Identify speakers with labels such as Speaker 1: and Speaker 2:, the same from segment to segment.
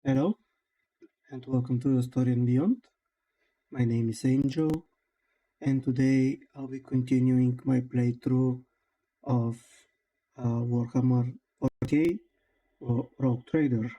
Speaker 1: Hello, and welcome to the Story and Beyond. My name is Angel, and today I'll be continuing my playthrough of Warhammer 40k or Rogue Trader.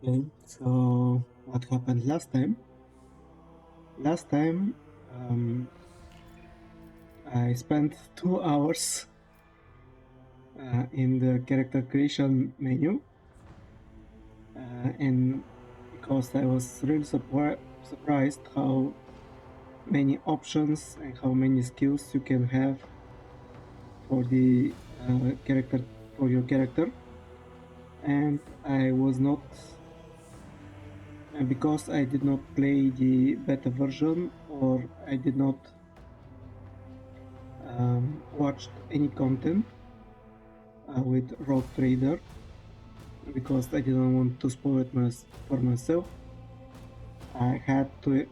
Speaker 1: Okay, so what happened last time? Last time, I spent 2 hours in the character creation menu, and because I was really surprised how many options and how many skills you can have for the character for your character, and I was not because I did not play the beta version, or I did not watch any content with Rogue Trader, because I didn't want to spoil it for myself. I had to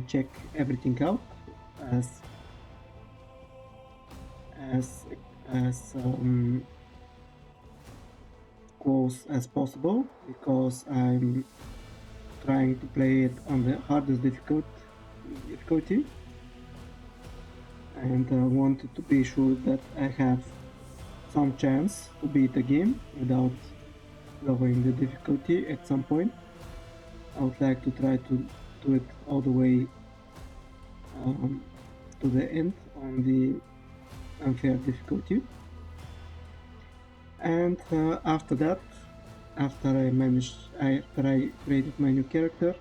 Speaker 1: check everything out as as as close as possible, because I'm trying to play it on the hardest difficulty, and wanted to be sure that I have some chance to beat the game without lowering the difficulty at some point. I would like to try to do it all the way to the end on the unfair difficulty. And after that, after I created my new character,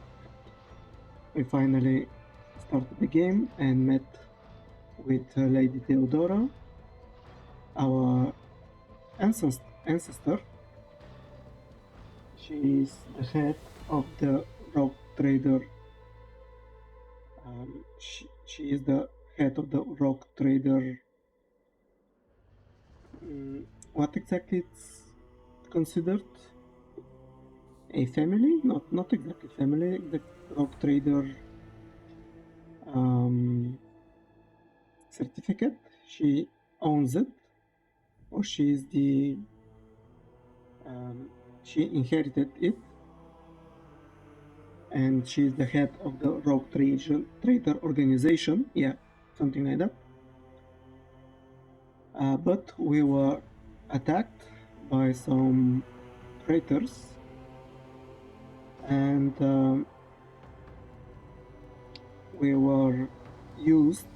Speaker 1: we finally started the game and met with Lady Theodora, our ancestor. She is the head of the Rogue Trader. She is the head of the Rogue Trader. What exactly it's considered? A family? Not exactly family. The Rogue Trader certificate. She owns it, or she is the she inherited it, and she is the head of the Rogue Trader organization. Yeah, something like that. But we were attacked by some traitors, and we were used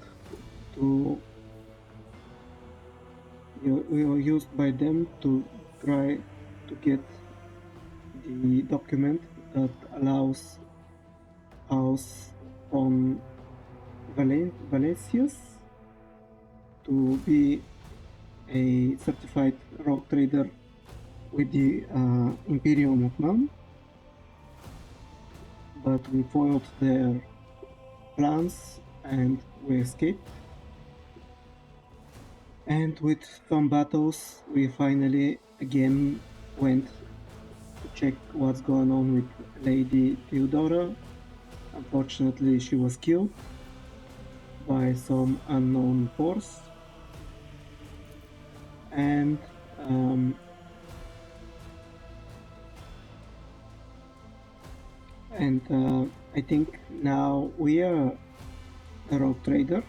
Speaker 1: to we were used by them to try to get the document that allows us on Valencius to be a certified rogue trader with the Imperium of Man, but we foiled their plans and we escaped. And with some battles, we finally again went to check what's going on with Lady Theodora. Unfortunately, she was killed by some unknown force, and I think now we are the Rogue Trader.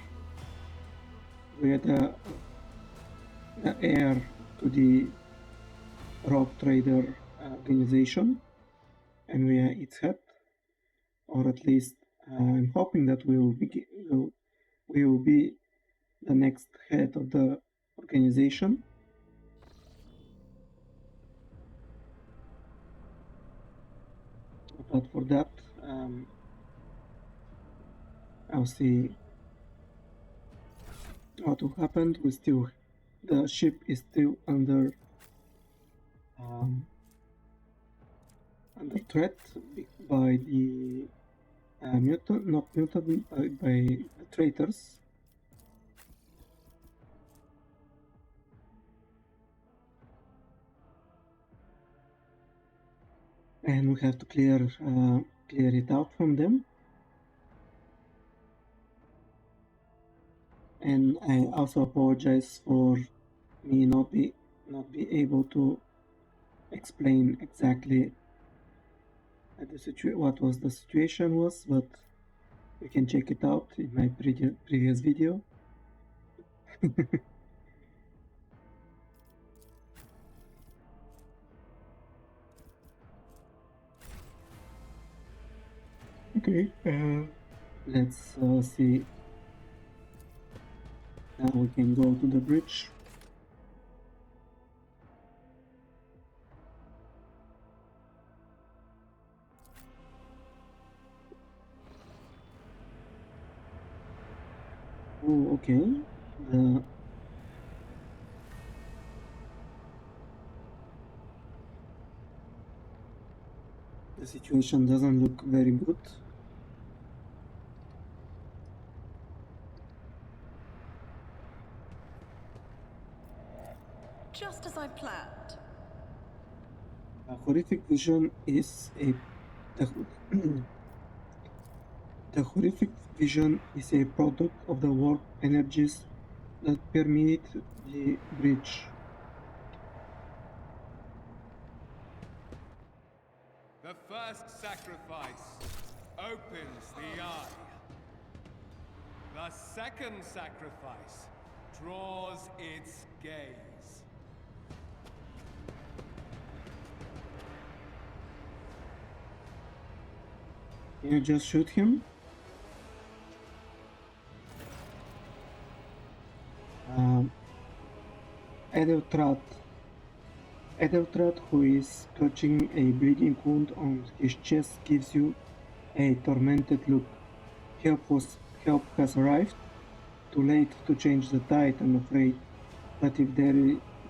Speaker 1: We are the heir to the Rogue Trader organization, and we are its head, or at least I'm hoping that we will be the next head of the organization. But for that, I'll see what will happen. The ship is still um, under threat by the not mutant, by the traitors. and we have to clear it out from them. And I also apologize for me not be able to explain exactly what was the situation was, but you can check it out in my previous video. Okay, let's see. Now we can go to the bridge. Oh, okay. The situation doesn't look very good.
Speaker 2: Just as I planned.
Speaker 1: Horrific vision is a the horrific vision is a product of the warp energies that permeate the bridge.
Speaker 3: The first sacrifice opens the eye. The second sacrifice draws its gaze.
Speaker 1: Can you just shoot him? Edeltrath. Edeltrath, who is clutching a bleeding wound on his chest, gives you a tormented look. Help has arrived. Too late to change the tide, I'm afraid. But if there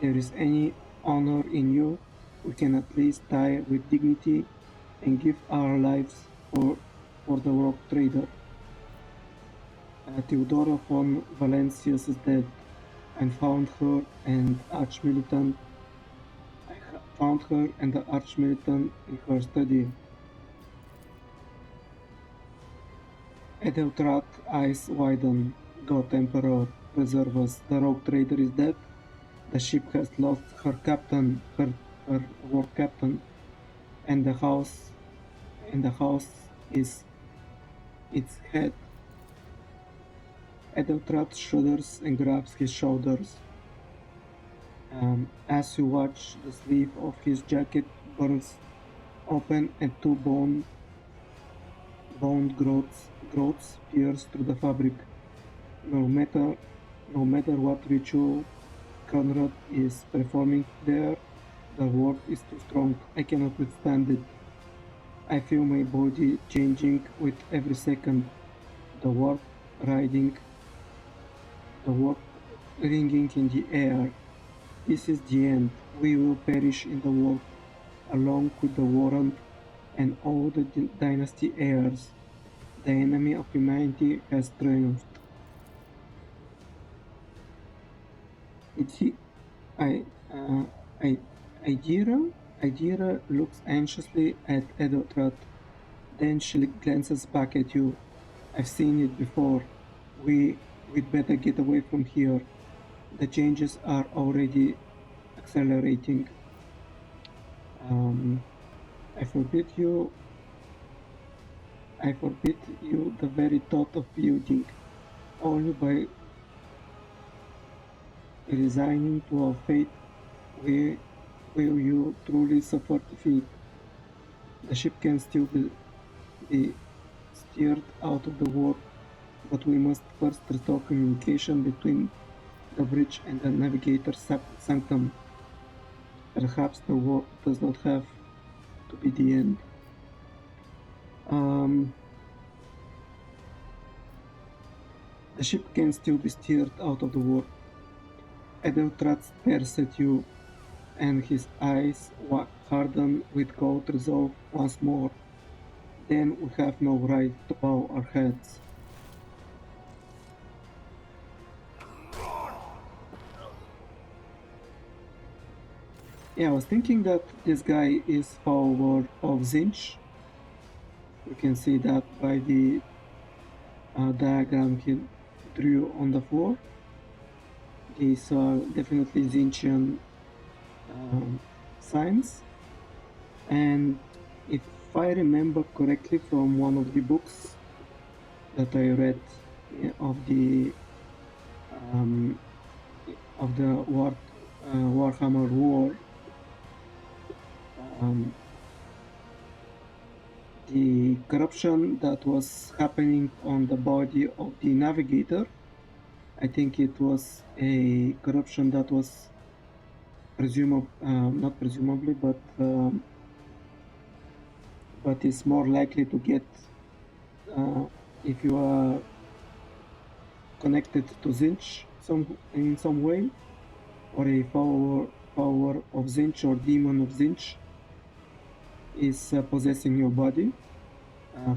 Speaker 1: is any honor in you, we can at least die with dignity and give our lives for the rock trader. Theodora von Valencius is dead. I found her and Archmilitant. Found her and the Archmilitant in her study. Edeltrath's eyes widen. God Emperor, preserve us. The rogue trader is dead. The ship has lost her captain, her war captain, and the house is its head. Edeltrath shudders and grabs his shoulders. As you watch, the sleeve of his jacket bursts open and two bone growths pierce through the fabric. No matter what ritual Conrad is performing there, the warp is too strong. I cannot withstand it. I feel my body changing with every second. The warp ringing in the air. This is the end. We will perish in the warp, along with the warrant and all the dynasty heirs. The enemy of humanity has triumphed. Idira looks anxiously at Edeltrath. Then she glances back at you. I've seen it before. We'd better get away from here. The changes are already accelerating. I forbid you the very thought of building. Only by resigning to our fate will you truly suffer defeat. The ship can still be steered out of the warp, but we must first restore communication between the bridge and the navigator's sanctum. Perhaps the warp does not have to be the end. The ship can still be steered out of the warp. Edeltrath stares at you, and his eyes harden with cold resolve once more. Then we have no right to bow our heads. Yeah, I was thinking that this guy is follower of Zinch. You can see that by the diagram he drew on the floor. These are definitely Zinchian signs. And if I remember correctly from one of the books that I read of the um, Warhammer War, um, the corruption that was happening on the body of the navigator, I think it was a corruption that was not presumably, but is more likely to get if you are connected to Zinch in some way, or a follower of Zinch or demon of Zinch is possessing your body,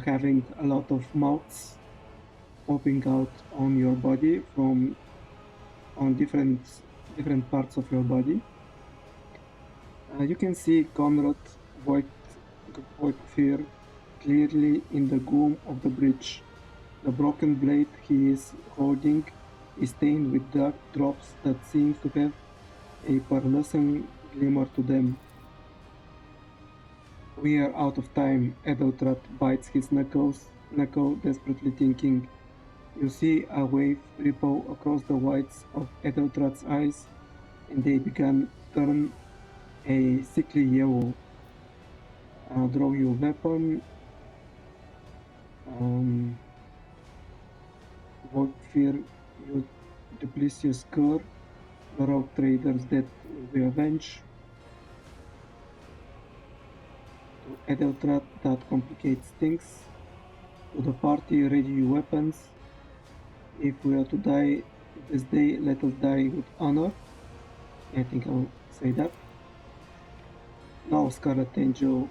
Speaker 1: having a lot of mouths popping out on your body from on different parts of your body. You can see Conrad Voigt, Voigtfir clearly in the gloom of the bridge. The broken blade he is holding is stained with dark drops that seem to have a pearlescent glimmer to them. We are out of time. Edeltratt bites his knuckle, desperately thinking. You see a wave ripple across the whites of Edeltratt's eyes, and they begin turn a sickly yellow. Draw your weapon. Voigtfir, you duplicious cur. The rogue traders that will be avenged. To Edeltratt, that complicates things. To the party, ready your weapons. If we are to die this day, let us die with honor. I think I'll say that. Now, Scarlet Angel,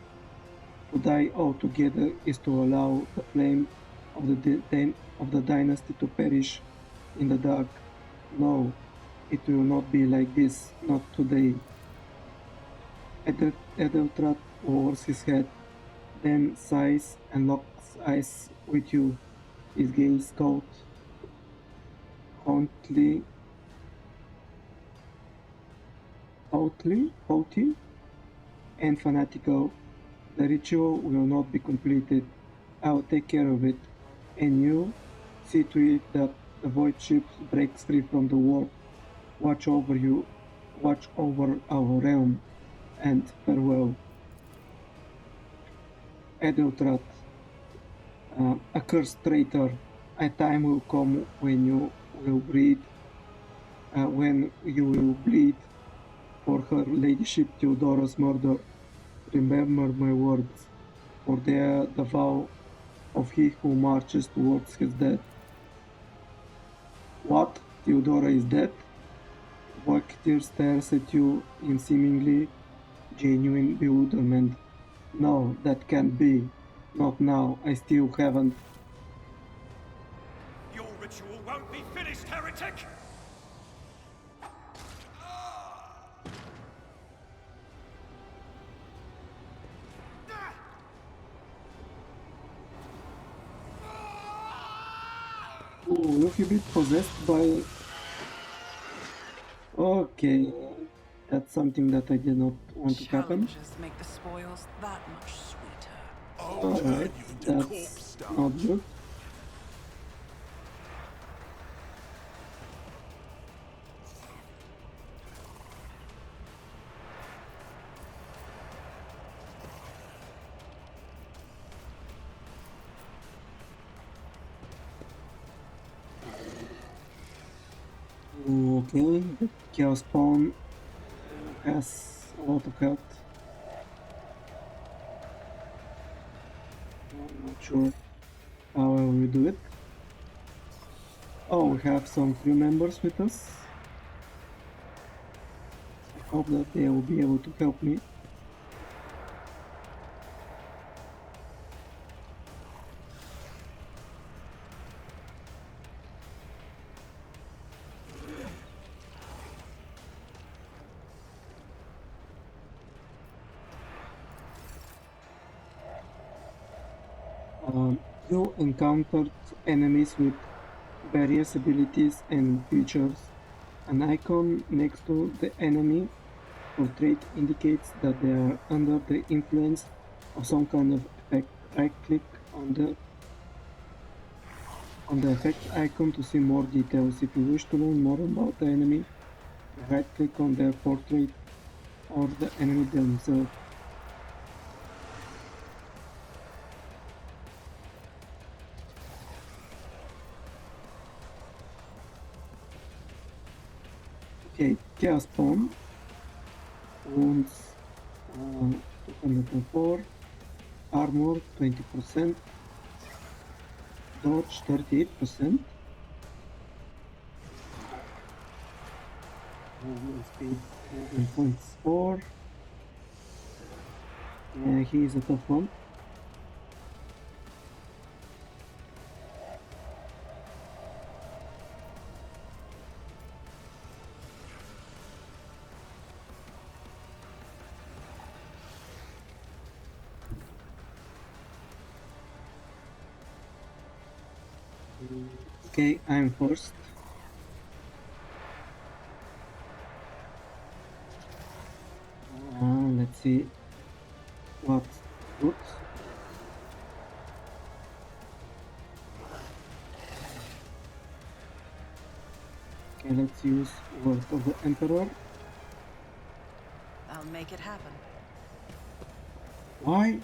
Speaker 1: to die altogether is to allow the flame of the dynasty to perish in the dark. No, it will not be like this, not today. Edeltratt lowers his head, then sighs and locks eyes with you, his gaze cold, haughty, haughty, and fanatical. The ritual will not be completed. I'll take care of it. And you, see to it that the void ship breaks free from the warp. Watch over you, watch over our realm, and farewell. Edeltratt, accursed traitor, a time will come when you will bleed for her ladyship Theodora's murder. Remember my words, for they are the vow of he who marches towards his death. What? Theodora is dead? Voigtfir stares at you in seemingly genuine bewilderment. No, that can't be. Not now. I still haven't.
Speaker 4: Your ritual won't be finished, heretic!
Speaker 1: Ooh, look a bit possessed by... Okay, that's something that I did not want to happen.
Speaker 2: Challenges make the spoils that much sweeter.
Speaker 4: I'll turn
Speaker 1: Alright,
Speaker 4: you into corpse
Speaker 1: that's
Speaker 4: stuff.
Speaker 1: not good. Okay, the Chaos Spawn has a lot of health. I'm not sure how I will do it. Oh, we have some crew members with us. I hope that they will be able to help me. You encountered enemies with various abilities and features. An icon next to the enemy portrait indicates that they are under the influence of some kind of effect. Right-click on the effect icon to see more details. If you wish to learn more about the enemy, right-click on their portrait or the enemy themselves. Okay, Chaos Bomb, wounds 204, armor 20%, dodge 38%, movement speed 7.4. Yeah, he is a tough one. Okay, I'm first. Let's see what's good. Okay, let's use Word of the Emperor.
Speaker 2: I'll make it happen.
Speaker 1: Why?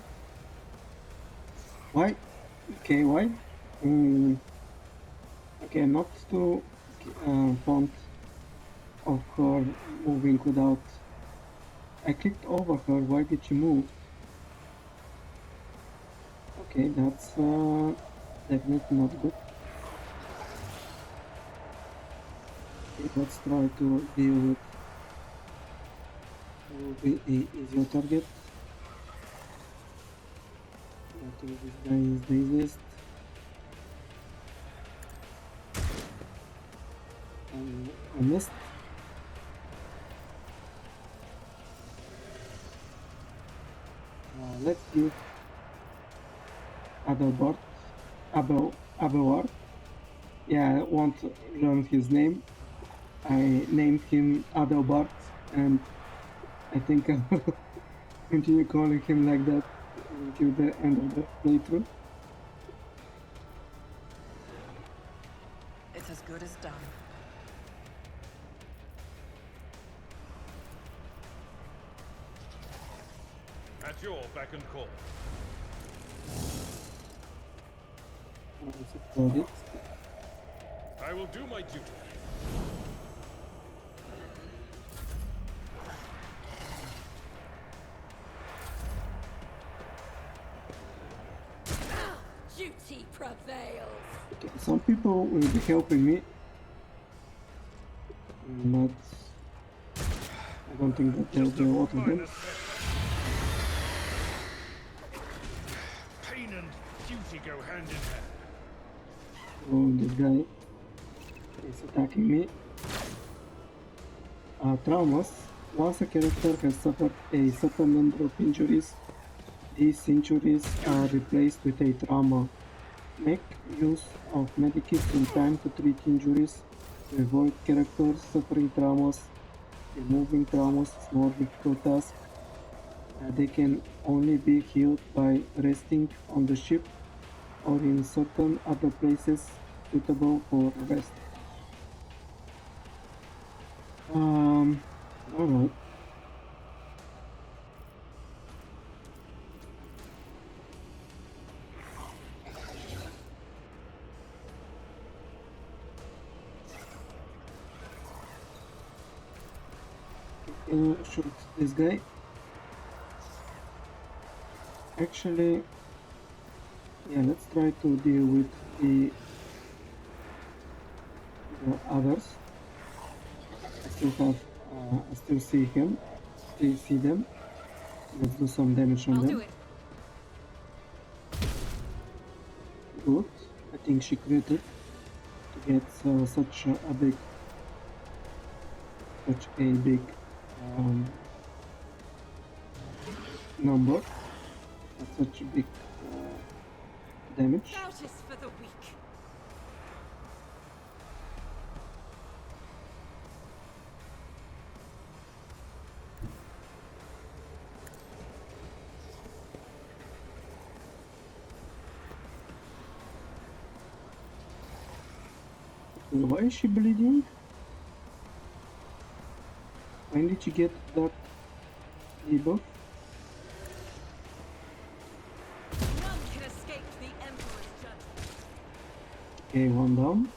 Speaker 1: Why? Okay, why? Okay, not to font of her moving without. I clicked over her. Why did she move? Okay, that's definitely not good. Okay, let's try to deal with who will be a easier target. I think this guy is the easiest. I missed. Let's give Adalbert, Abelard. Yeah, I won't learn his name. I named him Adalbert, and I think I will continue calling him like that until the end of the playthrough.
Speaker 2: It's as good as done.
Speaker 4: At your beck and call.
Speaker 1: Let's upload it.
Speaker 4: I will do my duty.
Speaker 5: Duty prevails.
Speaker 1: Okay, some people will be helping me, but I don't think that there will be a lot of them.
Speaker 4: Pain and duty go hand in hand.
Speaker 1: Oh, this guy is attacking me. Traumas. Once a character has suffered a certain number of injuries, these injuries are replaced with a trauma. Make use of medikits in time to treat injuries to avoid characters suffering traumas. Removing traumas is more difficult task. They can only be healed by resting on the ship or in certain other places suitable for rest. Alright. Shoot this guy. Actually, yeah, let's try to deal with the others. I still see him, still see them. Let's do some damage on
Speaker 5: I'll
Speaker 1: them.
Speaker 5: do it.
Speaker 1: Good. I think she created to get such a big number, such a big damage.
Speaker 5: Doubt is for the weak.
Speaker 1: Why is she bleeding? When did she get that debuff?
Speaker 5: None can escape the Emperor's judgment.
Speaker 1: Okay, one down.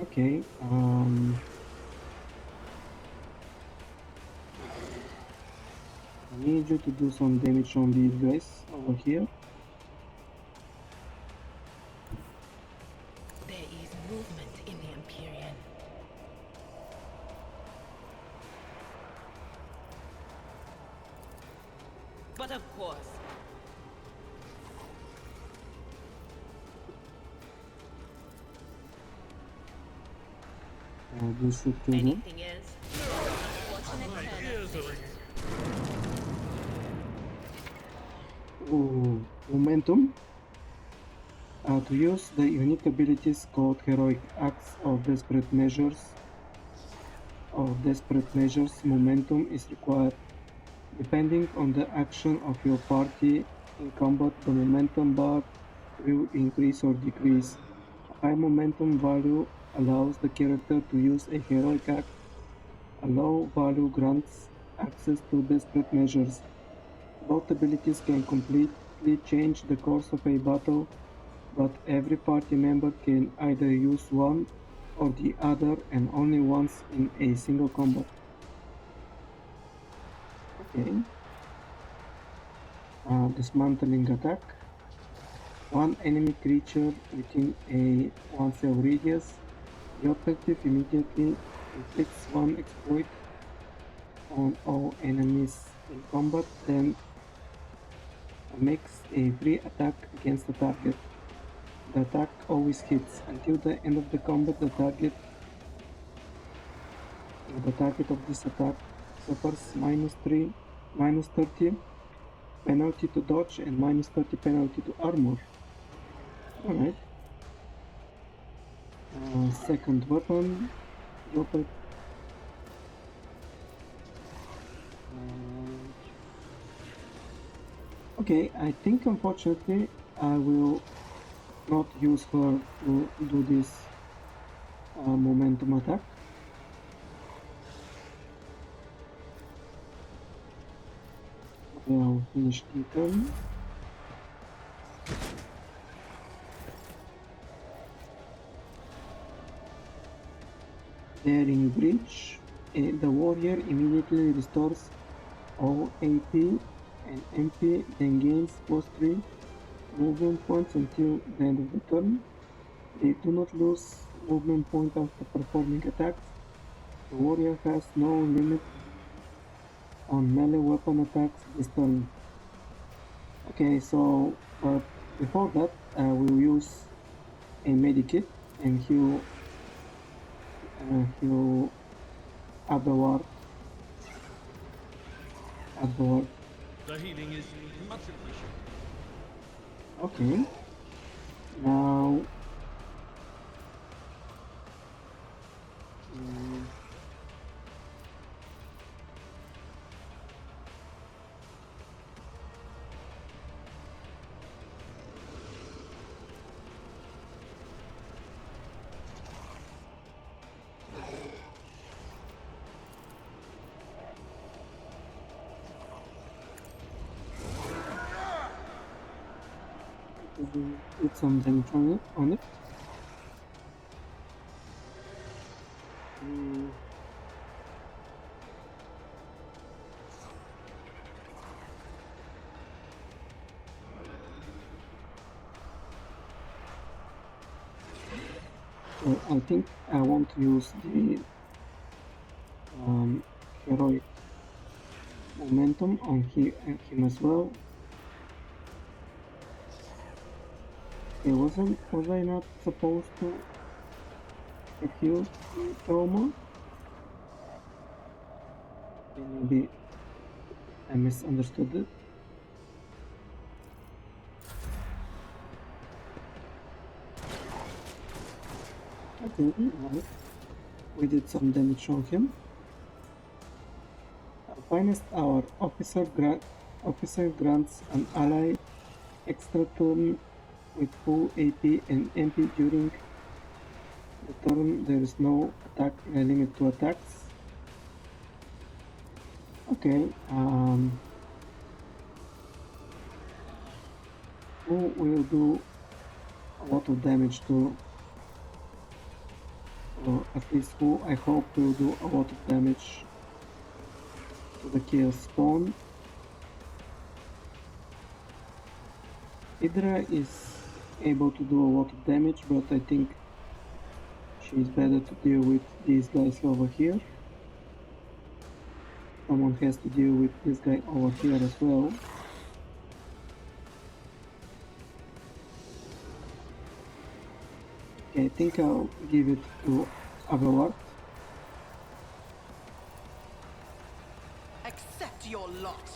Speaker 1: Okay, I need you to do some damage on these guys over here.
Speaker 6: There is movement in the Empyrean. But of course,
Speaker 1: This should kill them.
Speaker 6: anything else?
Speaker 5: Unfortunate turn.
Speaker 4: Ears are ringing.
Speaker 1: Ooh, momentum. To use the unique abilities called Heroic Acts or Desperate Measures, momentum is required. Depending on the action of your party in combat, the momentum bar will increase or decrease. A high momentum value allows the character to use a heroic act. A low value grants access to desperate measures. Both abilities can completely change the course of a battle, but every party member can either use one or the other and only once in a single combat. Okay. Dismantling attack. One enemy creature within a 1 cell radius. The objective immediately inflicts one exploit on all enemies in combat, then makes a free attack against the target. The attack always hits. Until the end of the combat, the target of this attack suffers minus 30 penalty to dodge and minus 30 penalty to armor. Alright. Second weapon. Okay, I think unfortunately I will not use her to do this momentum attack. Okay, I'll finish the turn. Daring Breach. The warrior immediately restores all AP and MP, then gains +3 movement points until the end of the turn. They do not lose movement point after performing attacks. The warrior has no limit on melee weapon attacks this turn. Okay, so but before that, we'll use a medikit and heal Abelard.
Speaker 4: The healing is much appreciated.
Speaker 1: Okay. Now. Put some damage on it. So I think I want to use the heroic momentum on him as well. Okay, was I not supposed to have healed the trauma? Okay, maybe I misunderstood it. Okay, right. We did some damage on him. Finest hour. Officer grants an ally extra turn with full AP and MP during the turn. There is no attack limit to attacks. Okay. Who will do a lot of damage to, or at least who I hope will do a lot of damage to the Chaos Spawn. Hydra is able to do a lot of damage, but I think she's better to deal with these guys over here. Someone has to deal with this guy over here as well. Okay, I think I'll give it to Abelard.
Speaker 2: Accept your lot.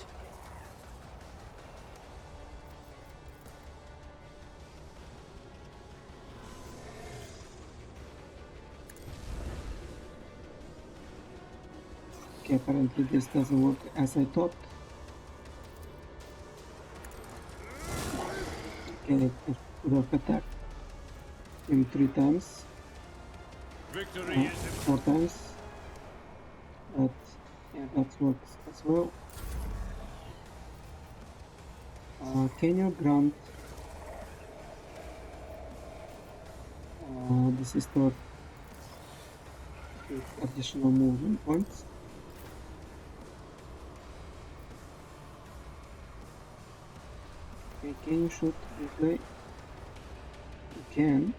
Speaker 1: Okay, apparently this doesn't work as I thought. Okay, I could have attacked him 3 times.
Speaker 4: Victory is
Speaker 1: 4 times. But yeah, that works as well. Can you grant the sister with additional movement points? Okay, can you shoot this guy? You can.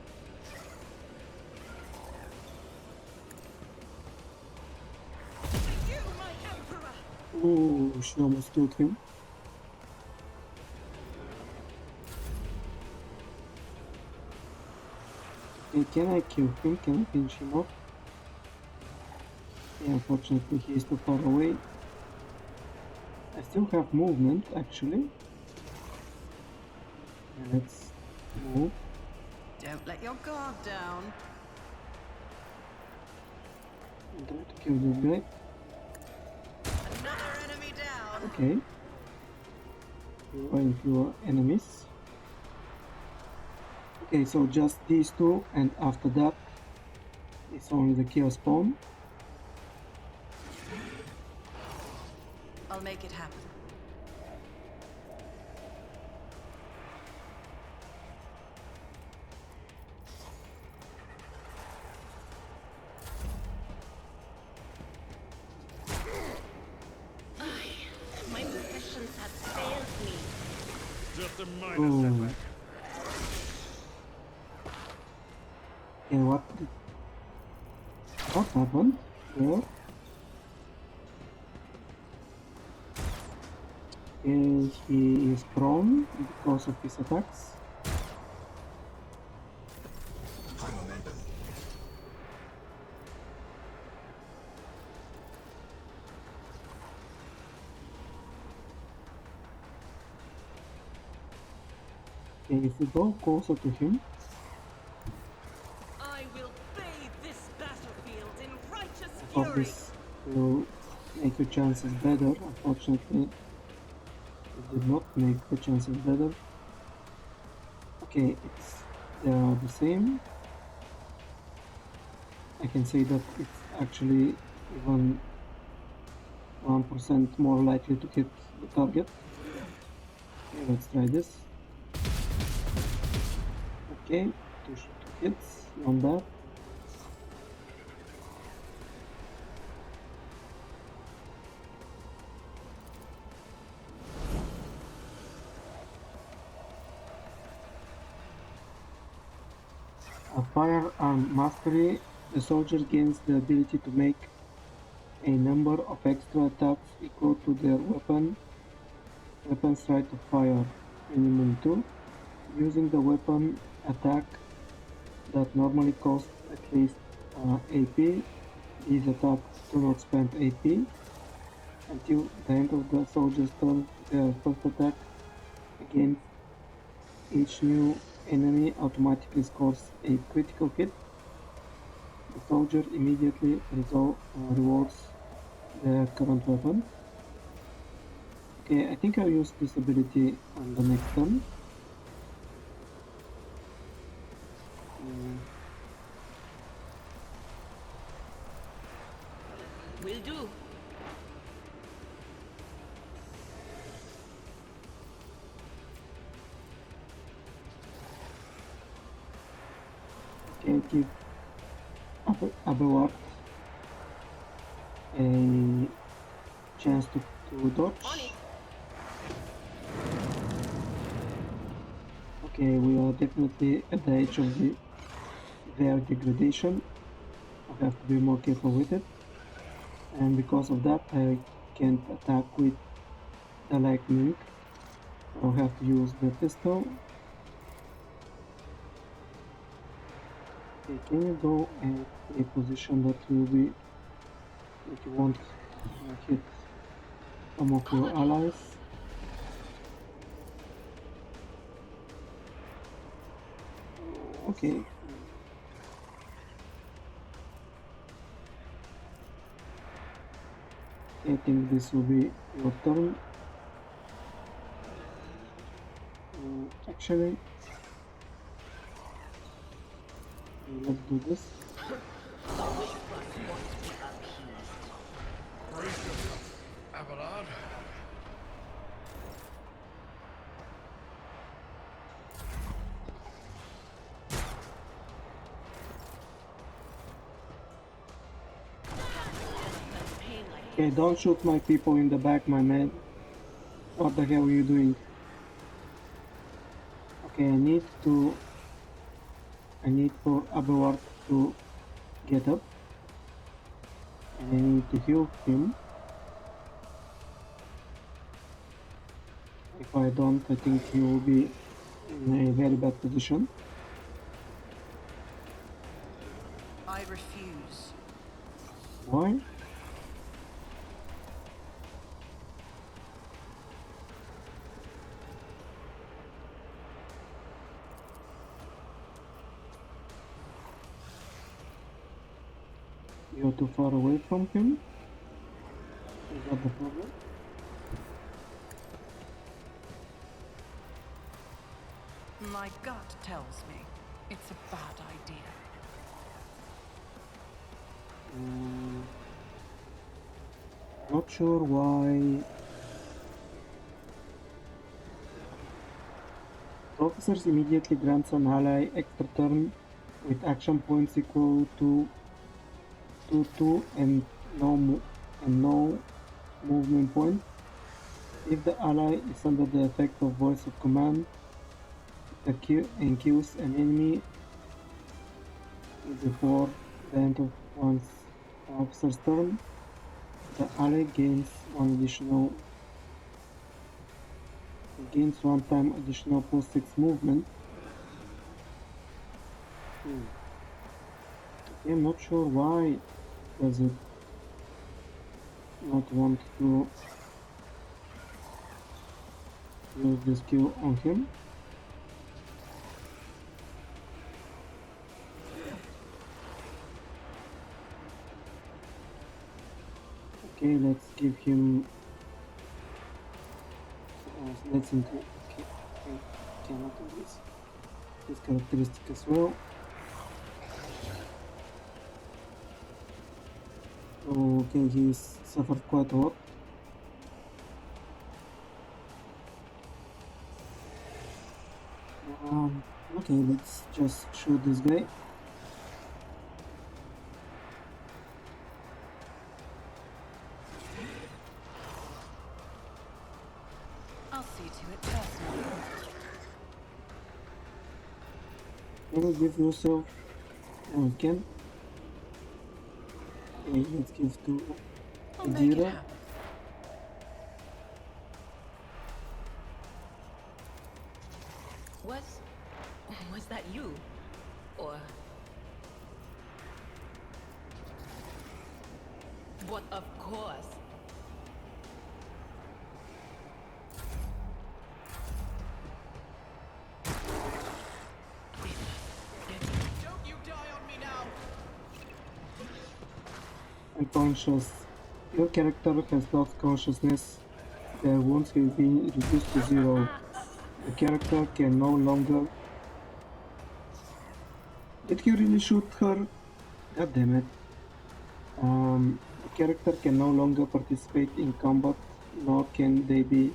Speaker 5: You, my emperor!
Speaker 1: Oh, she almost killed him. Okay, can I kill him? Can I finish him off? Yeah, unfortunately he is too far away. I still have movement actually. Let's move.
Speaker 2: Don't let your guard down.
Speaker 1: I'm trying to kill this guy.
Speaker 2: Another enemy down.
Speaker 1: Okay. Fewer and fewer enemies. Okay, so just these two, and after that it's only the Chaos Spawn.
Speaker 2: I'll make it happen.
Speaker 6: My possessions have failed me.
Speaker 4: just a minor setback.
Speaker 1: Okay, what happened there? He is prone because of his attacks. Okay, if we go closer to him,
Speaker 5: I will bathe this battlefield in righteous
Speaker 1: I hope
Speaker 5: fury!
Speaker 1: this will make your chances better. Unfortunately, it did not make the chances better. Okay, they are the same. I can say that it's actually even 1% more likely to hit the target. Okay, let's try this. Okay, 2 hits, not bad. A firearm mastery, the soldier gains the ability to make a number of extra attacks equal to their weapon's rate of fire, minimum 2, using the weapon attack that normally costs at least AP. These attacks do not spend AP, until the end of the soldier's turn. Their first attack against each new enemy automatically scores a critical hit. The soldier immediately rewards their current weapon. Okay, I think I'll use this ability on the next turn.
Speaker 6: Will do.
Speaker 1: Okay, give Abelard a chance to dodge.
Speaker 6: On it.
Speaker 1: Okay, we are definitely at the edge of their degradation. I have to be more careful with it. And because of that, I can't attack with the lightning. I'll have to use the pistol. Okay, can you go at a position that will be that you won't hit some of your allies? Okay. I think this will be your turn. Actually, let's do this.
Speaker 4: Abelard.
Speaker 6: Pain like
Speaker 1: Okay, don't shoot my people in the back, my man. What the hell are you doing? Okay, I need for Abelard to get up. And I need to heal him. If I don't, I think he will be in a very bad position.
Speaker 2: I refuse.
Speaker 1: Why? You're too far away from him? Is that the problem?
Speaker 2: My gut tells me it's a bad idea.
Speaker 1: Not sure why. Officers immediately grants an ally extra turn with action points equal to 2 and no movement point. If the ally is under the effect of voice of command and kills an enemy before the end of one's officer's turn, the ally gains one time additional +6 movement. Okay, I'm not sure why does it not want to use the skill on him. Okay, let's give him. Let's include. Okay, cannot do this characteristic as well. Okay, he's suffered quite a lot. Okay, let's just shoot this guy.
Speaker 2: I'll see to it personally.
Speaker 1: Can you give yourself? Oh, you can. Okay, let's give to
Speaker 2: I'll make it
Speaker 1: Adira.
Speaker 2: happen.
Speaker 6: Was that you? Or... But of course.
Speaker 1: unconscious. Your character has lost consciousness. Their wounds have been reduced to 0. The character can no longer... Did he really shoot her? God damn it. The character can no longer participate in combat, nor can they be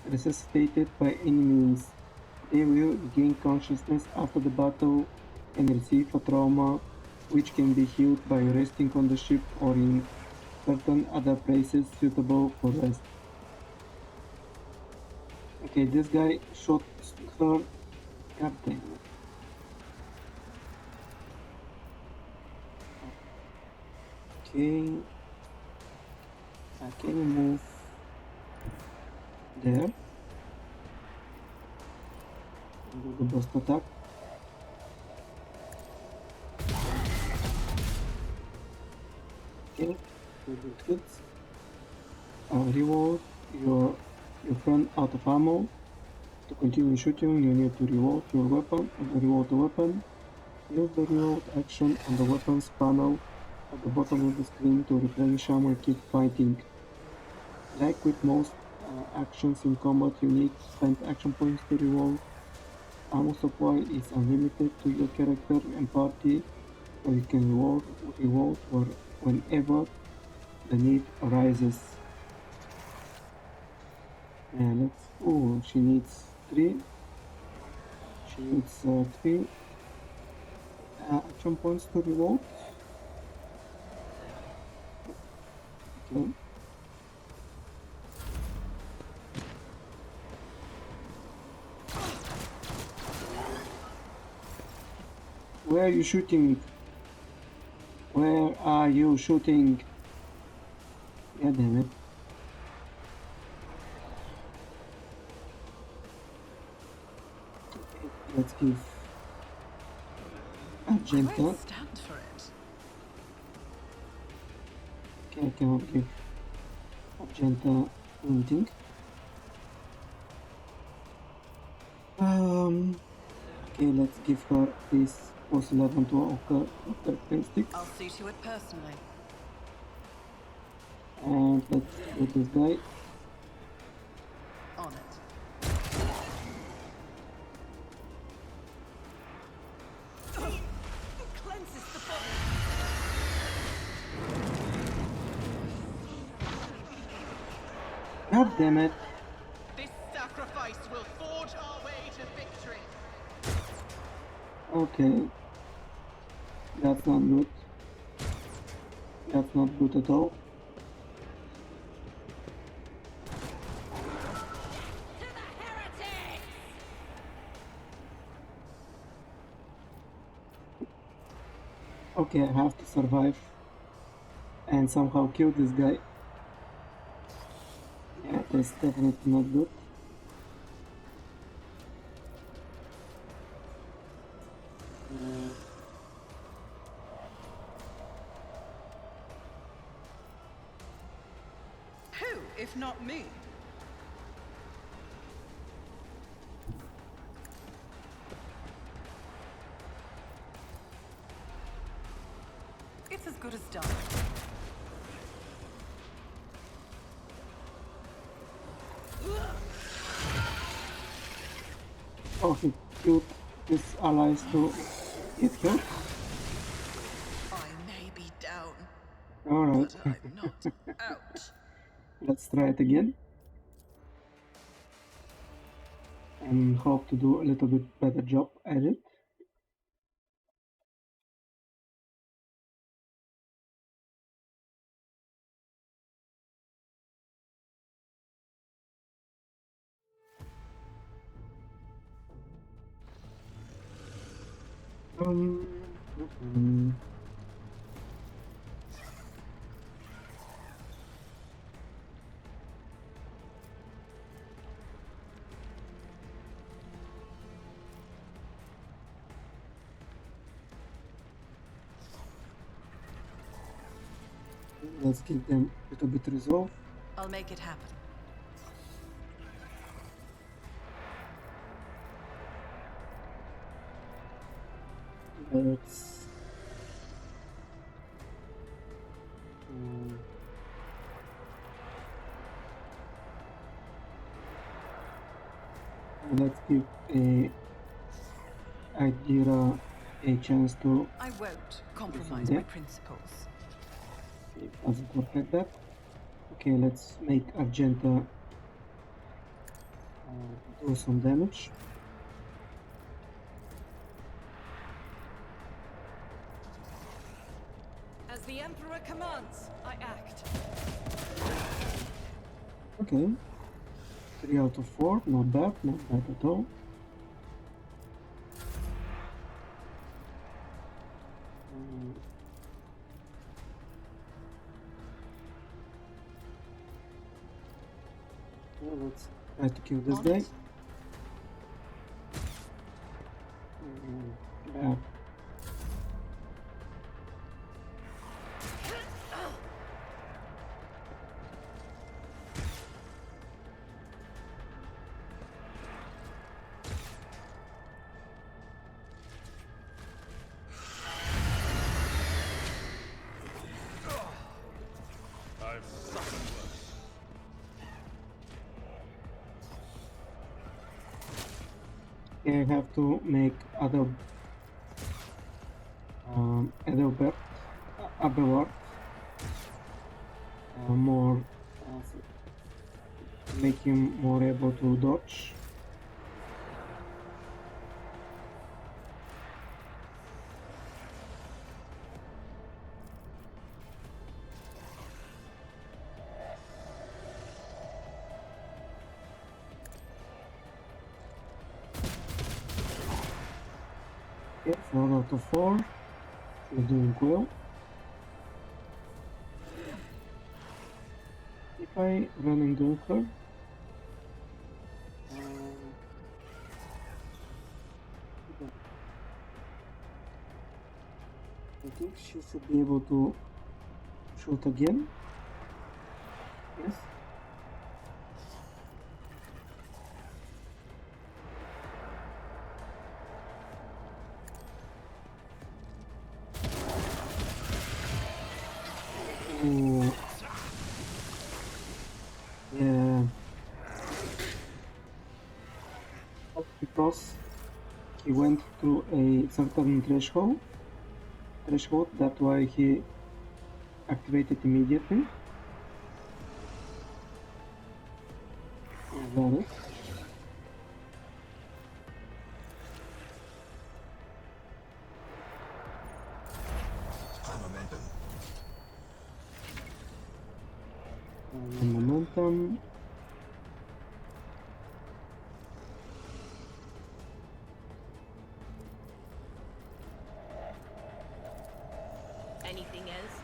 Speaker 1: resuscitated by any means. They will gain consciousness after the battle and receive a trauma, which can be healed by resting on the ship or in certain other places suitable for rest. Okay, this guy shot her. God damn it. Okay, I can move there and do the burst attack. Okay, good hits. Reload your friend out of ammo. To continue shooting, you need to reload your weapon and reload the weapon. Use the reload action on the weapons panel at the bottom of the screen to replenish ammo and keep fighting. Like with most actions in combat, you need to spend action points to reload. Ammo supply is unlimited to your character and party, so you can reload whenever the need arises. And let's... oh, she needs 3. She needs 3 action points to reload. Okay. Where are you shooting? Where are you shooting? God damn it. Let's give
Speaker 2: I
Speaker 1: Argenta.
Speaker 2: won't stand for it.
Speaker 1: Okay, I cannot give Argenta anything. Okay, let's give her this plus 11 to occur characteristics.
Speaker 2: I'll see to it personally.
Speaker 1: And let's do this guy.
Speaker 2: On it.
Speaker 5: Cleanses the body.
Speaker 1: God damn it.
Speaker 7: This sacrifice will forge our way to victory.
Speaker 1: Okay. That's not good. That's not good at all.
Speaker 5: To the heretics!
Speaker 1: Okay, I have to survive and somehow kill this guy. Yeah, that's definitely not good.
Speaker 2: Who, if not me? It's as good as done.
Speaker 1: Oh, he killed his allies to get hurt.
Speaker 2: I may be down,
Speaker 1: Alright,
Speaker 2: but I'm not out.
Speaker 1: let's try it again. And hope to do a little bit better job at it. Mm. Let's give them a little bit resolve.
Speaker 2: I'll make it happen.
Speaker 1: Let's Let's give Adira a chance to.
Speaker 2: I won't compromise
Speaker 1: Yeah.
Speaker 2: my principles.
Speaker 1: It doesn't work like that. Okay, let's make Argenta do some damage.
Speaker 5: As the Emperor commands, I act.
Speaker 1: Okay. 3 out of 4, not bad at all. Well, let's try to kill this
Speaker 2: On
Speaker 1: guy.
Speaker 2: it.
Speaker 1: Yeah.
Speaker 4: I've suffered worse.
Speaker 1: I have to make Adalbert Abelard more make him more able to dodge. Okay, 4 out of 4. We're doing well. If I run into her, I think she should be able to shoot again. Yes. Ooh. Yeah. Because he went through a certain threshold, that's why he activated immediately. Yeah, got it. Momentum.
Speaker 6: Anything else?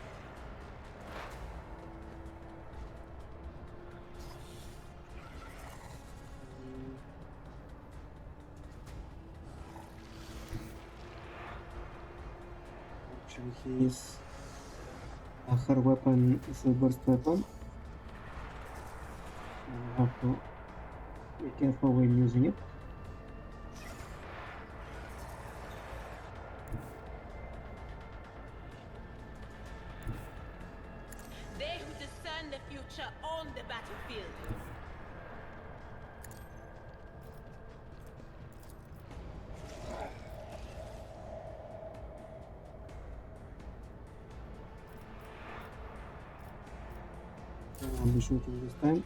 Speaker 1: Actually, her weapon is a burst weapon. I have to be careful when using it.
Speaker 6: They who discern the future on the battlefield.
Speaker 1: I'll be shooting this time.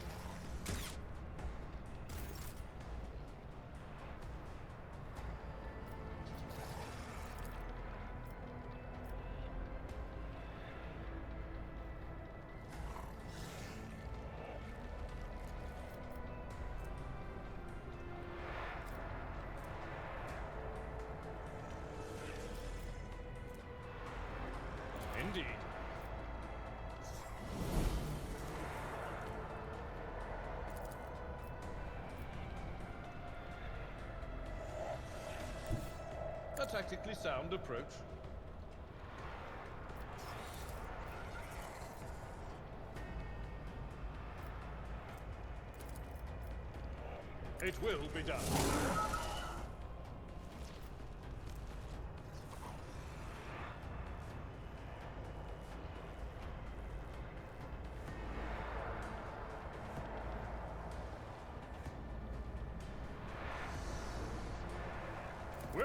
Speaker 4: Indeed. A tactically sound approach. It will be done.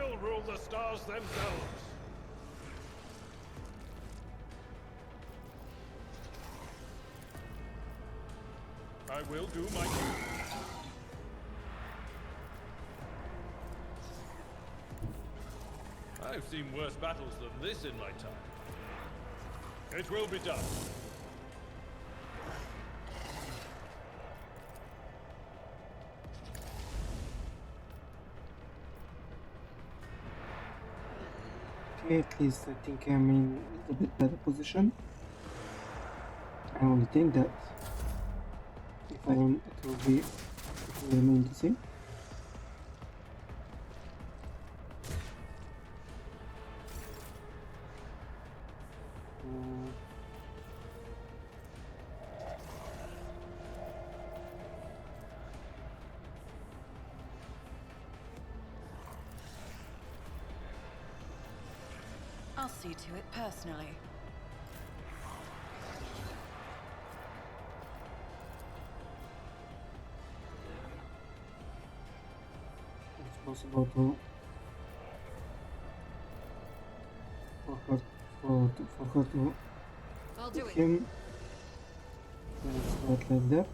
Speaker 4: will rule the stars themselves. I will do my duty. I've seen worse battles than this in my time. It will be done.
Speaker 1: Okay, at least I think I'm in a bit better position. I only think that if I am, it will remain the same.
Speaker 2: I'll see to it personally.
Speaker 1: It's possible to for her to
Speaker 5: I'll do
Speaker 1: hit
Speaker 5: it.
Speaker 1: him. Let's start like that.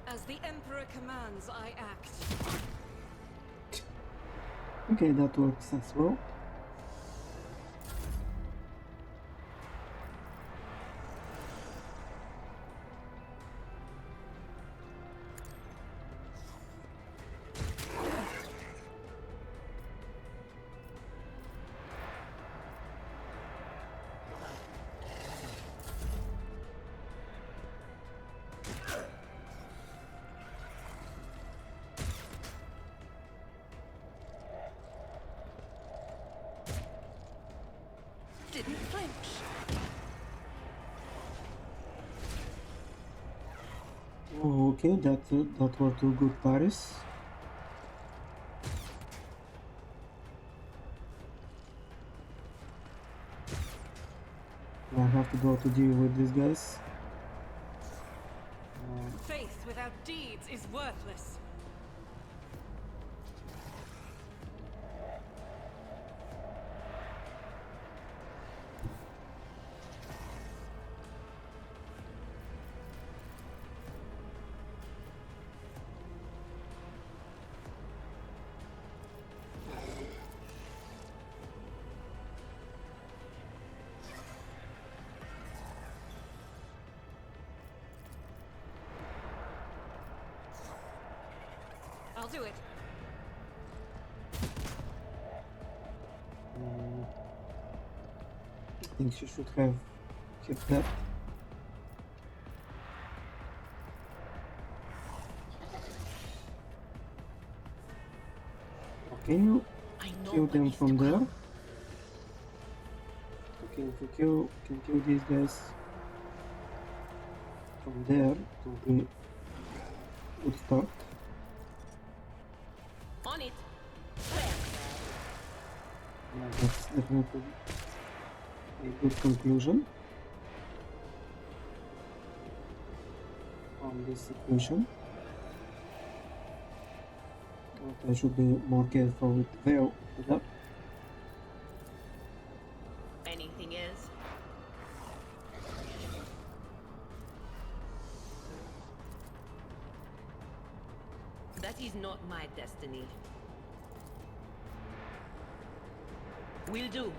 Speaker 5: As the Emperor commands, I act.
Speaker 1: Okay, that works as well.
Speaker 2: Didn't flinch.
Speaker 1: Oh, okay, that were two good parries. I have to go to deal with these guys.
Speaker 5: Faith without deeds is worthless. I'll do it.
Speaker 1: I think she should have hit that. Can you
Speaker 6: I know
Speaker 1: kill
Speaker 6: what
Speaker 1: them
Speaker 6: needs
Speaker 1: from
Speaker 6: to
Speaker 1: there?
Speaker 6: come.
Speaker 1: Okay, if you can kill these guys from there, it will be a good start.
Speaker 6: On it.
Speaker 1: Yeah, that's definitely a good conclusion on this situation. But I should be more careful with Veil with that.
Speaker 6: Anything is. That is not my destiny. Will do.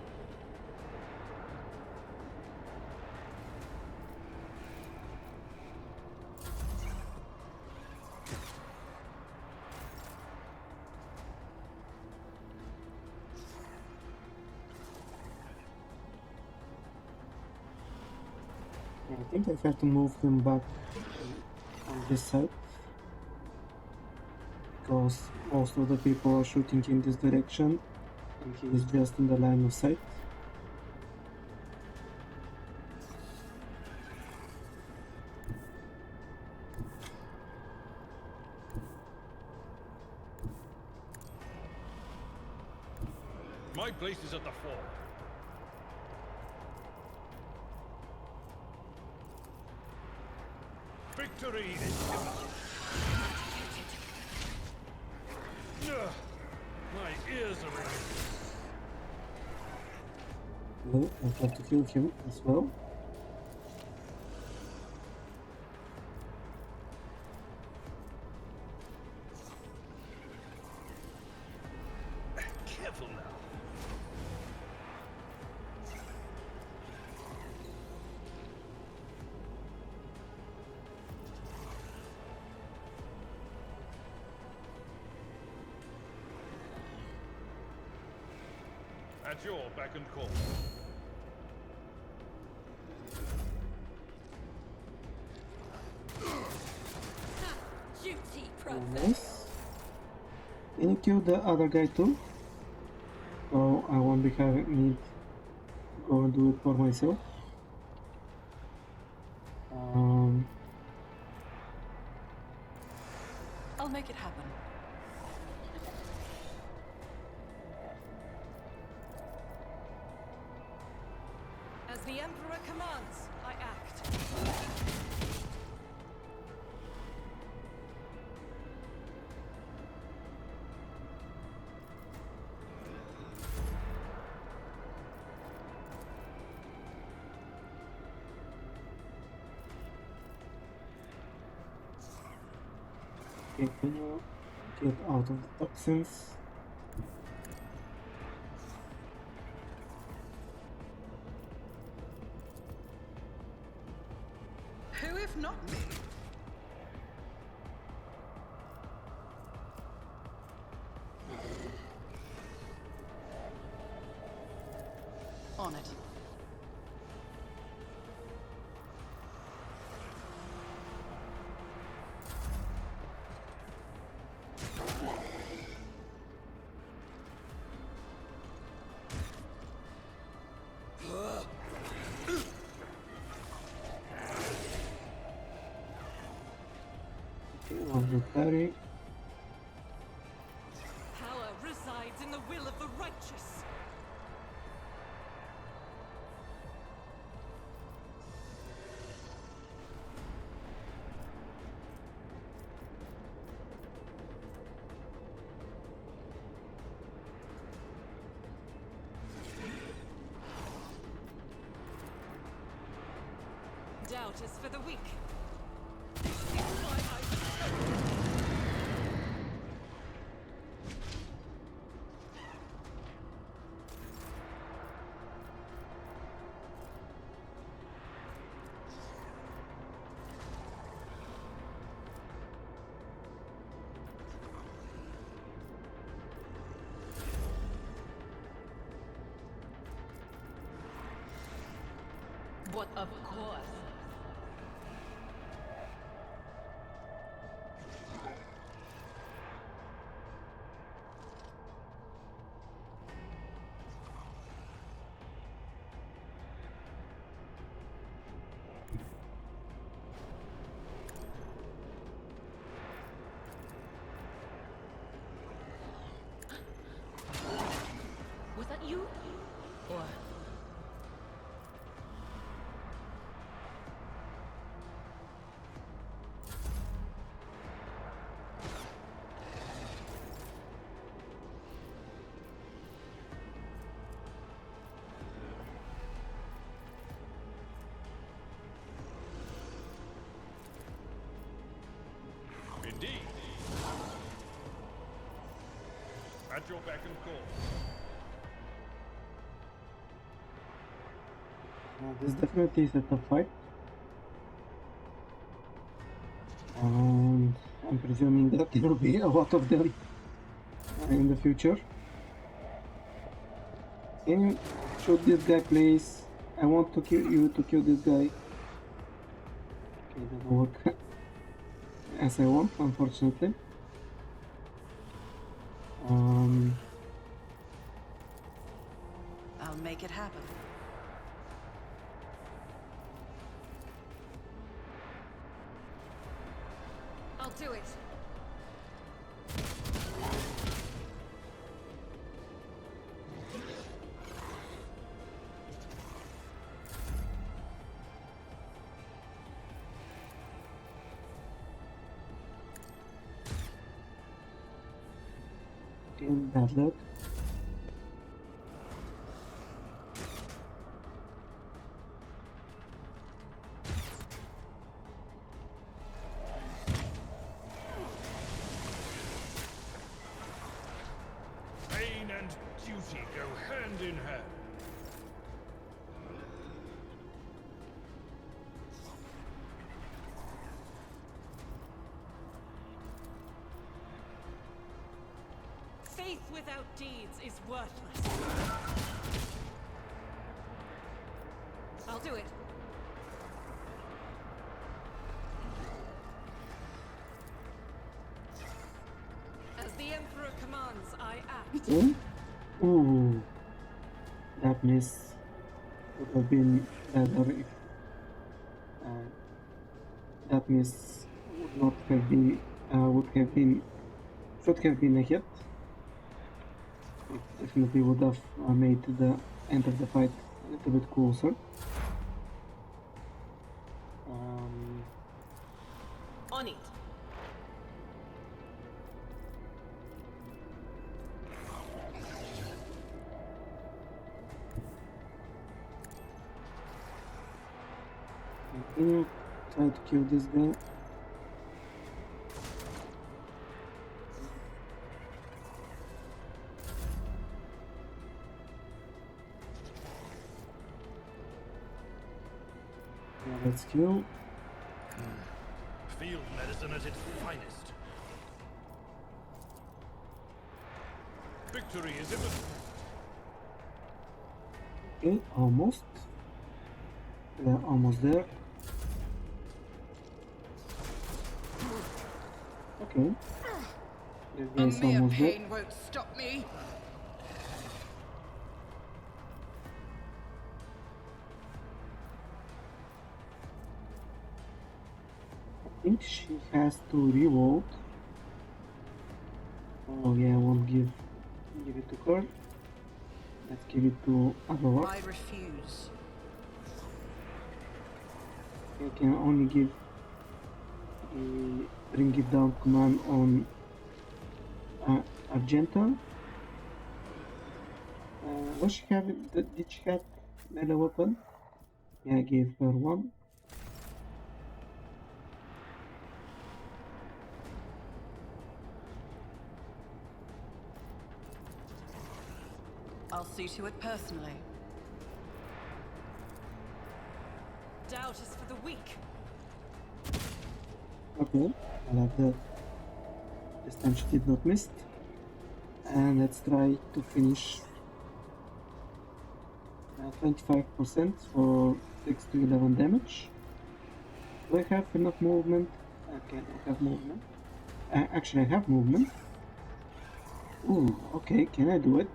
Speaker 1: I think I have to move him back on this side because most of the people are shooting in this direction and he is just in the line of sight.
Speaker 4: My place is at the fore. Victory is imminent. Ugh, my ears are ringing.
Speaker 1: No, I have to kill him as well.
Speaker 4: Careful now. At your beck and call.
Speaker 5: Duty, Prophet.
Speaker 1: Nice. Can you kill the other guy too? So I won't be having need to go and do it for myself.
Speaker 2: I'll make it happen.
Speaker 5: As the Emperor commands, I act.
Speaker 1: Okay, can you get out of the toxins?
Speaker 7: Who if not me?
Speaker 2: On it.
Speaker 1: Okay, one more parry.
Speaker 5: Power resides in the will of the righteous. Doubt is for the weak. This is why I
Speaker 2: What of course? Was that you? Or
Speaker 4: Indeed. At your beck and call.
Speaker 1: This definitely is a tough fight. And I'm presuming that there will be a lot of them in the future. Can you shoot this guy, please? I want to kill you to kill this guy. Okay, doesn't work as I want, unfortunately.
Speaker 2: I'll make it happen.
Speaker 5: I'll do it.
Speaker 1: In bad luck.
Speaker 4: Pain and duty go hand in hand.
Speaker 5: Faith without deeds is worthless. I'll do it. As the Emperor commands, I act.
Speaker 1: Okay. Ooh, that miss would have been better if that miss would not have been should have been a hit. It definitely would have made the end of the fight a little bit closer.
Speaker 6: On it.
Speaker 1: Continue, try to kill this guy. Yeah, let's kill.
Speaker 4: Field medicine at its finest. Victory is in the...
Speaker 1: Okay, almost. We're almost there. Okay. This guy
Speaker 2: A
Speaker 1: is
Speaker 2: mere
Speaker 1: almost there.
Speaker 2: pain won't stop me.
Speaker 1: I think she has to reload. Oh yeah, I won't give it to her. Let's give it to Avalok.
Speaker 2: I refuse.
Speaker 1: I can only give the bring it down command on Argenta. Was she have did she have melee weapon? Yeah, I gave her one.
Speaker 2: I'll see to it personally.
Speaker 5: Doubt is for the weak.
Speaker 1: Okay, I like that. This time she did not miss. And let's try to finish 25% for 6 to 11 damage. Do I have enough movement? Okay, I have movement. Actually, I have movement. Ooh, okay, can I do it?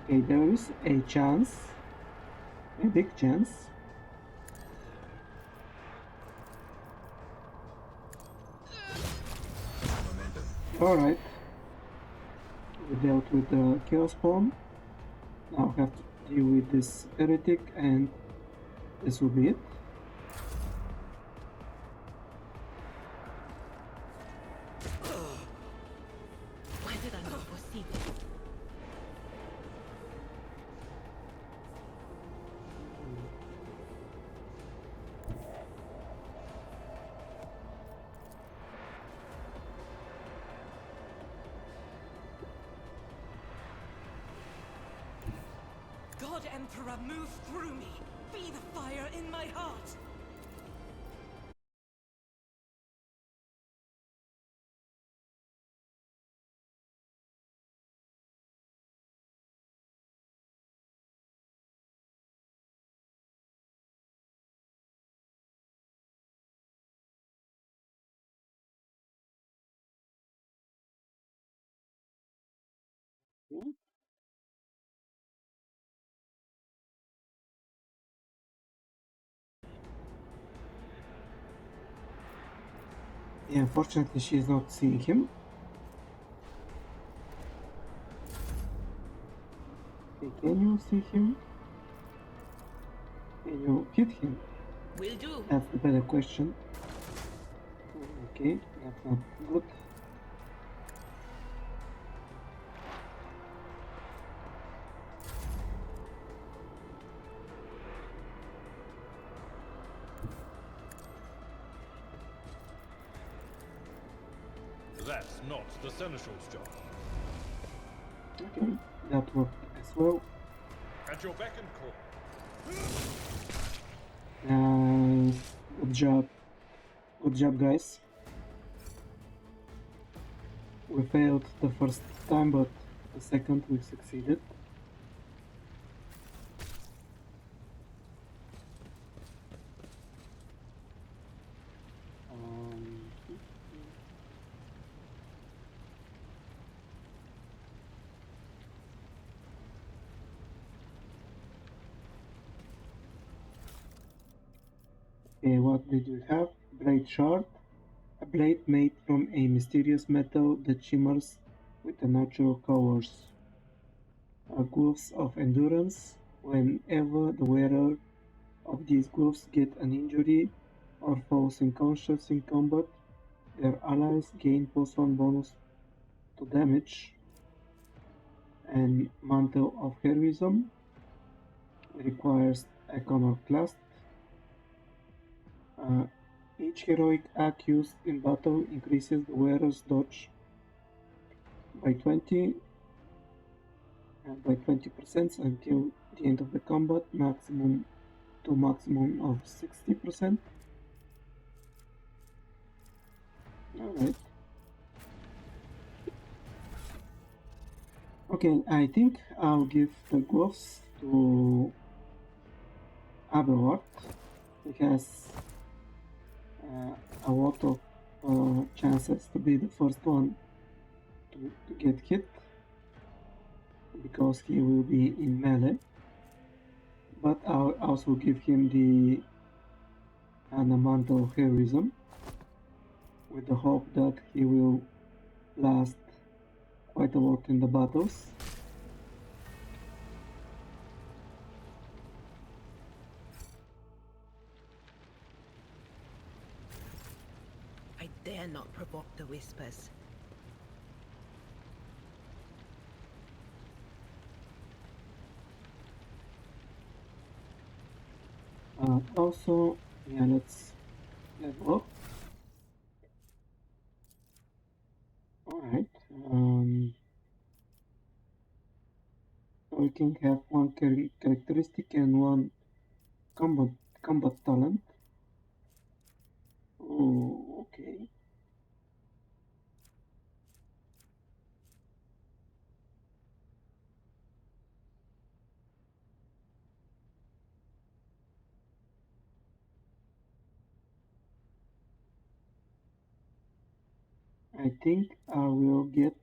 Speaker 1: Okay, there is a chance, a big chance. Alright, we dealt with the Chaos Bomb. Now I have to deal with this Heretic, and this will be it.
Speaker 6: Why did I not foresee this?
Speaker 5: God Emperor, move through me. Be the fire in my heart.
Speaker 1: Yeah, unfortunately she is not seeing him. Okay, can you see him? Can you hit him?
Speaker 6: Will do.
Speaker 1: That's the better question. Okay, that's not good.
Speaker 4: That's not the Seneschal's job.
Speaker 1: Okay, that worked as well.
Speaker 4: At your beck and call.
Speaker 1: Good job. Good job, guys. We failed the first time, but the second we succeeded. Okay, what did we have? Blade shard. A blade made from a mysterious metal that shimmers with the natural colors. Gloves of endurance. Whenever the wearer of these gloves get an injury or falls unconscious in combat, their allies gain +1 bonus to damage. And Mantle of Heroism requires a Connor Clasp. Each heroic act used in battle increases the wearer's dodge by 20% until the end of the combat, maximum of 60%. Alright. Okay, I think I'll give the gloves to Abelard. He has a lot of chances to be the first one to get hit because he will be in melee, but I'll also give him the Mantle of Heroism with the hope that he will last quite a lot in the battles.
Speaker 6: I dare not provoke the whispers.
Speaker 1: Also, yeah, let's level up. Alright, so we can have one characteristic and one combat talent. Oh, okay. I think I will get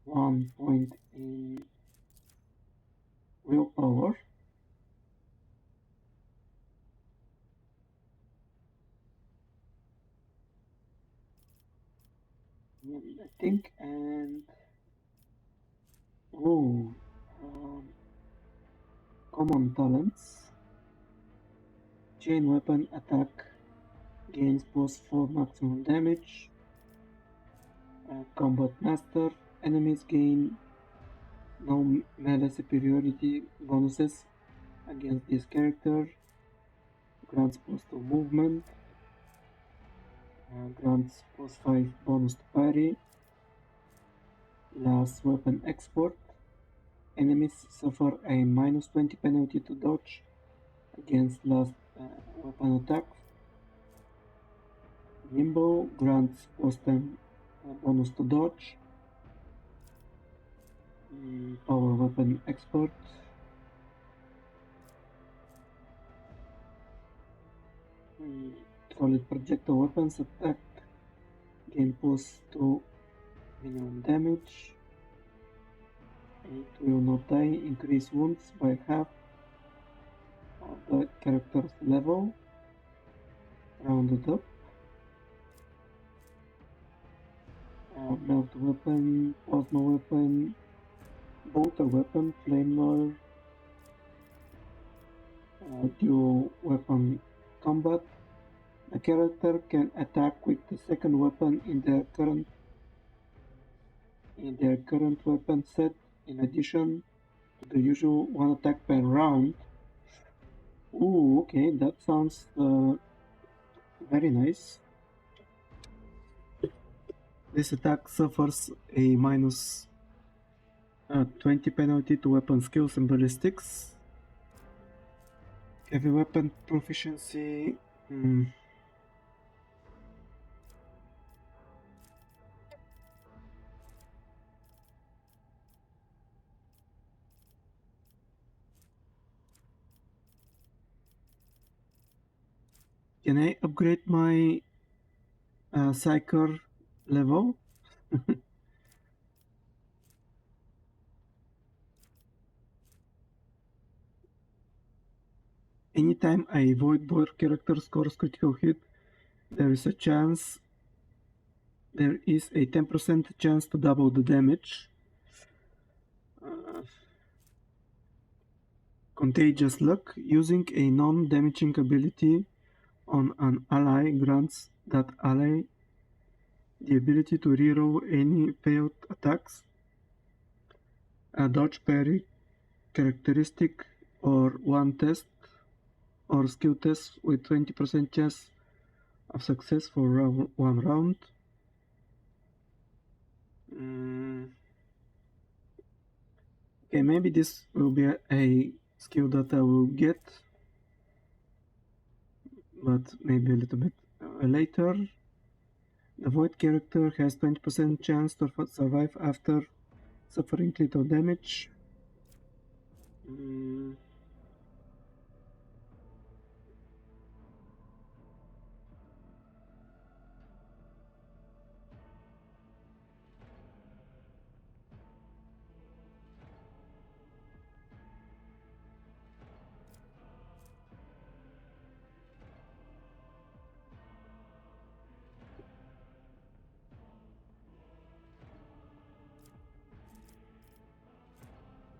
Speaker 1: 1 point in willpower. I think, and oh, common talents. Chain weapon attack gains +4 maximum damage. Combat master. Enemies gain no melee superiority bonuses against this character. Grants +2 movement. Grants +5 bonus to parry. Last weapon export. Enemies suffer a -20 penalty to dodge against last weapon attacks. Nimble grants +10 bonus to dodge. Power weapon export. Solid projectile weapons attack gain +2 minimum damage. It will not die. Increase wounds by half of the character's level. Rounded up. Melt weapon, plasma weapon, bolter weapon, flame lure, dual weapon combat. The character can attack with the second weapon in their current weapon set, in addition to the usual one attack per round. Ooh, okay, that sounds very nice. This attack suffers a minus 20 penalty to weapon skills and ballistics. Heavy weapon proficiency. Can I upgrade my Psyker level? Anytime a Void Boar character scores critical hit, there is a 10% chance to double the damage. Contagious Luck. Using a non-damaging ability on an ally grants that ally the ability to reroll any failed attacks, a dodge parry characteristic, or one test or skill test with 20% chance of success for one round. Okay, maybe this will be a skill that I will get, but maybe a little bit later. The Void character has 20% chance to survive after suffering little damage.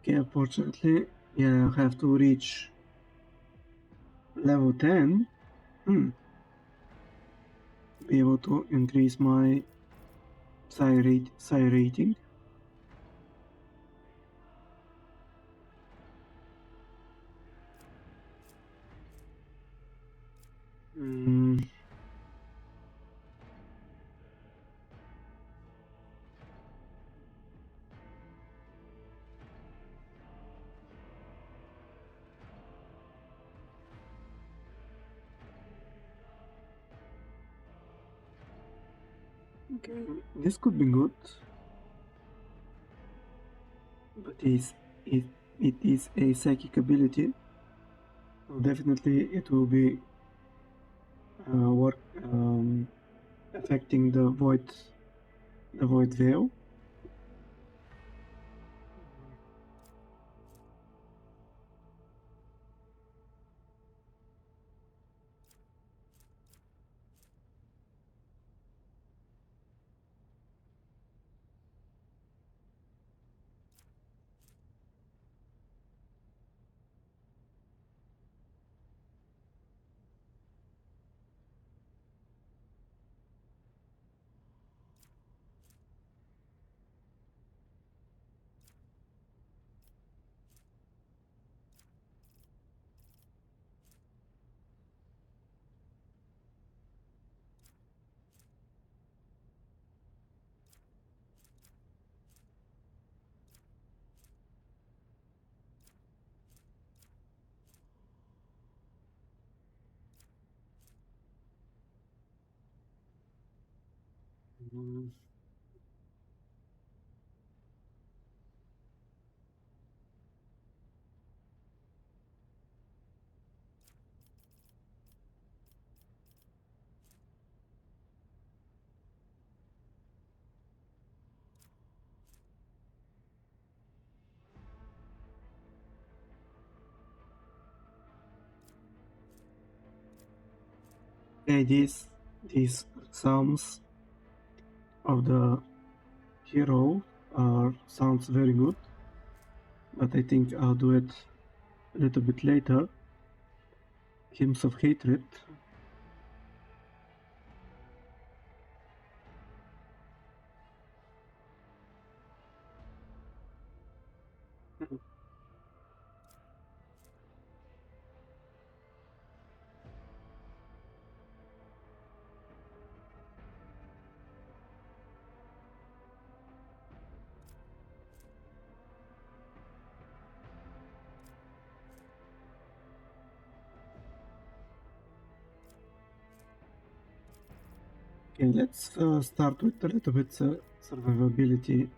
Speaker 1: Okay, unfortunately, yeah, I have to reach level 10. Be able to increase my psi rating. Okay, this could be good, but it is a psychic ability, so definitely it will be affecting the void veil. Okay, these sounds of the hero sounds very good, but I think I'll do it a little bit later. Hymns of Hatred. Okay, let's start with a little bit survivability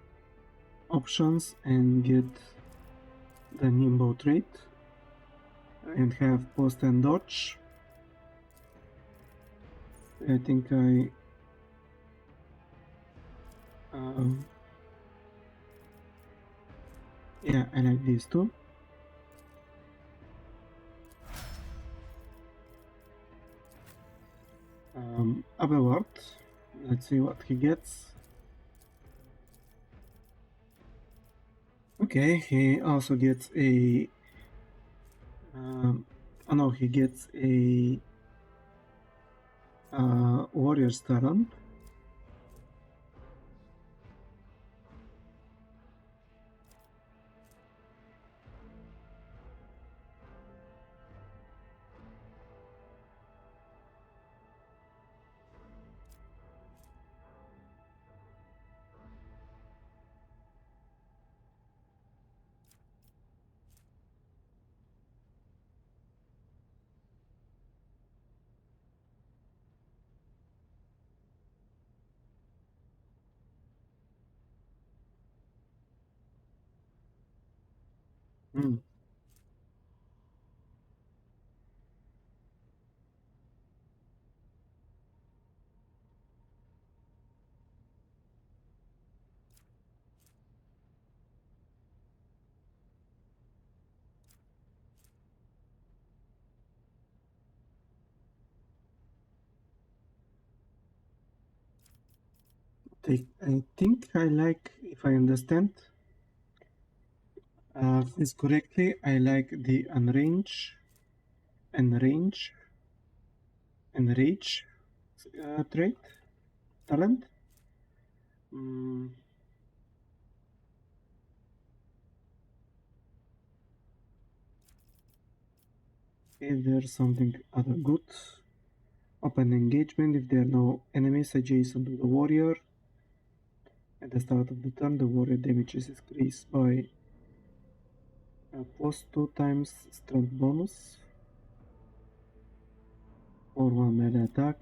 Speaker 1: options and get the Nimbo trait and have post and dodge. I think yeah, I like these two. Abelard, let's see what he gets. Okay, he also gets a oh no, he gets a warrior's talent. Hmm. I think I like, if I understand this correctly, I like the enrage trait talent. If there's something other good, open engagement. If there are no enemies adjacent to the warrior, at the start of the turn, the warrior damage is increased by plus 2 times strength bonus or 1 melee attack.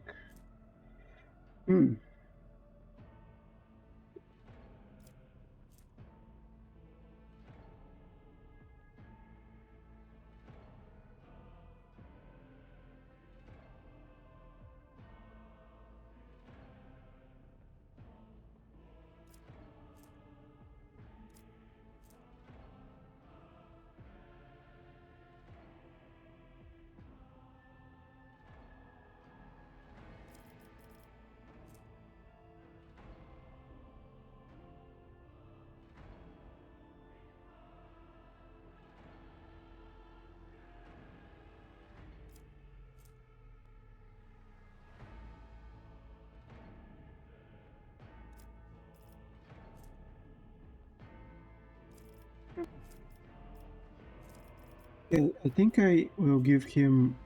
Speaker 1: Okay, I think I will give him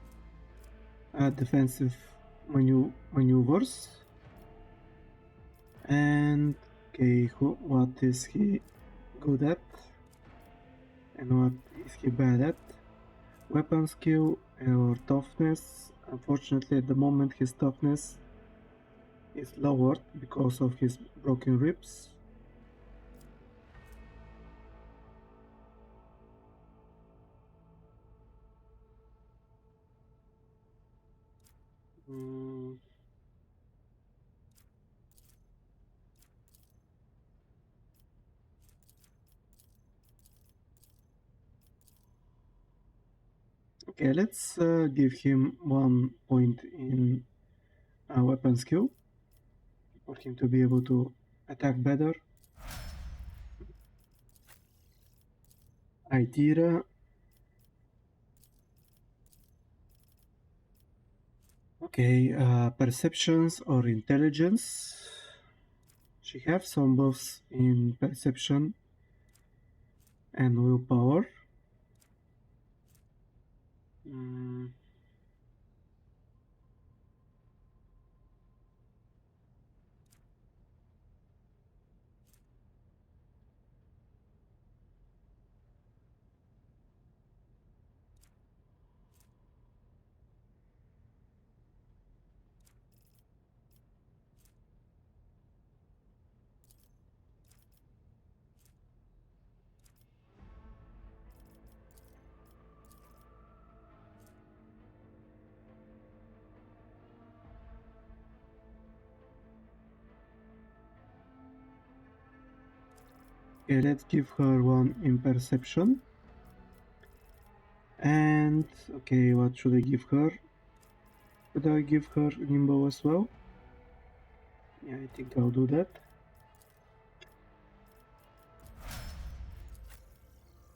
Speaker 1: defensive maneuvers. And okay, what is he good at? And what is he bad at? Weapon skill or toughness. Unfortunately, at the moment his toughness is lowered because of his broken ribs. Okay, let's give him 1 point in weapon skill for him to be able to attack better. Idira. Okay, perceptions or intelligence. She have some buffs in perception and willpower. Mm. Okay, let's give her one in perception. And okay, what should I give her? Should I give her Nimbo as well? Yeah, I think I'll do that.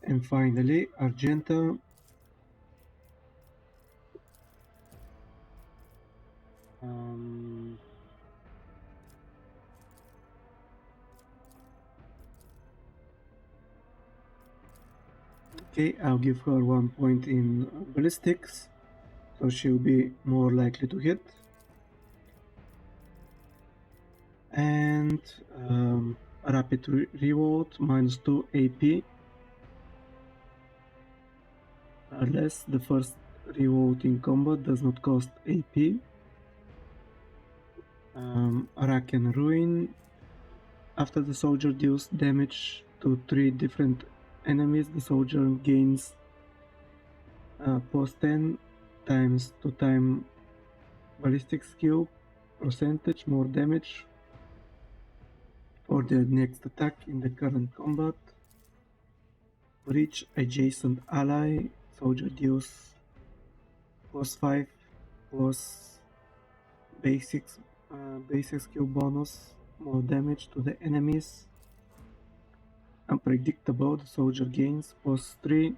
Speaker 1: And finally, Argenta. Okay, I'll give her 1 point in ballistics, so she'll be more likely to hit. And rapid reload, -2 AP. Unless the first reload in combat does not cost AP. Rack and Ruin. After the soldier deals damage to 3 different enemies, the soldier gains +10 times 2 time ballistic skill percentage more damage for the next attack in the current combat. Reach adjacent ally, soldier deals +5 plus basic skill bonus, more damage to the enemies. Unpredictable, the soldier gains +3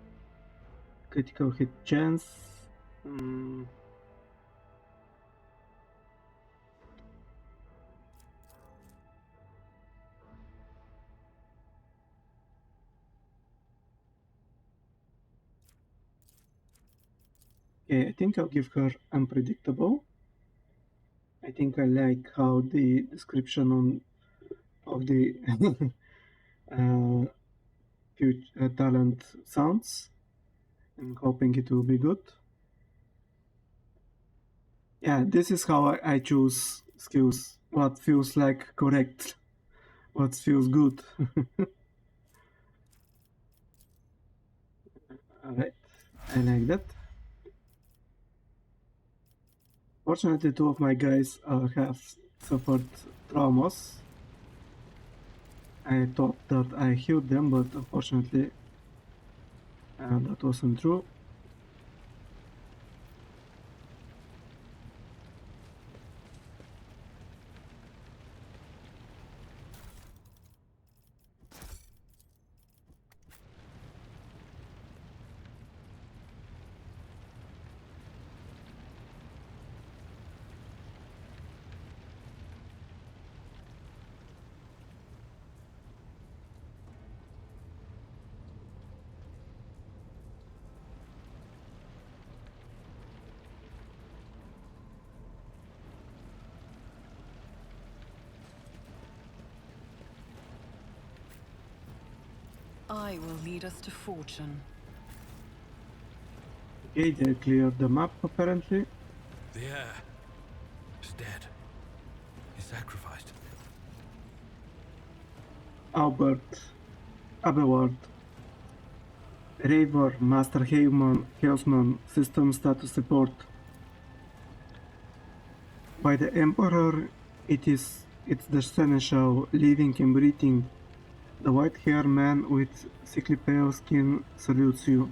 Speaker 1: critical hit chance. Okay, I think I'll give her unpredictable. I think I like how the description of the talent sounds. I'm hoping it will be good. Yeah, this is how I choose skills. What feels like correct, what feels good. Alright, I like that. Fortunately, 2 of my guys have suffered traumas. I thought that I healed them, but unfortunately that wasn't true.
Speaker 2: I will lead us to fortune.
Speaker 1: Okay, they cleared the map apparently.
Speaker 4: The heir is dead. He's sacrificed.
Speaker 1: Albert, Abelard, Raver, Master Hailsman, System Status Report. By the Emperor, it's the seneschal, living and breathing. The white-haired man with sickly pale skin salutes you.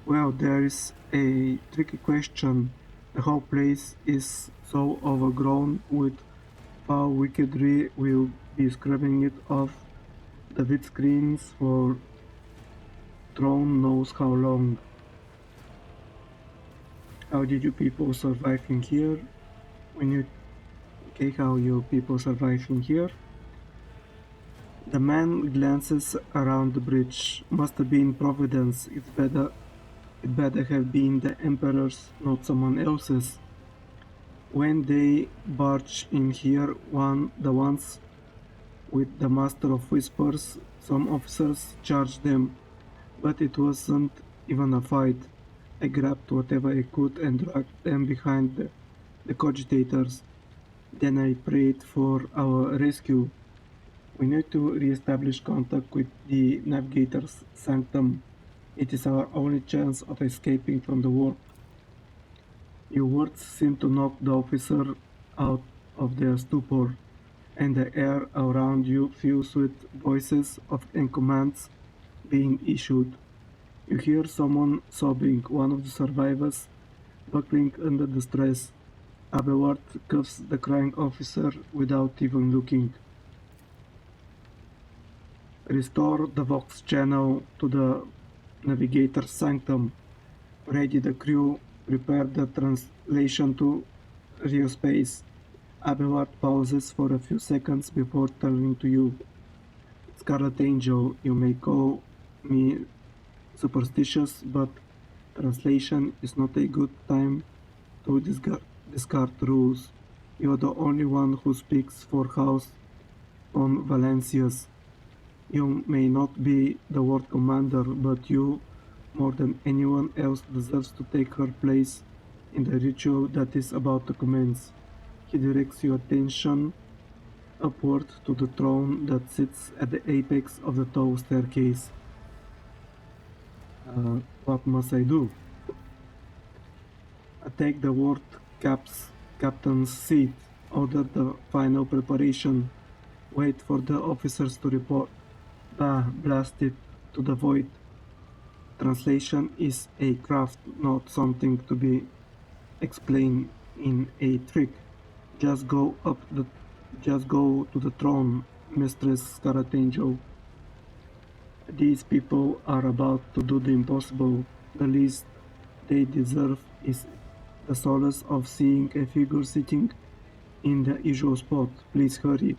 Speaker 1: Well, there is a tricky question. The whole place is so overgrown with foul wickedry, we'll be scrubbing it off the vid screens for Throne knows how long. How did you people survive in here? Okay, how you people survive in here? The man glances around the bridge. Must have been Providence. It better have been the Emperor's, not someone else's. When they barge in here, the ones with the Master of Whispers, some officers charged them, but it wasn't even a fight. I grabbed whatever I could and dragged them behind the cogitators. Then I prayed for our rescue. We need to re-establish contact with the Navigator's Sanctum. It is our only chance of escaping from the warp. Your words seem to knock the officer out of their stupor, and the air around you fills with voices and commands being issued. You hear someone sobbing, one of the survivors buckling under the stress. Abelard cuffs the crying officer without even looking. Restore the Vox channel to the Navigator's Sanctum. Ready the crew. Prepare the translation to Riospace. Abelard pauses for a few seconds before turning to you. Scarlet Angel, you may call me superstitious, but translation is not a good time to discard rules. You are the only one who speaks for House on Valencius. You may not be the world commander, but you, more than anyone else, deserves to take her place in the ritual that is about to commence. He directs your attention upward to the throne that sits at the apex of the tall staircase. What must I do? Take the ward captain's seat. Order the final preparation. Wait for the officers to report. Blast it to the void. Translation is a craft, not something to be explained in a trick. Just go to the throne, Mistress Scarlet Angel. These people are about to do the impossible. The least they deserve is the solace of seeing a figure sitting in the usual spot. Please hurry.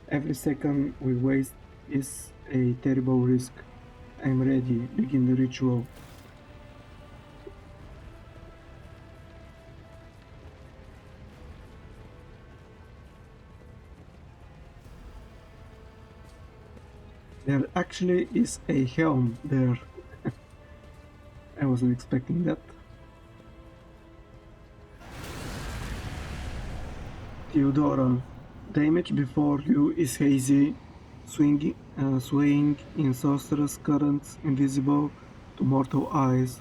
Speaker 1: Every second we waste is a terrible risk. I'm ready. Begin the ritual. There actually is a helm there. I wasn't expecting that. Theodora, the image before you is hazy, swaying in sorcerous currents invisible to mortal eyes,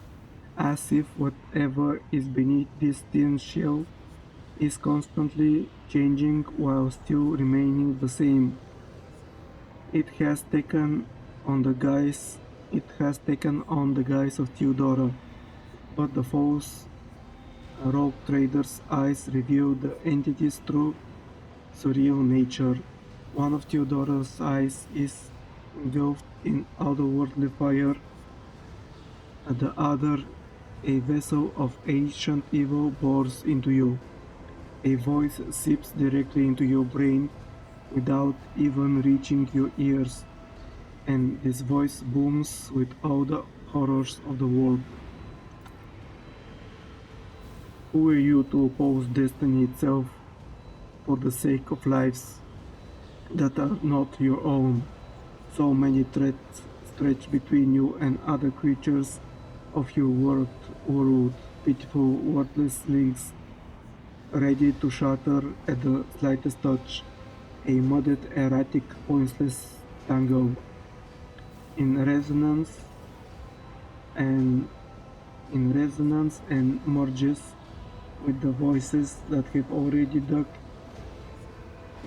Speaker 1: as if whatever is beneath this thin shell is constantly changing while still remaining the same. It has taken on the guise of Theodora, but the false rogue trader's eyes reveal the entity's true surreal nature. One of Theodora's eyes is engulfed in otherworldly fire, and the other, a vessel of ancient evil, bores into you. A voice seeps directly into your brain without even reaching your ears, and this voice booms with all the horrors of the world. Who are you to oppose destiny itself for the sake of lives that are not your own? So many threats stretch between you and other creatures of your world, pitiful, worthless links, ready to shatter at the slightest touch, a muddled, erratic, pointless tangle. In resonance and merges with the voices that have already dug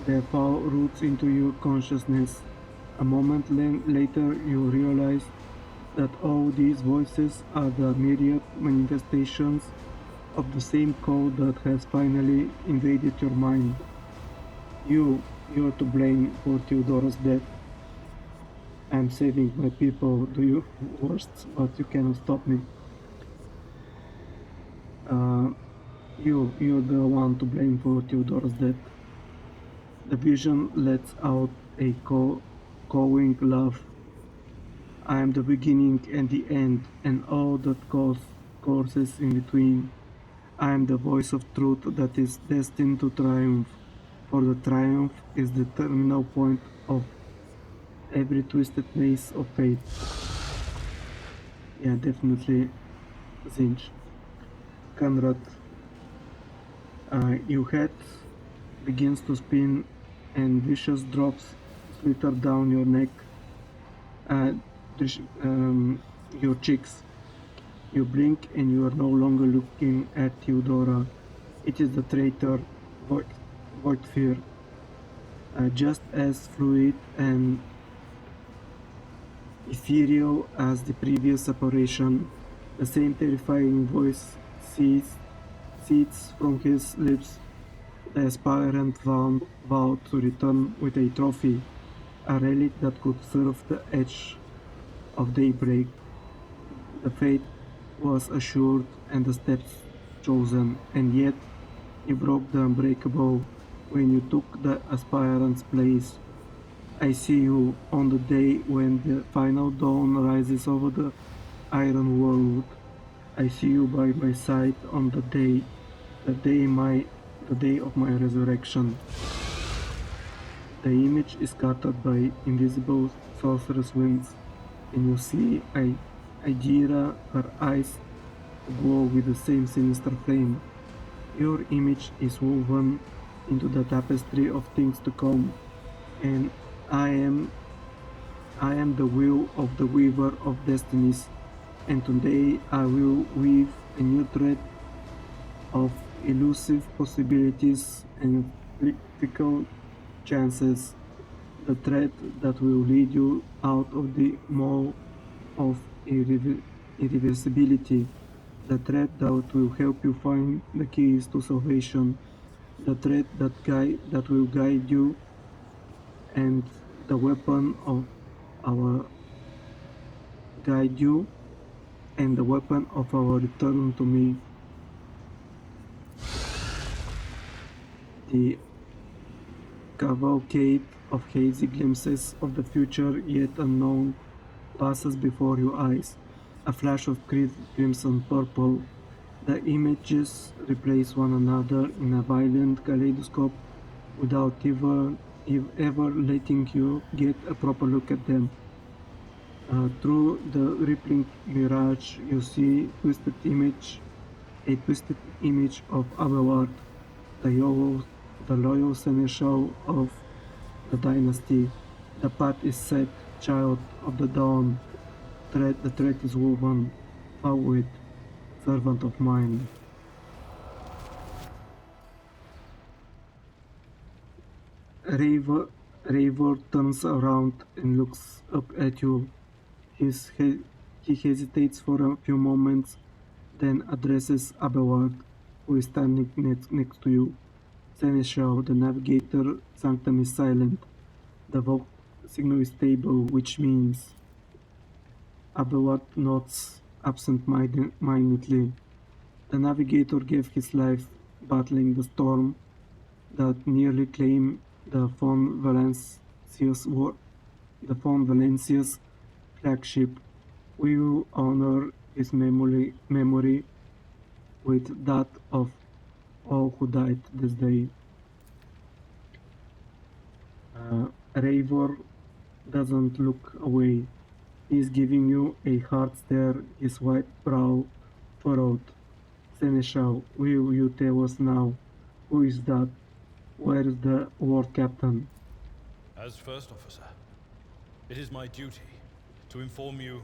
Speaker 1: their foul roots into your consciousness. A moment later you realize that all these voices are the myriad manifestations of the same code that has finally invaded your mind. You're to blame for Theodora's death. I'm saving my people, do your worst, but you cannot stop me. You're the one to blame for Theodora's death. The vision lets out a cawing laugh. I am the beginning and the end, and all that courses in between. I am the voice of truth that is destined to triumph, for the triumph is the terminal point of every twisted maze of fate. Yeah, definitely Zinch. Conrad, your head begins to spin and vicious drops slither down your neck, uh, your cheeks. You blink and you are no longer looking at Theodora. It is the traitor, Voigtfir, just as fluid and ethereal as the previous apparition. The same terrifying voice seeds from his lips. The aspirant vowed to return with a trophy, a relic that could serve the edge of daybreak. The fate was assured and the steps chosen, and yet you broke the unbreakable when you took the aspirant's place. I see you on the day when the final dawn rises over the iron world. I see you by my side on the day of my resurrection. The image is scattered by invisible sorcerous winds, and you see Idira, her eyes glow with the same sinister flame. Your image is woven into the tapestry of things to come, and I am the wheel of the weaver of destinies, and today I will weave a new thread of elusive possibilities and fickle chances, the thread that will lead you out of the maw of irreversibility, the thread that will help you find the keys to salvation, the thread that will guide you, and the weapon of our guide you, and the weapon of our return to me. The cavalcade of hazy glimpses of the future yet unknown passes before your eyes, a flash of crimson purple. The images replace one another in a violent kaleidoscope without ever letting you get a proper look at them. Through the rippling mirage, you see a twisted image of Abelard, the loyal seneschal of the dynasty. The path is set, child of the dawn. The thread is woven. Forward, servant of mine. Raver turns around and looks up at you. He hesitates for a few moments, then addresses Abelard, who is standing next to you. Seneschal, the navigator sanctum is silent. The Vogue signal is stable, which means... Abelard nods absent-mindedly. The navigator gave his life battling the storm that nearly claimed the Fon Valencia's flagship. We will honor his memory with that of all who died this day. Raivor doesn't look away. He is giving you a hard stare, his white brow furrowed. Seneschal, will you tell us now? Who is that? Where is the war captain?
Speaker 4: As first officer, it is my duty to inform you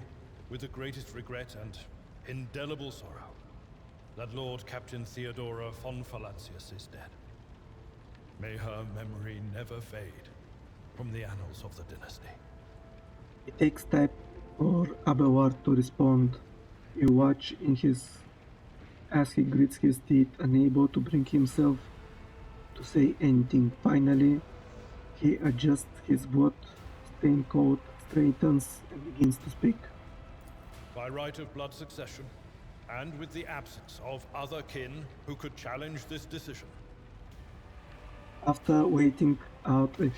Speaker 4: with the greatest regret and indelible sorrow that Lord Captain Theodora von Valancius is dead. May her memory never fade from the annals of the dynasty.
Speaker 1: It takes time for Abelard to respond. You watch as he grits his teeth, unable to bring himself to say anything. Finally, he adjusts his blood-stained coat, straightens, and begins to speak.
Speaker 4: By right of blood succession, and with the absence of other kin who could challenge this decision.
Speaker 1: After waiting out the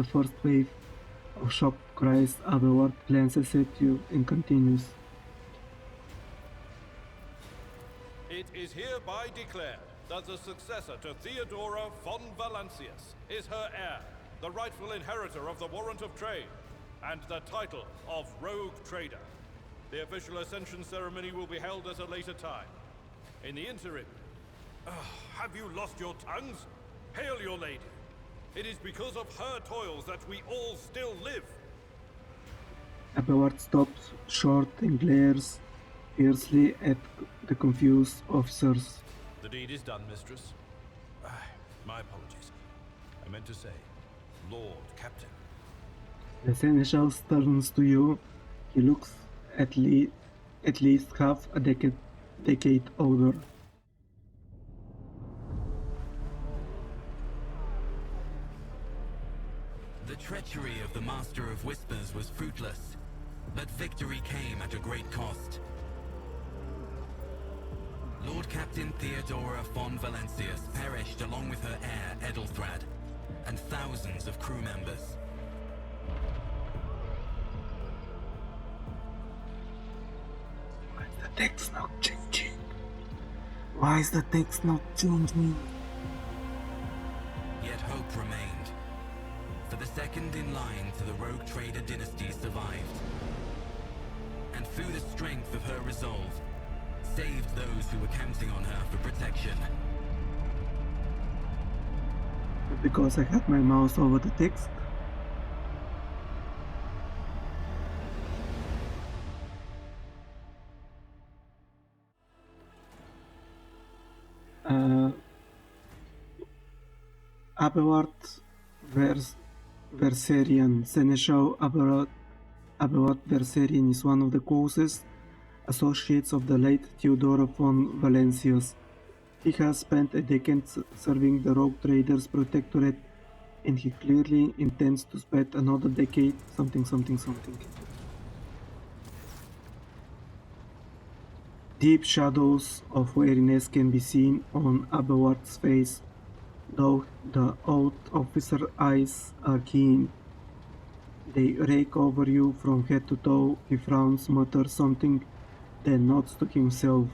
Speaker 1: first wave of shock cries, Abelard glances at you and continues.
Speaker 4: It is hereby declared that the successor to Theodora von Valancius is her heir, the rightful inheritor of the warrant of trade, and the title of Rogue Trader. The official ascension ceremony will be held at a later time. In the interim, have you lost your tongues? Hail your lady. It is because of her toils that we all still live.
Speaker 1: Abelard stops short and glares fiercely at the confused officers.
Speaker 4: The deed is done, mistress. My apologies. I meant to say, Lord Captain.
Speaker 1: The seneschal turns to you. He looks at least half a decade older.
Speaker 8: The treachery of the Master of Whispers was fruitless, but victory came at a great cost. Lord Captain Theodora von Valancius perished along with her heir, Edelthrad, and thousands of crew members.
Speaker 1: Why is the text not changing? Why is the text not changing?
Speaker 8: Yet hope remained. For the second in line to the Rogue Trader dynasty survived. And through the strength of her resolve, saved those who were counting on her for protection.
Speaker 1: Because I had my mouse over the text. Abelard Verserian. Seneschal Abelard Verserian is one of the closest associates of the late Theodora von Valancius. He has spent a decade serving the Rogue Traders Protectorate, and he clearly intends to spend another decade something. Deep shadows of weariness can be seen on Abelard's face, though the old officer's eyes are keen. They rake over you from head to toe. He frowns, mutters something, then nods to himself.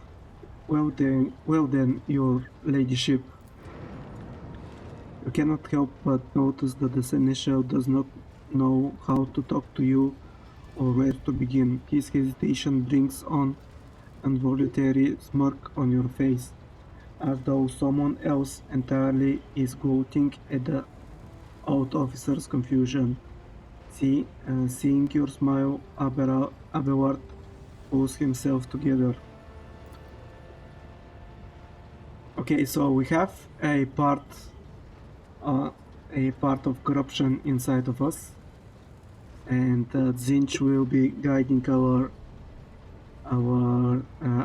Speaker 1: Well then, your ladyship. You cannot help but notice that the seneschal does not know how to talk to you or where to begin. His hesitation brings on an involuntary smirk on your face, as though someone else entirely is gloating at the old officer's confusion. Seeing your smile, Abelard pulls himself together. Okay, so we have a part of corruption inside of us, and Tzeentch will be guiding our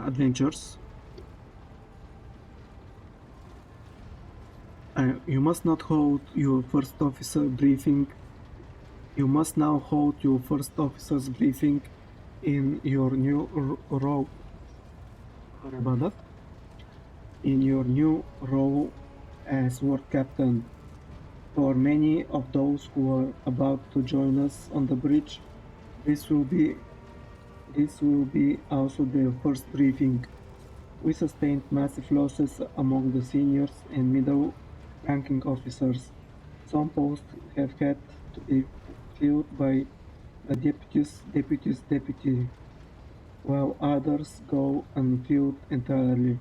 Speaker 1: adventures. You must not hold your first officer briefing. You must now hold your first officer's briefing in your new role. Sorry about that. In your new role as War Captain. For many of those who are about to join us on the bridge, this will be also their first briefing. We sustained massive losses among the seniors and middle-ranking officers. Some posts have had to be filled by the deputy's deputy, while others go unfilled entirely.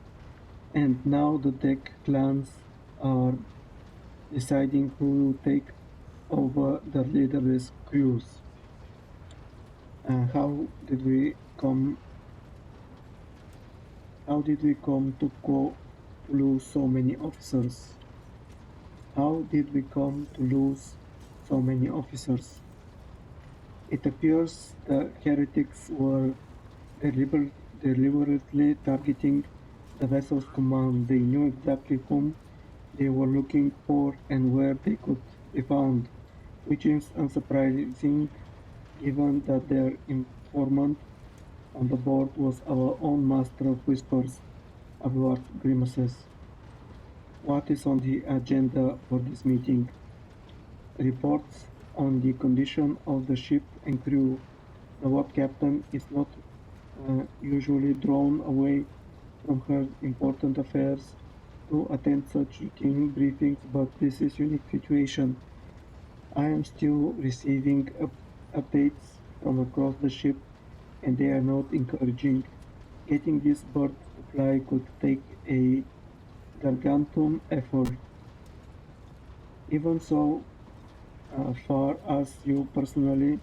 Speaker 1: And now the tech clans are deciding who will take over the leaderless crews. How did we come to lose so many officers? How did we come to lose so many officers? It appears the heretics were deliberately targeting the vessel's command. They knew exactly whom they were looking for and where they could be found, which is unsurprising given that their informant on the board was our own master of whispers, Abuart grimaces. What is on the agenda for this meeting? Reports on the condition of the ship and crew. The War Captain is not usually drawn away from her important affairs to attend such routine briefings, but this is a unique situation. I am still receiving updates from across the ship, and they are not encouraging. Getting this bird to fly could take a gargantuan effort. Even so, far as you personally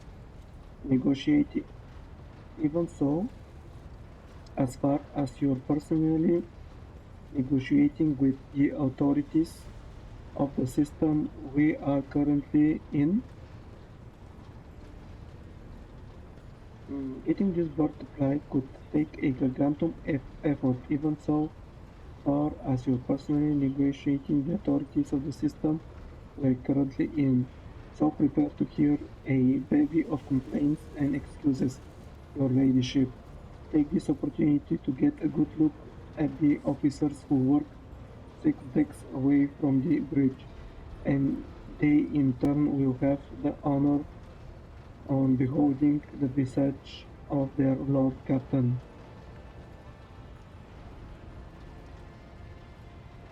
Speaker 1: negotiate, even so, as far as you're personally negotiating with the authorities of the system we are currently in, getting this bird to fly could take a gargantuan effort. Even so, far as you're personally negotiating the authorities of the system we're currently in. So prepare to hear a bevy of complaints and excuses, Your Ladyship. Take this opportunity to get a good look at the officers who work 6 decks away from the bridge, and they in turn will have the honor on beholding the visage of their Lord Captain.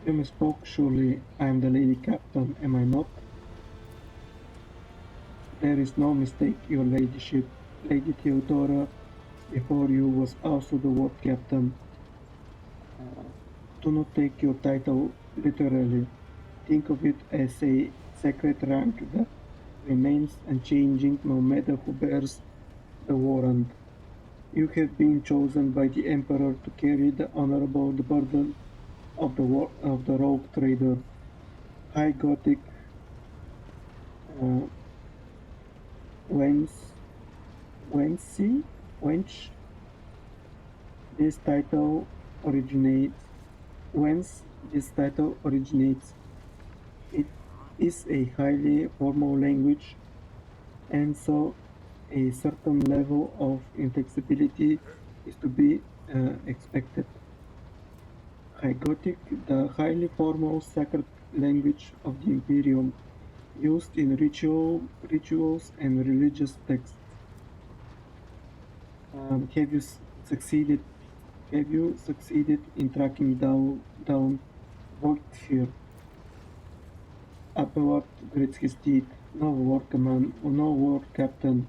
Speaker 1: You misspoke, surely. I am the Lady Captain, am I not? There is no mistake, Your Ladyship. Lady Theodora before you was also the War Captain. Do not take your title literally. Think of it as a sacred rank that remains unchanging no matter who bears the warrant. You have been chosen by the Emperor to carry the honorable burden of the rogue trader. High Gothic whence this title originates. Whence this title originates. It is a highly formal language, and so a certain level of inflexibility is to be expected. High Gothic, the highly formal sacred language of the Imperium, used in rituals and religious texts. Have you succeeded? Have you succeeded in tracking down Volkfir? Appelot grits his teeth. No war captain.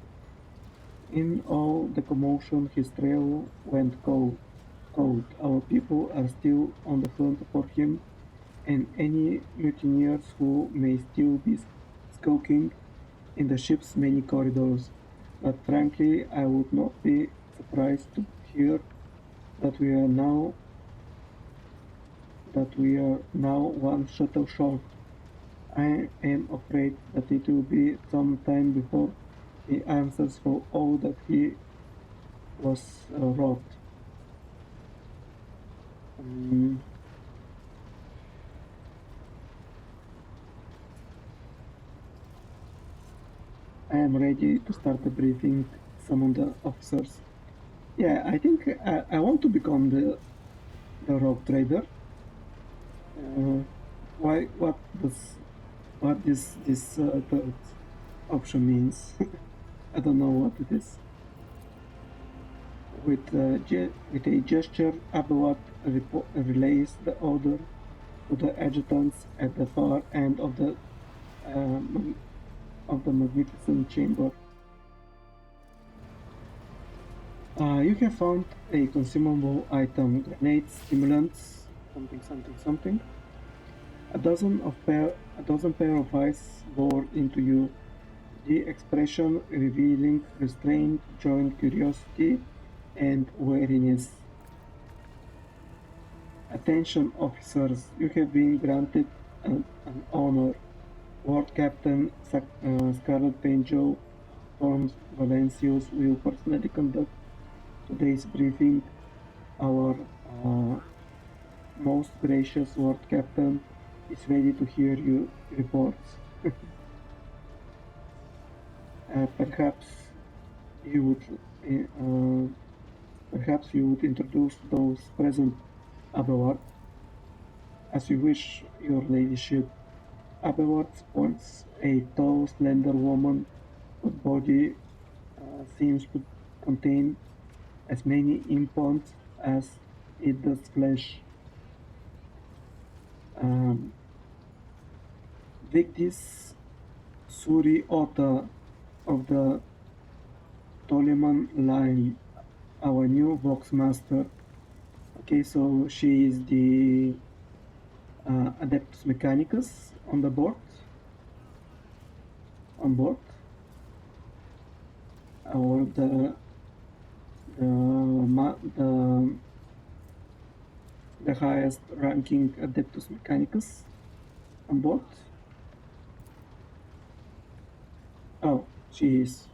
Speaker 1: In all the commotion, his trail went cold. Our people are still on the hunt for him, and any mutineers who may still be skulking in the ship's many corridors. But frankly, I would not be surprised to hear that we are now one shuttle short. I am afraid that it will be some time before he answers for all that he was wrought. I am ready to start the briefing. Summon the officers. Yeah, I think I want to become the rogue trader. Why? What this third option means? I don't know what it is. With a gesture, Abelard relays the order to the adjutants at the far end of the magnificent chamber. You have found a consumable item: grenades, stimulants, something. A dozen pair of eyes bored into you, the expression revealing restraint, joint curiosity, and wariness. Attention, officers! You have been granted an honor. Ward Captain Scarlet Penjo Forms Valencius will personally conduct today's briefing. Our most gracious Ward Captain is ready to hear your reports. Perhaps you would perhaps you would introduce those present above. As you wish, your ladyship. Upwards points a tall, slender woman whose body seems to contain as many implants as it does flesh. Um, Vigdis Suri Ota of the Toleman line, our new box master. Okay, so she is the Adeptus Mechanicus on the board. On board, or the highest ranking Adeptus Mechanicus on board. Oh, she is.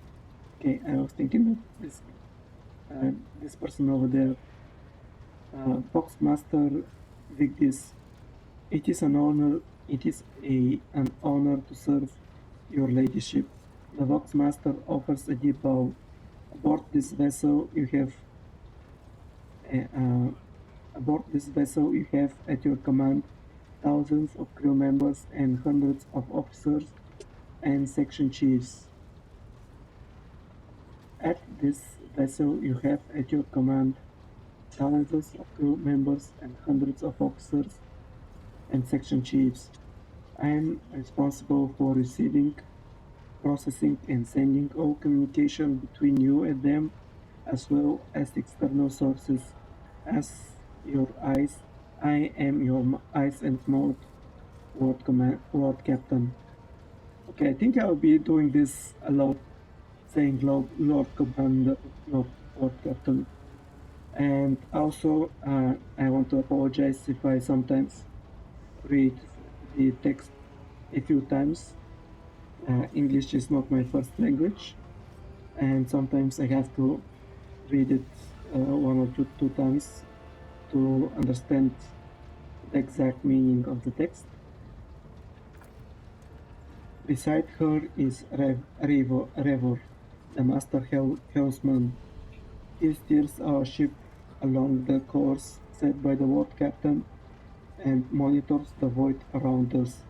Speaker 1: Okay, I was thinking that this person over there, Boxmaster Vigdis. It is an honor. It is an honor to serve your ladyship. The Boxmaster offers a deep bow. Aboard this vessel, you have at your command thousands of crew members and hundreds of officers and section chiefs. At this vessel, you have at your command thousands of crew members and hundreds of officers and section chiefs. I am responsible for receiving, processing, and sending all communication between you and them, as well as external sources. As your eyes, I am your eyes and mouth, Lord Captain. Okay, I think I'll be doing this a lot, saying Lord Commander, Lord Captain. And also, I want to apologize if I sometimes read the text a few times. English is not my first language, and sometimes I have to read it one or two times to understand the exact meaning of the text. Beside her is Revor, the master helmsman. He steers our ship along the course set by the Lord Captain and monitors the void around us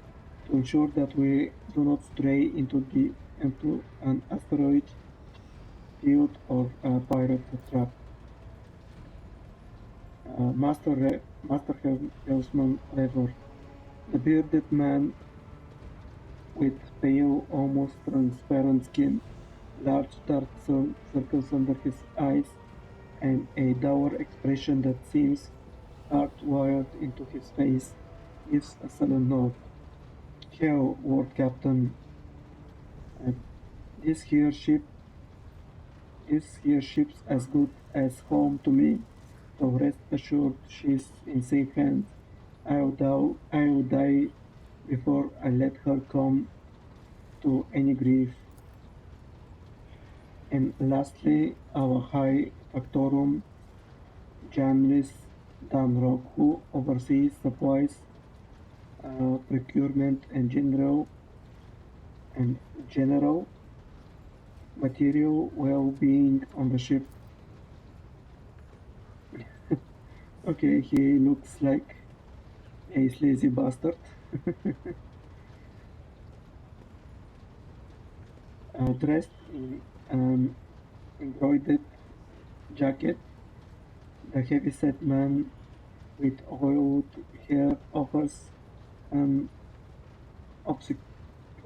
Speaker 1: to ensure that we do not stray into an asteroid field or a pirate trap. Master Helmsman Revor, the bearded man with pale, almost transparent skin, large dark circles under his eyes, and a dour expression that seems hardwired into his face, gives a sullen nod. Hell, Lord Captain, this here ship's as good as home to me, so rest assured she's in safe hands. I will die before I let her come to any grief. And lastly, our High Factorum, Janris Danrock, who oversees supplies, procurement, and general material well-being on the ship. Okay, he looks like a sleazy bastard. Dressed in an embroidered jacket, the heavy-set man with oiled hair offers an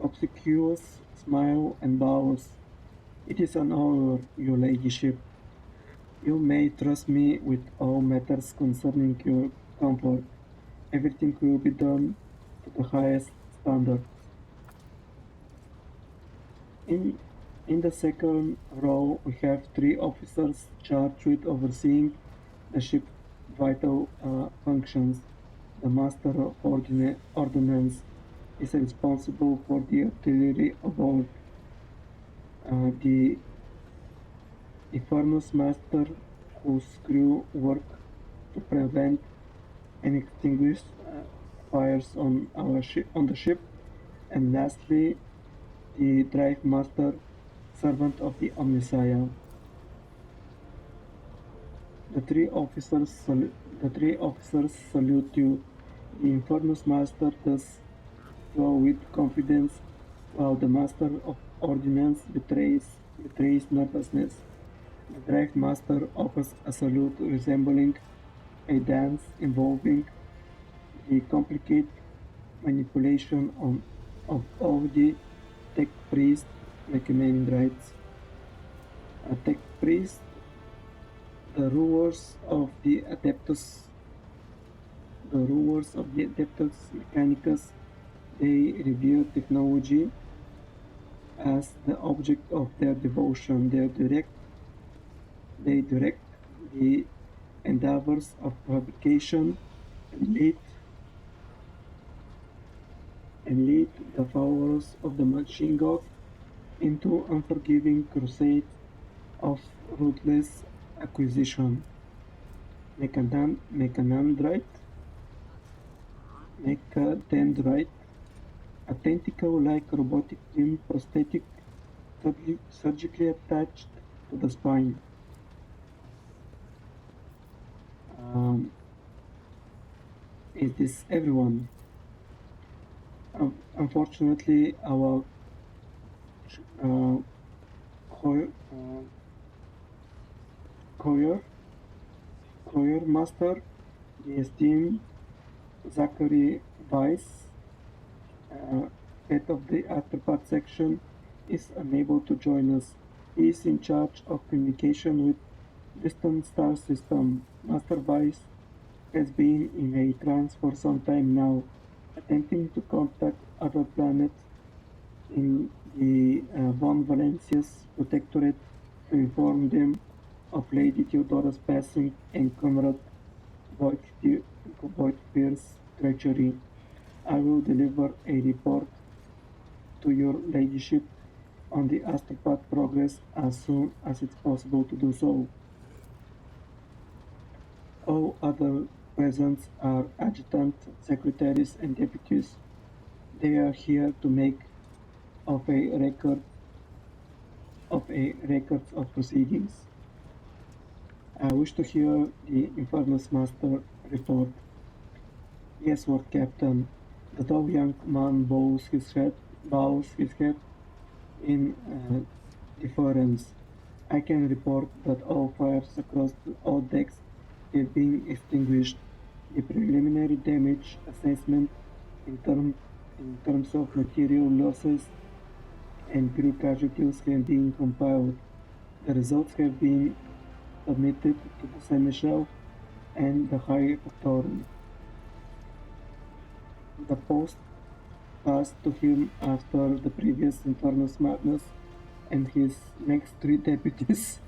Speaker 1: obsequious smile and bows. It is an honor, your ladyship. You may trust me with all matters concerning your comfort. Everything will be done to the highest standards. In the second row, we have 3 officers charged with overseeing the ship's vital functions. The Master of Ordnance is responsible for the artillery aboard. The Furnace Master, whose crew work to prevent and extinguish fires on the ship. And lastly, the Drive Master, servant of the Omnissiah. The three officers salute you. The Infernus Master does so with confidence, while the Master of Ordnance betrays nervousness. The Drive Master offers a salute resembling a dance involving the complicated manipulation of the Tech Priest recommend rights. A Tech Priest, the rulers of the Adeptus Mechanicus, they revere technology as the object of their devotion. They direct the endeavors of fabrication and lead the followers of the machine god into unforgiving crusade of ruthless acquisition. Mechanandrite, a tentacle-like robotic limb prosthetic surgically attached to the spine. Is this everyone? Unfortunately, our Courier Master, the esteemed Zachary Weiss, head of the Arthropod section, is unable to join us. He is in charge of communication with distant star system. Master Weiss has been in a trance for some time now, attempting to contact other planets in the Von Valencius Protectorate to inform them of Lady Theodora's passing and Comrade Voigtfir's treachery. I will deliver a report to your ladyship on the Astropod progress as soon as it's possible to do so. All other presents are adjutant, secretaries, and deputies. They are here to make of a record of proceedings. I wish to hear the Infernus Master report. Yes, Lord Captain. The tall young man bows his head in deference. I can report that all fires across all decks have been extinguished. The preliminary damage assessment in terms of material losses and crew casualties have been compiled. The results have been submitted to the Seneschal and the High Factotum. The post passed to him after the previous Infernus Madness, and his next 3 deputies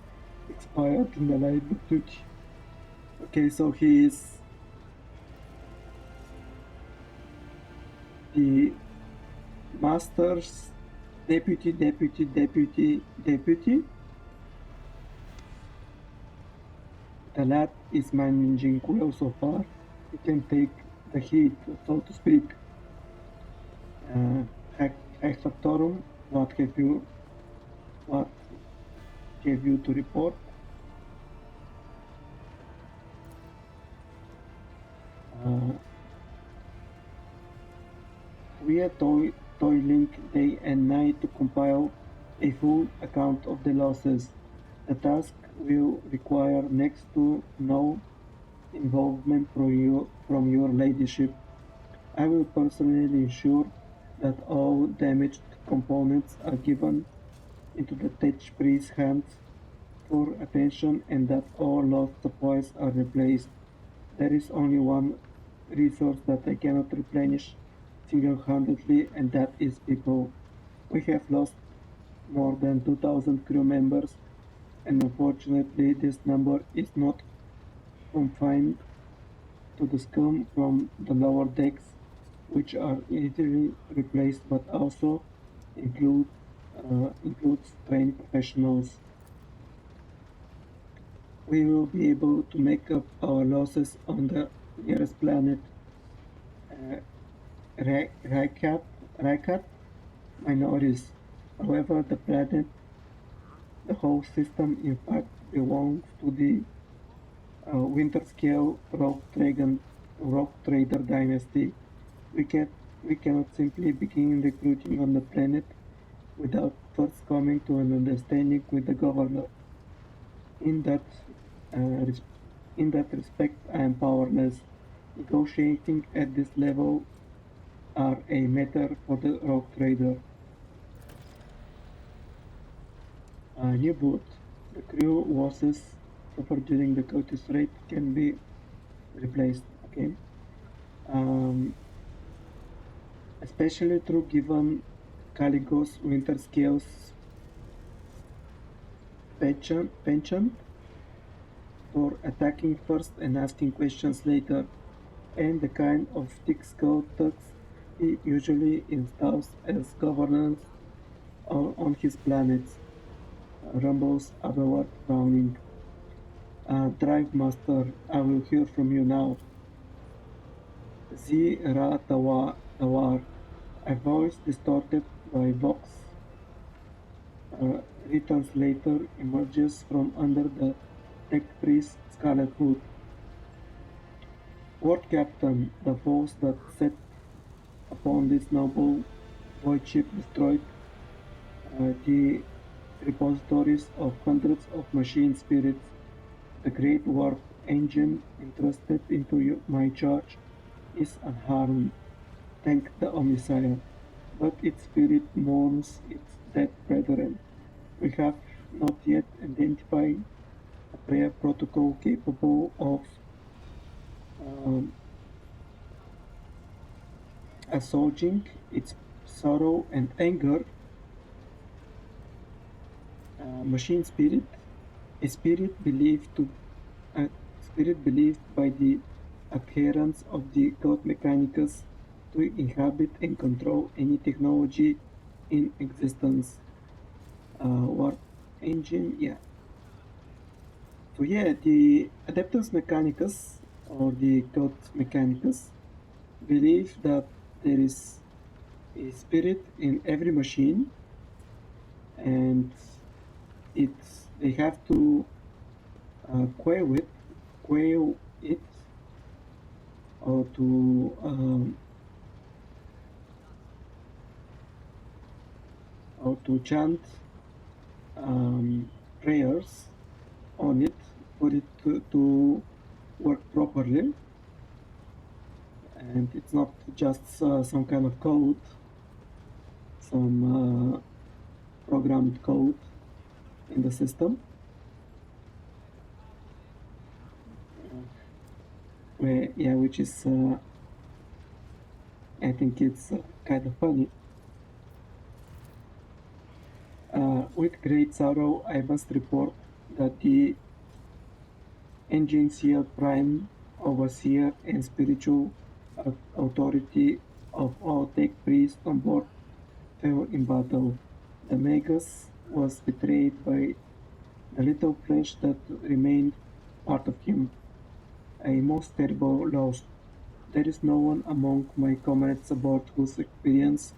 Speaker 1: expired in the line of duty. Okay, so he is the Master's deputy. The lad is managing well so far. He can take the heat, so to speak. High Factotum, what have you to report? We are toiling day and night to compile a full account of the losses. The task will require next to no involvement from your ladyship. I will personally ensure that all damaged components are given into the Tech Priest's hands for attention and that all lost supplies are replaced. There is only one resource that I cannot replenish single-handedly, and that is people. We have lost more than 2,000 crew members, and unfortunately this number is not confined to the scum from the lower decks, which are easily replaced, but also includes trained professionals. We will be able to make up our losses on the nearest planet, Raikat Minoris. However, the planet The whole system, in fact, belongs to the Winterscale Rogue Trader dynasty. We can we cannot simply begin recruiting on the planet without first coming to an understanding with the governor. In that uh, res- in that respect, I am powerless. Negotiating at this level are a matter for the Rogue Trader. New boot. The crew losses suffered during the Curtis raid can be replaced. Okay. Um, Especially true given Caligos Winterscale's penchant for attacking first and asking questions later, and the kind of thick-skulled thugs he usually installs as governors on his planets, rumbles Abelard frowning. Drive Master, I will hear from you now. Ra Tawar, a voice distorted by Vox retranslator emerges from under the tech priest's scarlet hood. Ward Captain, the force that set upon this noble void ship destroyed the repositories of hundreds of machine spirits. The great warp engine entrusted into my charge is unharmed, thank the Omnissiah, but its spirit mourns its dead brethren. We have not yet identified a prayer protocol capable of um, assuaging its sorrow and anger. Machine spirit, a a spirit believed by the adherents of the God Mechanicus to inhabit and control any technology in existence. Warp engine, yeah. So yeah, the Adeptus Mechanicus or the God Mechanicus believe that there is a spirit in every machine, and they have to quail it, or to chant prayers on it for it to work properly. And it's not just some kind of code, some programmed code in the system. Which is, I think it's kind of funny. With great sorrow, I must report that the Engineer Prime, Overseer, and Spiritual Authority of all Tech Priests on board fell in battle. The Magus was betrayed by the little flesh that remained part of him. A most terrible loss. There is no one among my comrades aboard whose experience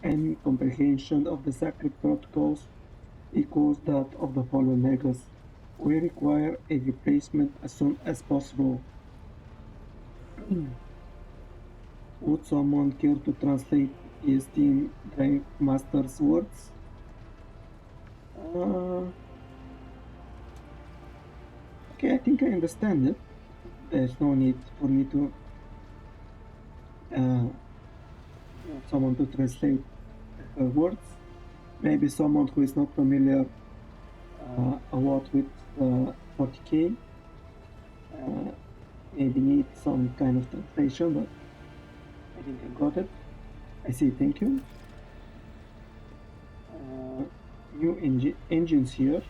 Speaker 1: and comprehension of the sacred protocols equals that of the fallen Magus. We require a replacement as soon as possible. Would someone care to translate esteemed Drive Master's words? Okay, I think I understand it. There's no need for me to someone to translate her words. Maybe someone who is not familiar a lot with 40k maybe need some kind of translation, but I think I got it. I see, thank you. New engines here.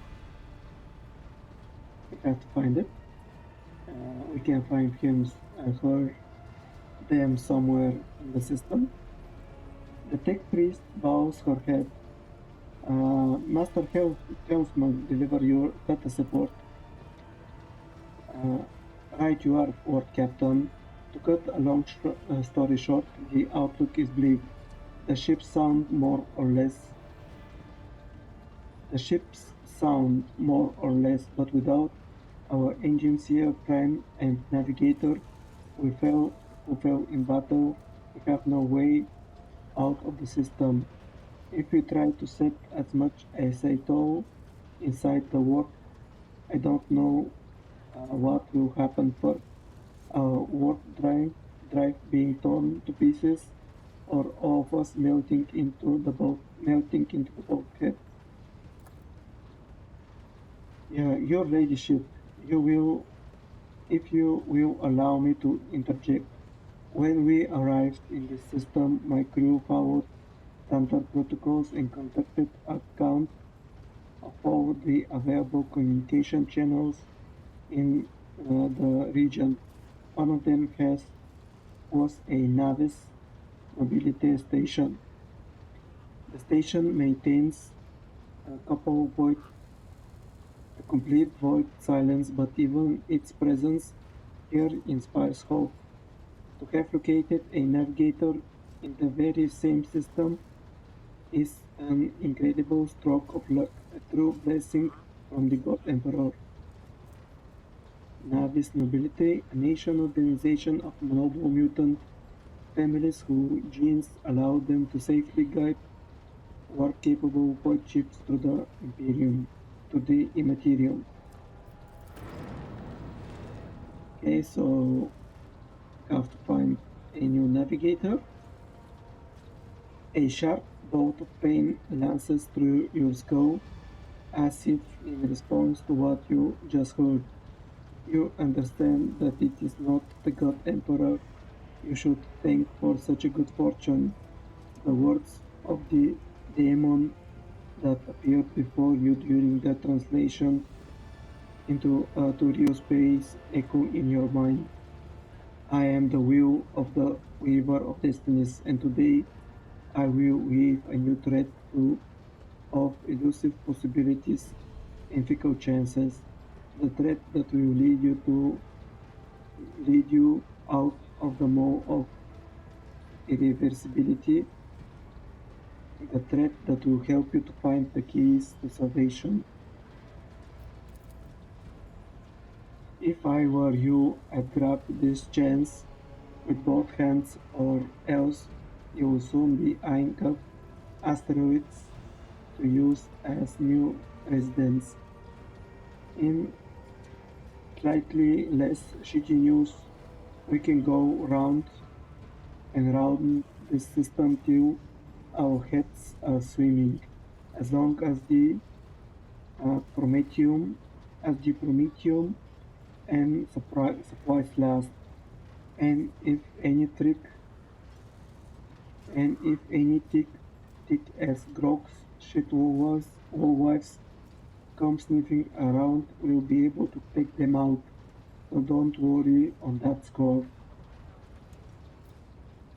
Speaker 1: We have to find it. We can find them somewhere in the system. The tech priest bows her head. Master Helmsman, deliver your data support. Right you are, Ward Captain. To cut a long story short, the outlook is bleak. The ships sound more or less The ships sound more or less, but without our engineer, prime, and navigator, who fell in battle, we have no way out of the system. If we try to set as much as I told inside the warp, I don't know what will happen first. Our drive being torn to pieces, or all of us melting into the bulkhead. Yeah, your ladyship, if you will allow me to interject. When we arrived in the system, my crew followed standard protocols and contacted a count of all the available communication channels in the region. One of them was a Navis mobility station. The station maintains a complete void silence, but even its presence here inspires hope. To have located a navigator in the very same system is an incredible stroke of luck, a true blessing from the God Emperor. Navis Nobility, a nation organization of noble mutant families whose genes allow them to safely guide war-capable void ships through the Imperium, to the Immaterium. Okay, so have to find a new navigator. A sharp bolt of pain lances through your skull, as if in response to what you just heard. You understand that it is not the God Emperor you should thank for such a good fortune. The words of the demon that appeared before you during the translation into Turio space echo in your mind. I am the will of the Weaver of Destinies, and today I will weave a new thread of elusive possibilities and fickle chances. The thread that will lead you out of the maw of irreversibility. The thread that will help you to find the keys to salvation. If I were you, I'd grab this chance with both hands, or else you will soon be eyeing up asteroids to use as new residents. In slightly less shitty news, we can go round and round this system till our heads are swimming, as long as the Prometheum, and supplies last. And if any thick as Grog's shit wives come sniffing around, we'll be able to take them out. So don't worry on that score.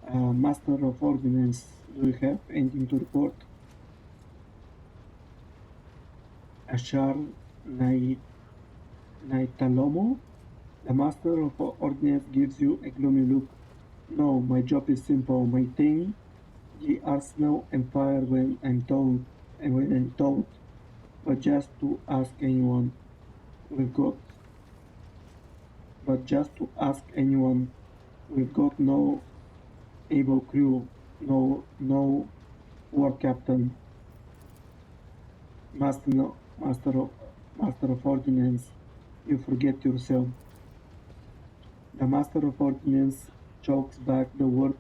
Speaker 1: Master of Ordnance, do you have anything to report? Ashar Naitalomo, the Master of Ordnance, gives you a gloomy look. No, my job is simple. Maintain the arsenal and fire when I'm told, but just to ask anyone, we've got no able crew, no war captain. Master of Ordnance, you forget yourself. The Master of Ordnance chokes back the word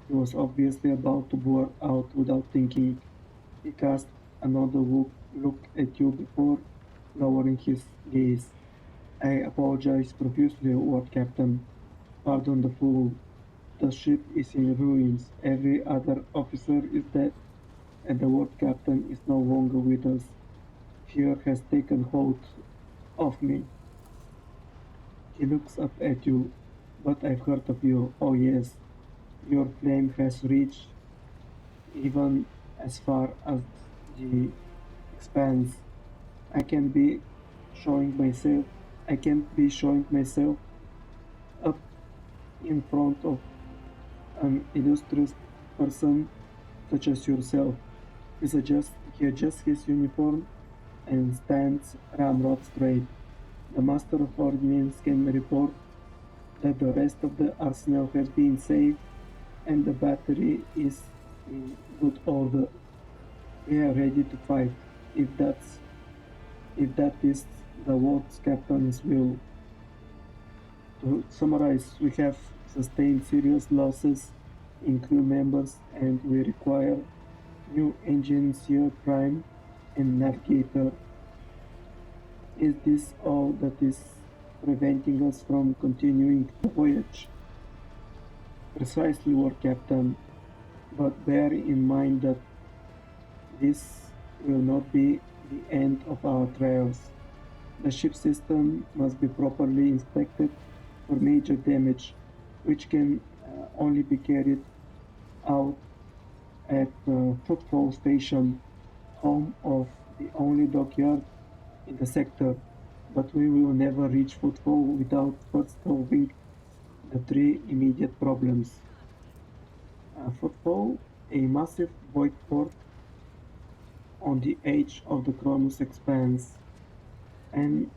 Speaker 1: he was obviously about to blurt out without thinking. He cast another look at you before lowering his gaze. I apologize profusely, Lord Captain. Pardon the fool. The ship is in ruins. Every other officer is dead, and the Lord Captain is no longer with us. Fear has taken hold of me. He looks up at you. But I've heard of you. Oh yes, your flame has reached even as far as the expanse. I can't be showing myself up in front of an illustrious person such as yourself. He adjusts his uniform and stands ramrod straight. The Master of Ordnance can report that the rest of the arsenal has been saved and the battery is in good order. We are ready to fight, if that is the world's captain's will. To summarize, we have sustained serious losses in crew members and we require new engineer prime and navigator. Is this all that is preventing us from continuing the voyage? Precisely, War Captain, but bear in mind that this will not be the end of our trials. The ship system must be properly inspected for major damage, which can only be carried out at Footfall Station, home of the only dockyard in the sector, but we will never reach Footfall without first solving the three immediate problems. Footfall, a massive void port on the edge of the Cronus Expanse, and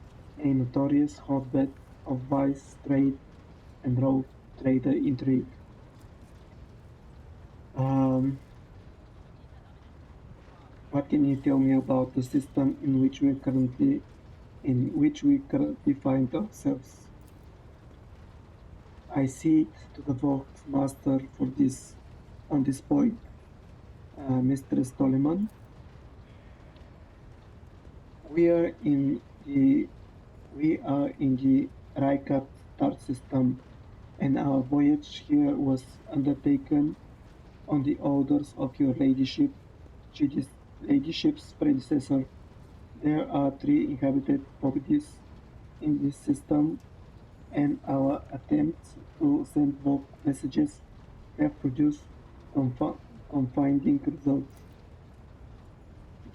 Speaker 1: a notorious hotbed of vice, trade, and rogue trader intrigue. What can you tell me about the system in which we currently find ourselves? I cede to the Vox Master for this on this point, Mr. Stoliman. We are in the Raikat star system, and our voyage here was undertaken on the orders of your ladyship's predecessor. There are 3 inhabited bodies in this system, and our attempts to send Vogue messages have produced confounding results.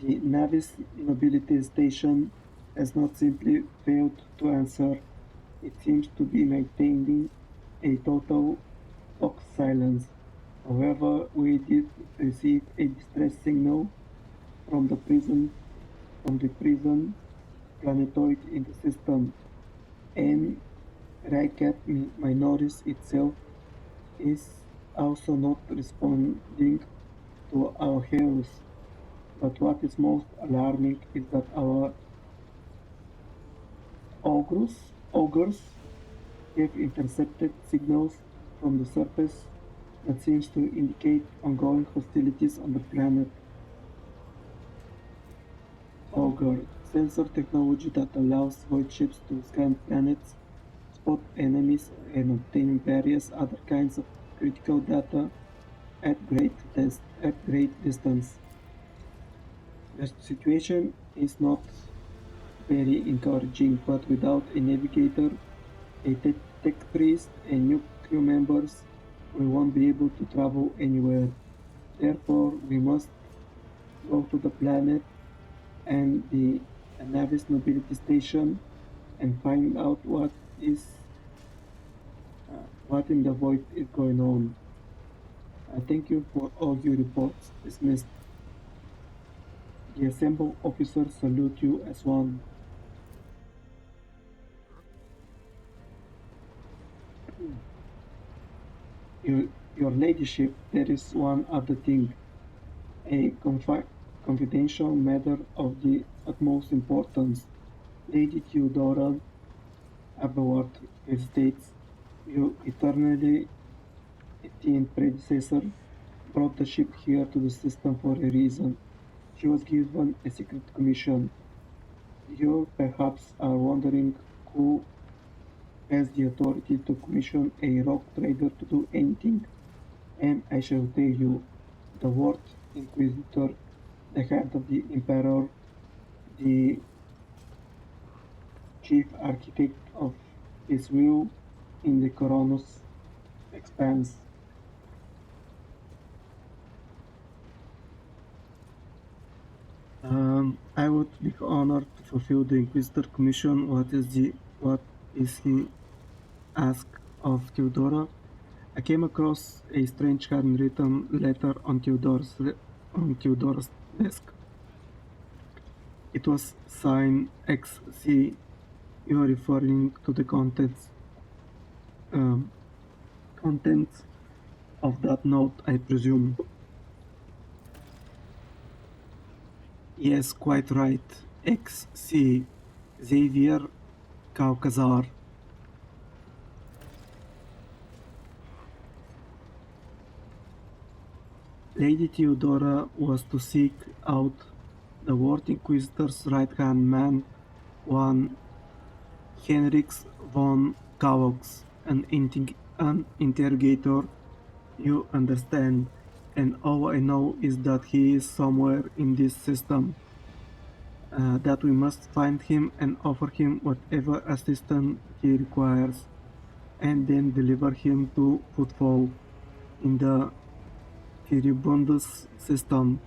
Speaker 1: The Navis Nobility Station has not simply failed to answer, it seems to be maintaining a total Vox silence. However, we did receive a distress signal from the prison planetoid in the system, and Raikat Minoris itself is also not responding to our hails. But what is most alarming is that our augurs have intercepted signals from the surface that seems to indicate ongoing hostilities on the planet. Augur, sensor technology that allows void ships to scan planets, spot enemies, and obtain various other kinds of critical data at great distance. The situation is not very encouraging, but without a navigator, a tech priest, and new crew members, we won't be able to travel anywhere. Therefore, we must go to the planet and the Navis Nobility Station and find out what in the void is going on. Thank you for all your reports. Dismissed. The assembled officers salute you as one. Your ladyship, there is one other thing. A confidential matter of the utmost importance. Lady Theodora Aberwart states, your eternally esteemed predecessor brought the ship here to the system for a reason. She was given a secret commission. You perhaps are wondering who has the authority to commission a rogue trader to do anything, and I shall tell you, the World Inquisitor, the head of the Emperor, the chief architect of his will in the Cronus Expanse. I would be honored to fulfill the Inquisitor commission. What is he asked of Theodora? I came across a strange handwritten letter on Theodora's desk. It was signed XC. You are referring to the contents of that note, I presume. Yes, quite right. XC. Xavier Kaukazar. Lady Theodora was to seek out the World Inquisitor's right-hand man, one Henriks von Kavox, an interrogator, you understand, and all I know is that he is somewhere in this system. That we must find him and offer him whatever assistance he requires, and then deliver him to Footfall in the Furibundus system.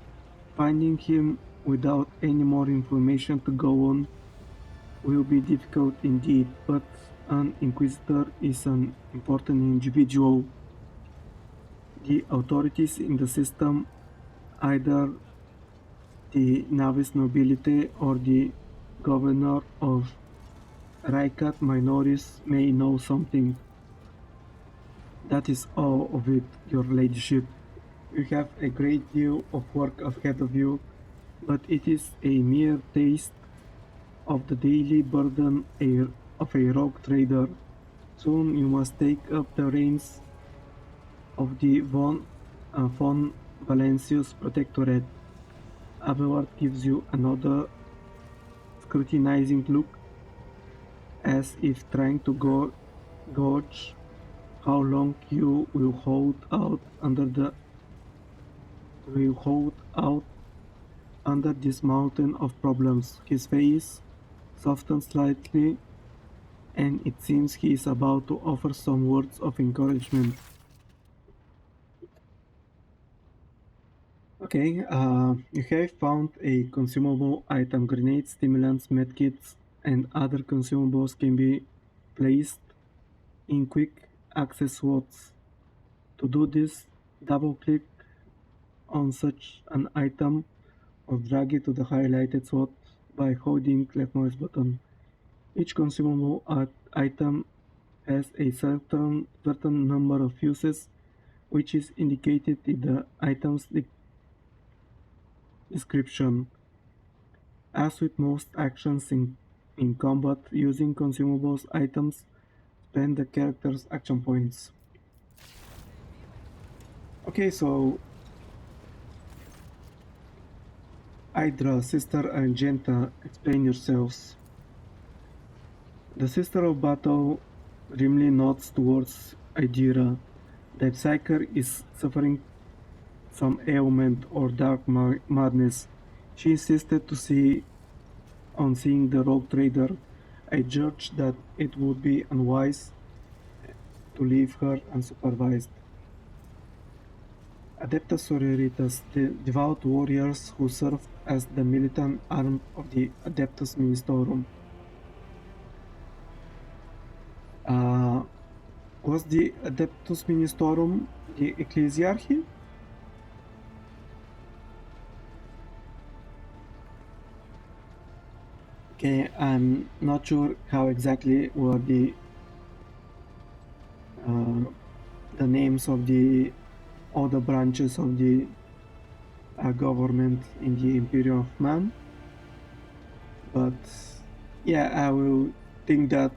Speaker 1: Finding him without any more information to go on will be difficult indeed, but an Inquisitor is an important individual. The authorities in the system, either the Navis nobility or the governor of Raikat Minoris, may know something. That is all of it, your ladyship. You have a great deal of work ahead of you, but it is a mere taste of the daily burden of a rogue trader. Soon you must take up the reins of the von Valencius Protectorate. Abelard gives you another scrutinizing look, as if trying to gauge how long you will hold out under this mountain of problems. His face softens slightly, and it seems he is about to offer some words of encouragement. Okay, you have found a consumable item. Grenades, stimulants, medkits, and other consumables can be placed in quick access slots. To do this, double-click on such an item or drag it to the highlighted slot by holding left mouse button. Each consumable item has a certain number of uses, which is indicated in the item's description. As with most actions in combat, using consumables items spend the character's action points. Okay, so Hydra, Sister Argenta, explain yourselves. The Sister of Battle grimly nods towards Hydra. The Psyker is suffering some ailment or dark madness. She insisted on seeing the rogue trader. I judged that it would be unwise to leave her unsupervised. Adeptus Sororitas, the devout warriors who served as the militant arm of the Adeptus Ministorum. Was the Adeptus Ministorum the Ecclesiarchy? Okay, I'm not sure how exactly were the names of all the branches of the government in the Imperium of Man, but yeah, I will think that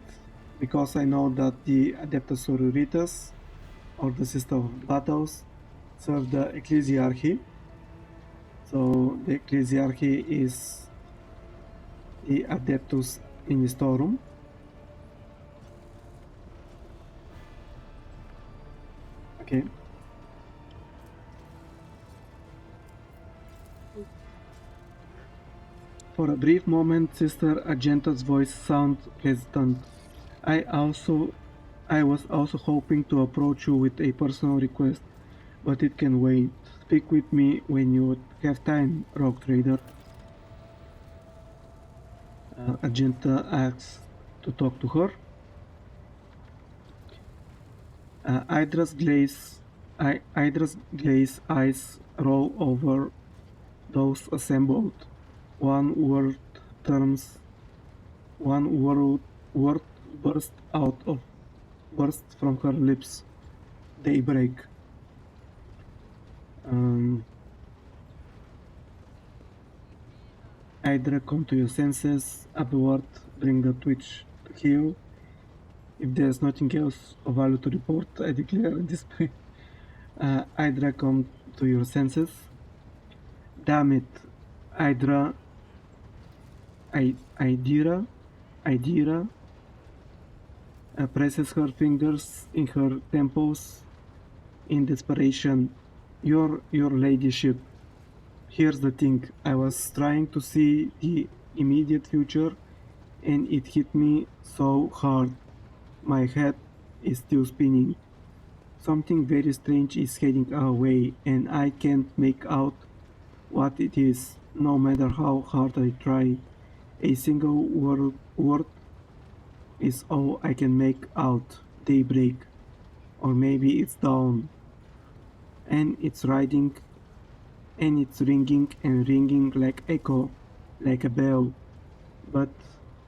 Speaker 1: because I know that the Adeptus Sororitas, or the Sister of Battles, serve the Ecclesiarchy. So the Ecclesiarchy is the Adeptus Ministorum. Okay. For a brief moment, Sister Argenta's voice sounded hesitant. I was also hoping to approach you with a personal request, but it can wait. Speak with me when you have time, Rogue Trader. Argenta asks to talk to her. Hydra's glaze eyes roll over those assembled. One word terms, one word burst from her lips. Daybreak. Hydra, come to your senses. Upward, bring the twitch to heel. If there's nothing else of value to report, I declare display. Hydra, come to your senses. Damn it, Hydra. Idira presses her fingers in her temples in desperation. Your ladyship. Here's the thing, I was trying to see the immediate future and it hit me so hard. My head is still spinning. Something very strange is heading our way and I can't make out what it is, no matter how hard I try. A single word is all I can make out. Daybreak. Or maybe it's dawn. And it's riding and it's ringing and ringing like echo, like a bell. But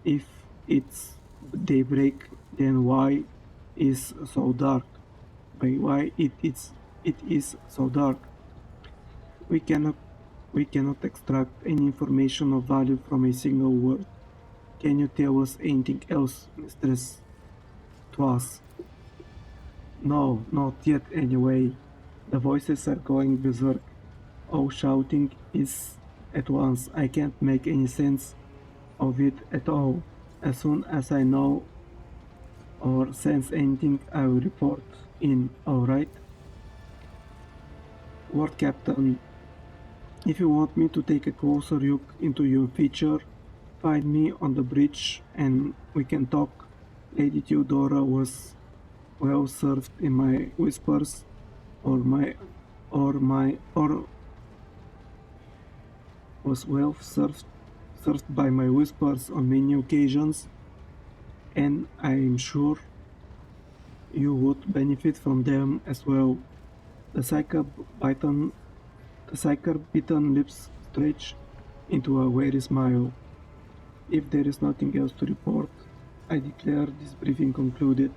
Speaker 1: if it's daybreak, then why is so dark? Why it is so dark? We cannot extract any information of value from a single word. Can you tell us anything else, Mistress Twas? No, not yet anyway. The voices are going berserk. All shouting is at once. I can't make any sense of it at all. As soon as I know or sense anything, I will report in, alright? Word Captain, if you want me to take a closer look into your future, find me on the bridge and we can talk. Lady Theodora was well served in my whispers, or was well served by my whispers on many occasions, and I am sure you would benefit from them as well. The Psyker-bitten lips stretch into a weary smile. If there is nothing else to report, I declare this briefing concluded.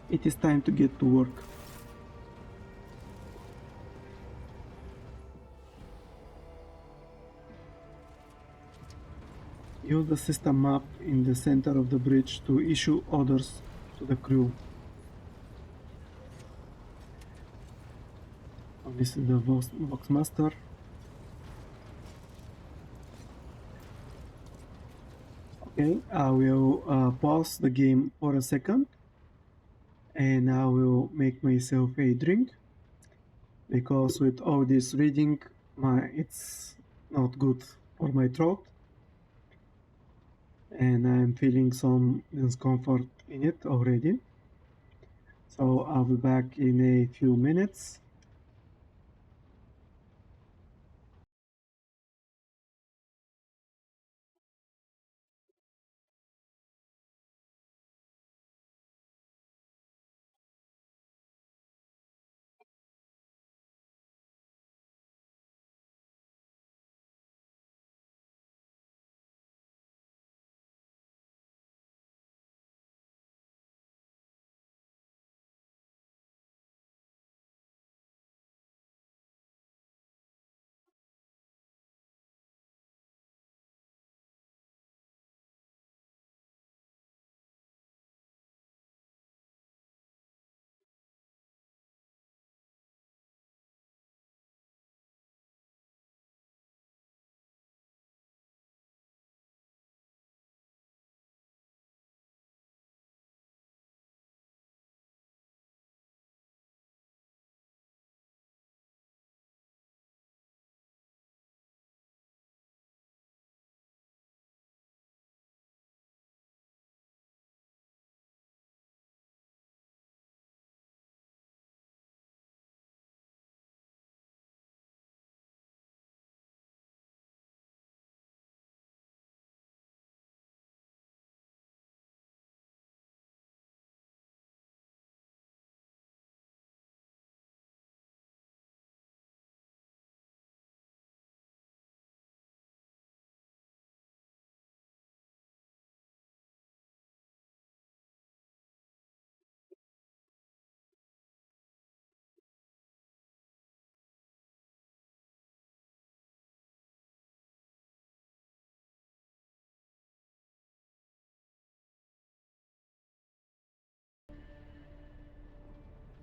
Speaker 1: It is time to get to work. Use the system map in the center of the bridge to issue orders to the crew. This is the Voxmaster. Okay, I will pause the game for a second and I will make myself a drink, because with all this reading it's not good for my throat and I'm feeling some discomfort in it already. So I'll be back in a few minutes.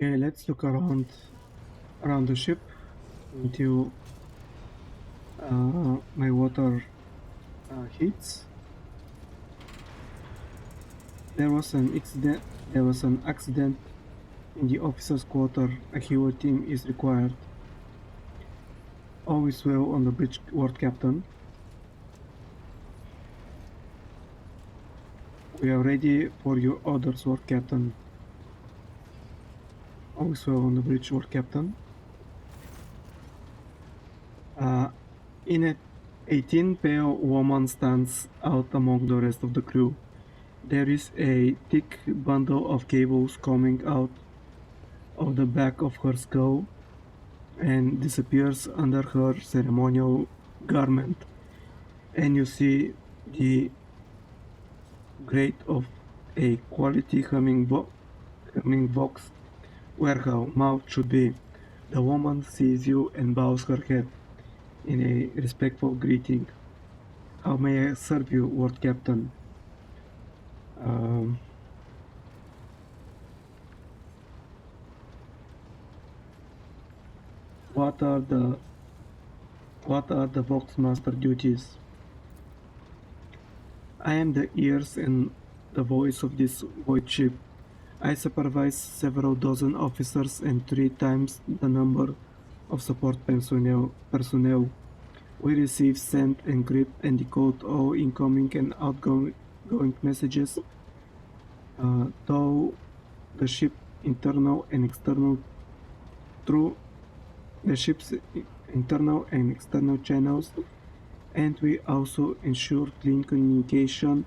Speaker 1: Okay, let's look around the ship until my water heats. There was an accident in the officers' quarter. A hero team is required. Always well on the bridge, Ward Captain. We are ready for your orders, Ward Captain. Always well on the bridge, Ward Captain. In a 18-pale woman stands out among the rest of the crew. There is a thick bundle of cables coming out of the back of her skull and disappears under her ceremonial garment, and you see the grate of a quality humming box where her mouth should be. The woman sees you and bows her head in a respectful greeting. How may I serve you, Ward Captain? What are the Voxmaster duties? I am the ears and the voice of this void ship. I supervise several dozen officers and 3 times the number of support personnel. We receive, send, encrypt, and decode all incoming and outgoing messages, though the ship's internal and external channels, and we also ensure clean communication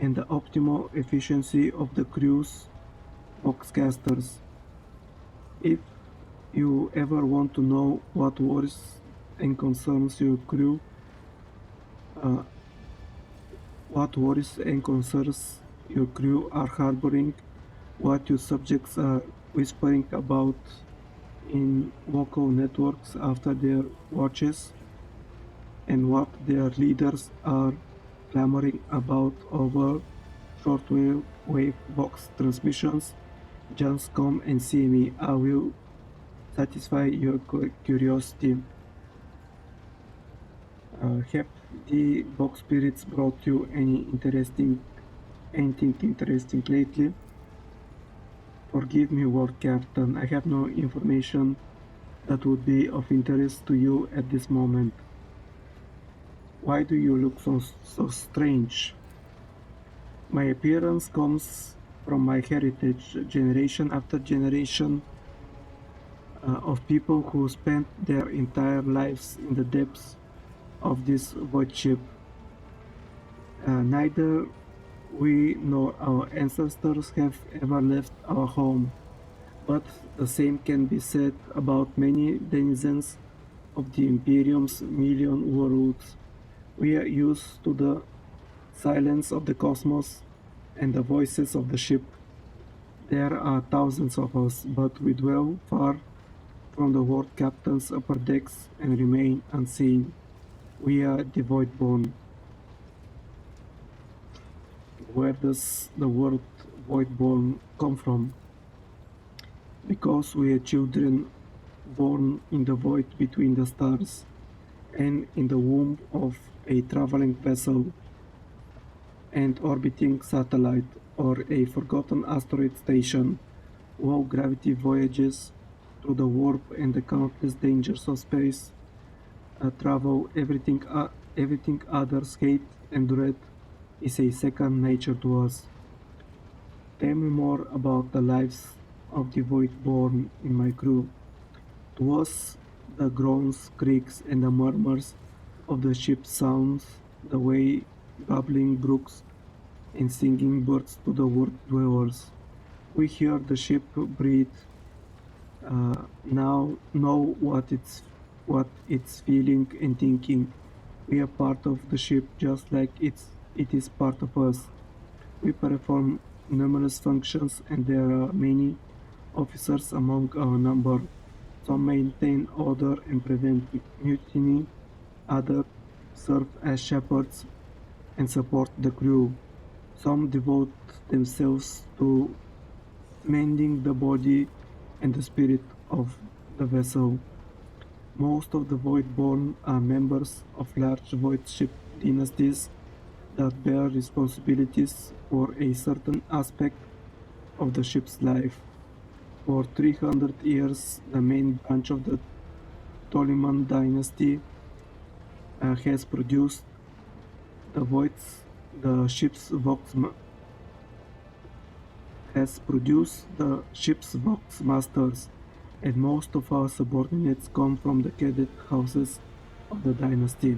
Speaker 1: and the optimal efficiency of the crew's Voxcasters. If you ever want to know what worries and concerns your crew, are harboring, what your subjects are whispering about in local networks after their watches, and what their leaders are clamoring about over shortwave box transmissions, just come and see me. I will satisfy your curiosity. Have the box spirits brought you anything interesting lately? Forgive me, Ward Captain, I have no information that would be of interest to you at this moment. Why do you look so strange? My appearance comes from my heritage, generation after generation of people who spent their entire lives in the depths of this void ship. Neither we nor our ancestors have ever left our home, but the same can be said about many denizens of the Imperium's million worlds. We are used to the silence of the cosmos and the voices of the ship. There are thousands of us, but we dwell far from the Ward Captain's upper decks and remain unseen. We are the Voidborn. Where does the word Voidborn come from? Because we are children born in the void between the stars and in the womb of a traveling vessel and orbiting satellite or a forgotten asteroid station, low gravity voyages through the warp and the countless dangers of space, travel, everything others hate and dread is a second nature to us. Tell me more about the lives of the Voidborn in my crew. To us, the groans, creaks, and the murmurs of the ship sounds the way babbling brooks and singing birds to the world dwellers. We hear the ship breathe, now know what it's feeling and thinking. We are part of the ship just like it is part of us. We perform numerous functions and there are many officers among our number. Some maintain order and prevent mutiny, others serve as shepherds and support the crew. Some devote themselves to mending the body and the spirit of the vessel. Most of the Voidborn are members of large void ship dynasties that bear responsibilities for a certain aspect of the ship's life. For 300 years, the main branch of the Ptolemon dynasty has produced the ship's Vox masters, and most of our subordinates come from the cadet houses of the dynasty.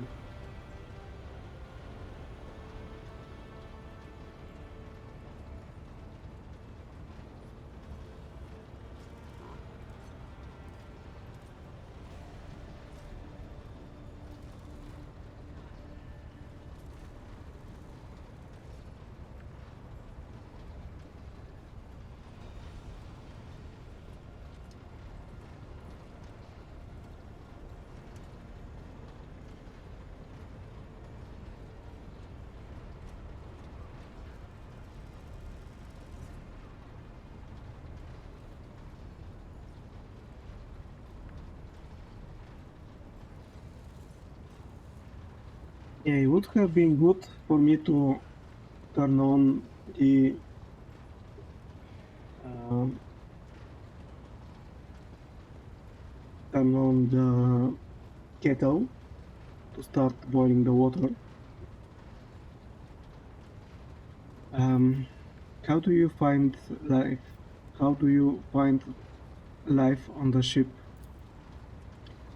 Speaker 1: Yeah, it would have been good for me to turn on the um, kettle to start boiling the water. How do you find life? How do you find life on the ship?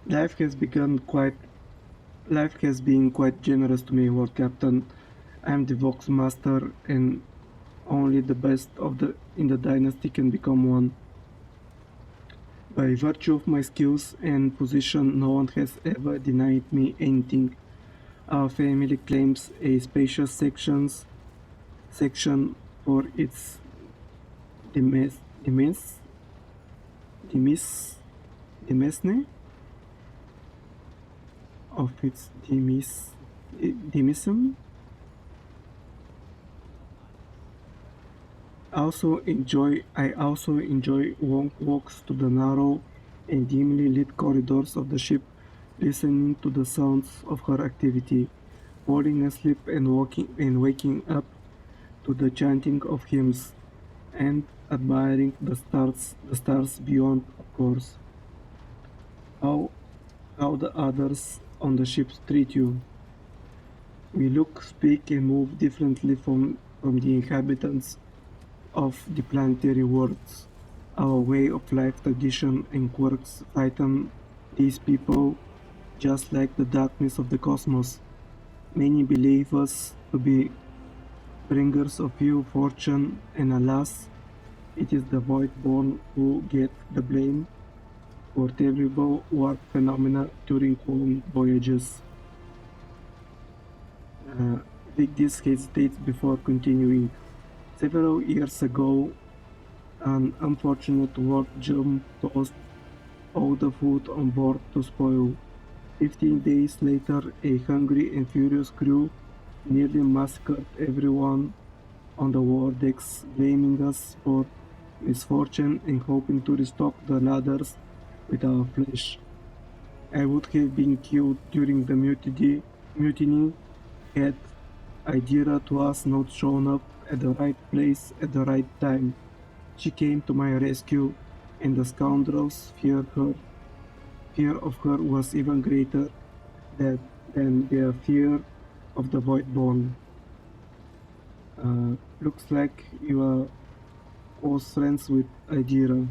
Speaker 1: Life has been quite generous to me, Lord Captain. I am the Vox Master, and only the best in the dynasty can become one. By virtue of my skills and position, no one has ever denied me anything. Our family claims a spacious section for its demesne of its demism. I also enjoy long walks to the narrow and dimly lit corridors of the ship, listening to the sounds of her activity, falling asleep and waking up to the chanting of hymns, and admiring the stars beyond, of course. How the others on the ship treat you. We look, speak, and move differently from the inhabitants of the planetary worlds. Our way of life, tradition, and quirks frighten these people just like the darkness of the cosmos. Many believe us to be bringers of ill fortune, and alas, it is the Voidborn who get the blame for terrible warp phenomena during long voyages. Vigdis hesitates before continuing. Several years ago, an unfortunate warp germ caused all the food on board to spoil. 15 days later, a hungry and furious crew nearly massacred everyone on the war decks, blaming us for misfortune and hoping to restock the ladders with our flesh. I would have been killed during the mutiny had Idira Tuas not shown up at the right place at the right time. She came to my rescue, and the scoundrels' fear of her was even greater than their fear of the Voidborn. Looks like you are close friends with Idira.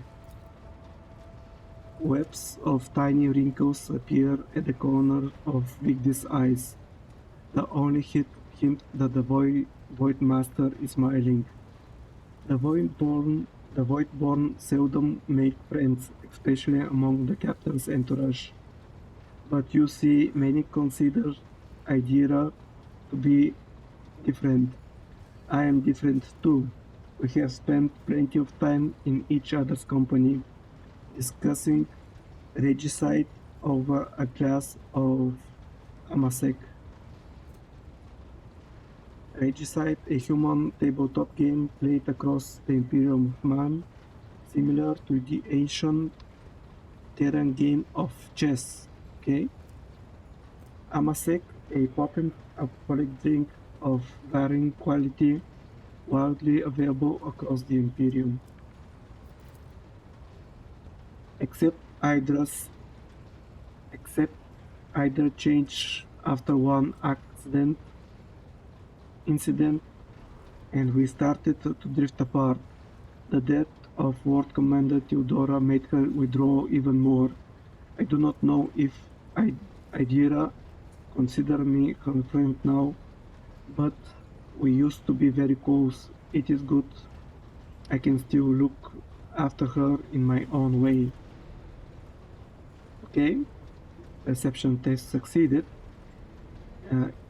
Speaker 1: Webs of tiny wrinkles appear at the corner of Vigdis' eyes. The only hint that the Void Master is smiling. The Voidborn seldom make friends, especially among the captain's entourage. But you see, many consider Idira to be different. I am different too. We have spent plenty of time in each other's company, discussing regicide over a glass of Amasek. Regicide, a human tabletop game played across the Imperium of Man, similar to the ancient Terran game of chess. Okay, Amasek, a potent alcoholic drink of varying quality, widely available across the Imperium. Except Hydra's except either change after one incident, and we started to drift apart. The death of World Commander Theodora made her withdraw even more. I do not know if Idira consider me her friend now, but we used to be very close. It is good I can still look after her in my own way. Okay, perception test succeeded.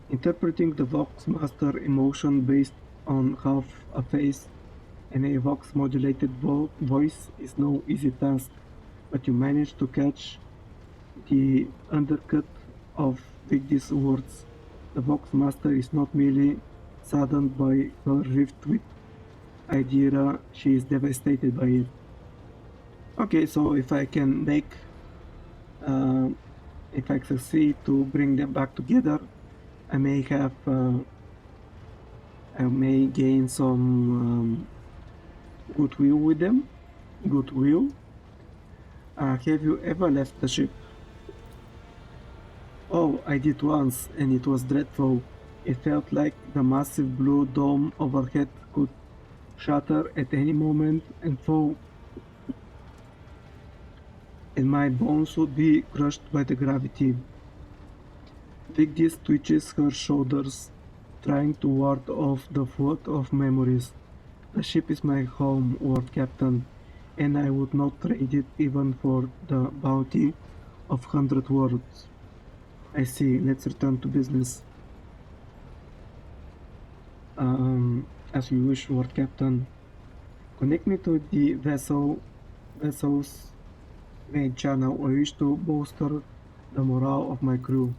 Speaker 1: Interpreting the Vox Master emotion based on half a face and a Vox modulated voice is no easy task, but you managed to catch the undercut of Vigdis' words. The Vox Master is not merely saddened by her rift with Idira, she is devastated by it. Okay, so if I can make, if I succeed to bring them back together, I may have, I may gain some goodwill with them. Goodwill. Have you ever left the ship? Oh, I did once, and it was dreadful. It felt like the massive blue dome overhead could shatter at any moment and fall, and my bones would be crushed by the gravity. Vigdis twitches her shoulders, trying to ward off the flood of memories. The ship is my home, Lord Captain, and I would not trade it even for the bounty of 100 words. I see, let's return to business. As you wish, Lord Captain. Connect me to the vessel's main channel. I wish to bolster the morale of my crew.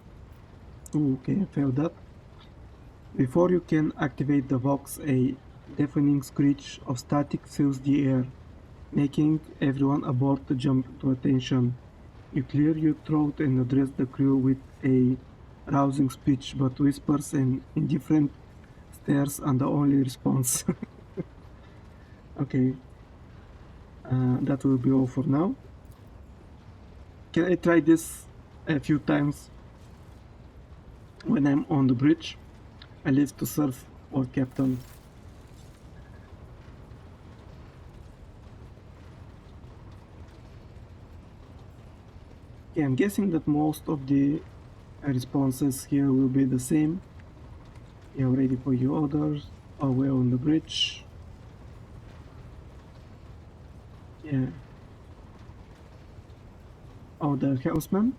Speaker 1: Ooh, okay, I failed that. Before you can activate the Vox, a deafening screech of static fills the air, making everyone aboard jump to attention. You clear your throat and address the crew with a rousing speech, but whispers and indifferent stares are the only response. Okay, that will be all for now. Can I try this a few times when I'm on the bridge? I live to serve, Lord Captain. Okay, I'm guessing that most of the responses here will be the same. Yeah, ready for your orders. Oh, we're on the bridge. Yeah. Oh, the helmsman.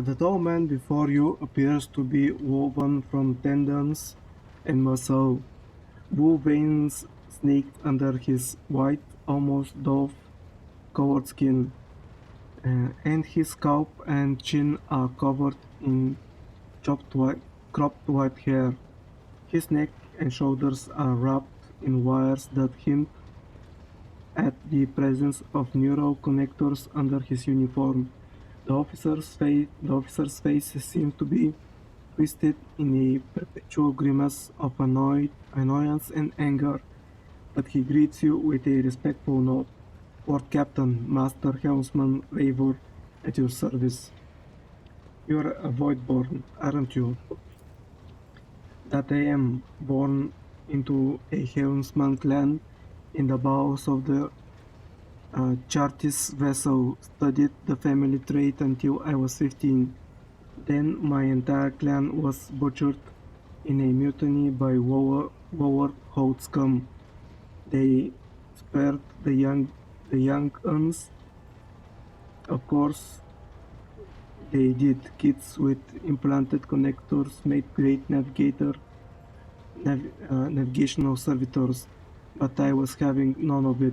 Speaker 1: The tall man before you appears to be woven from tendons and muscle. Blue veins snaked under his white, almost dove-colored skin, and his scalp and chin are covered in cropped white hair. His neck and shoulders are wrapped in wires that hint at the presence of neural connectors under his uniform. The officer's face seems to be twisted in a perpetual grimace of annoyance and anger, but he greets you with a respectful nod. Lord Captain, Master Helmsman Eivor, at your service. You're a Voidborn, aren't you? That I am, born into a Helmsman clan in the bowels of the Chartis vessel, studied the family trait until I was 15. Then my entire clan was butchered in a mutiny by Lower Hold scum. They spared the young uns. Of course, they did. Kids with implanted connectors made great navigational servitors, but I was having none of it.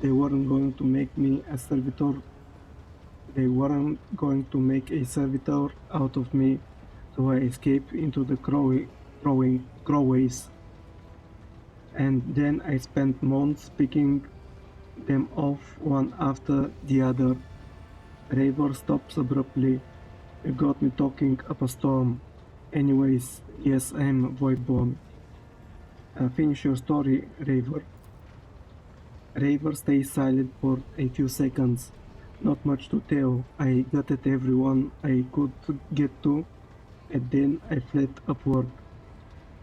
Speaker 1: They weren't going to make me a servitor. They weren't going to make a servitor out of me, so I escaped into the Croways. And then I spent months picking them off one after the other. Eivor stops abruptly. You got me talking up a storm. Anyways, yes, I am Voidborn. Finish your story, Eivor. Eivor stays silent for a few seconds. Not much to tell. I gutted everyone I could get to, and then I fled upward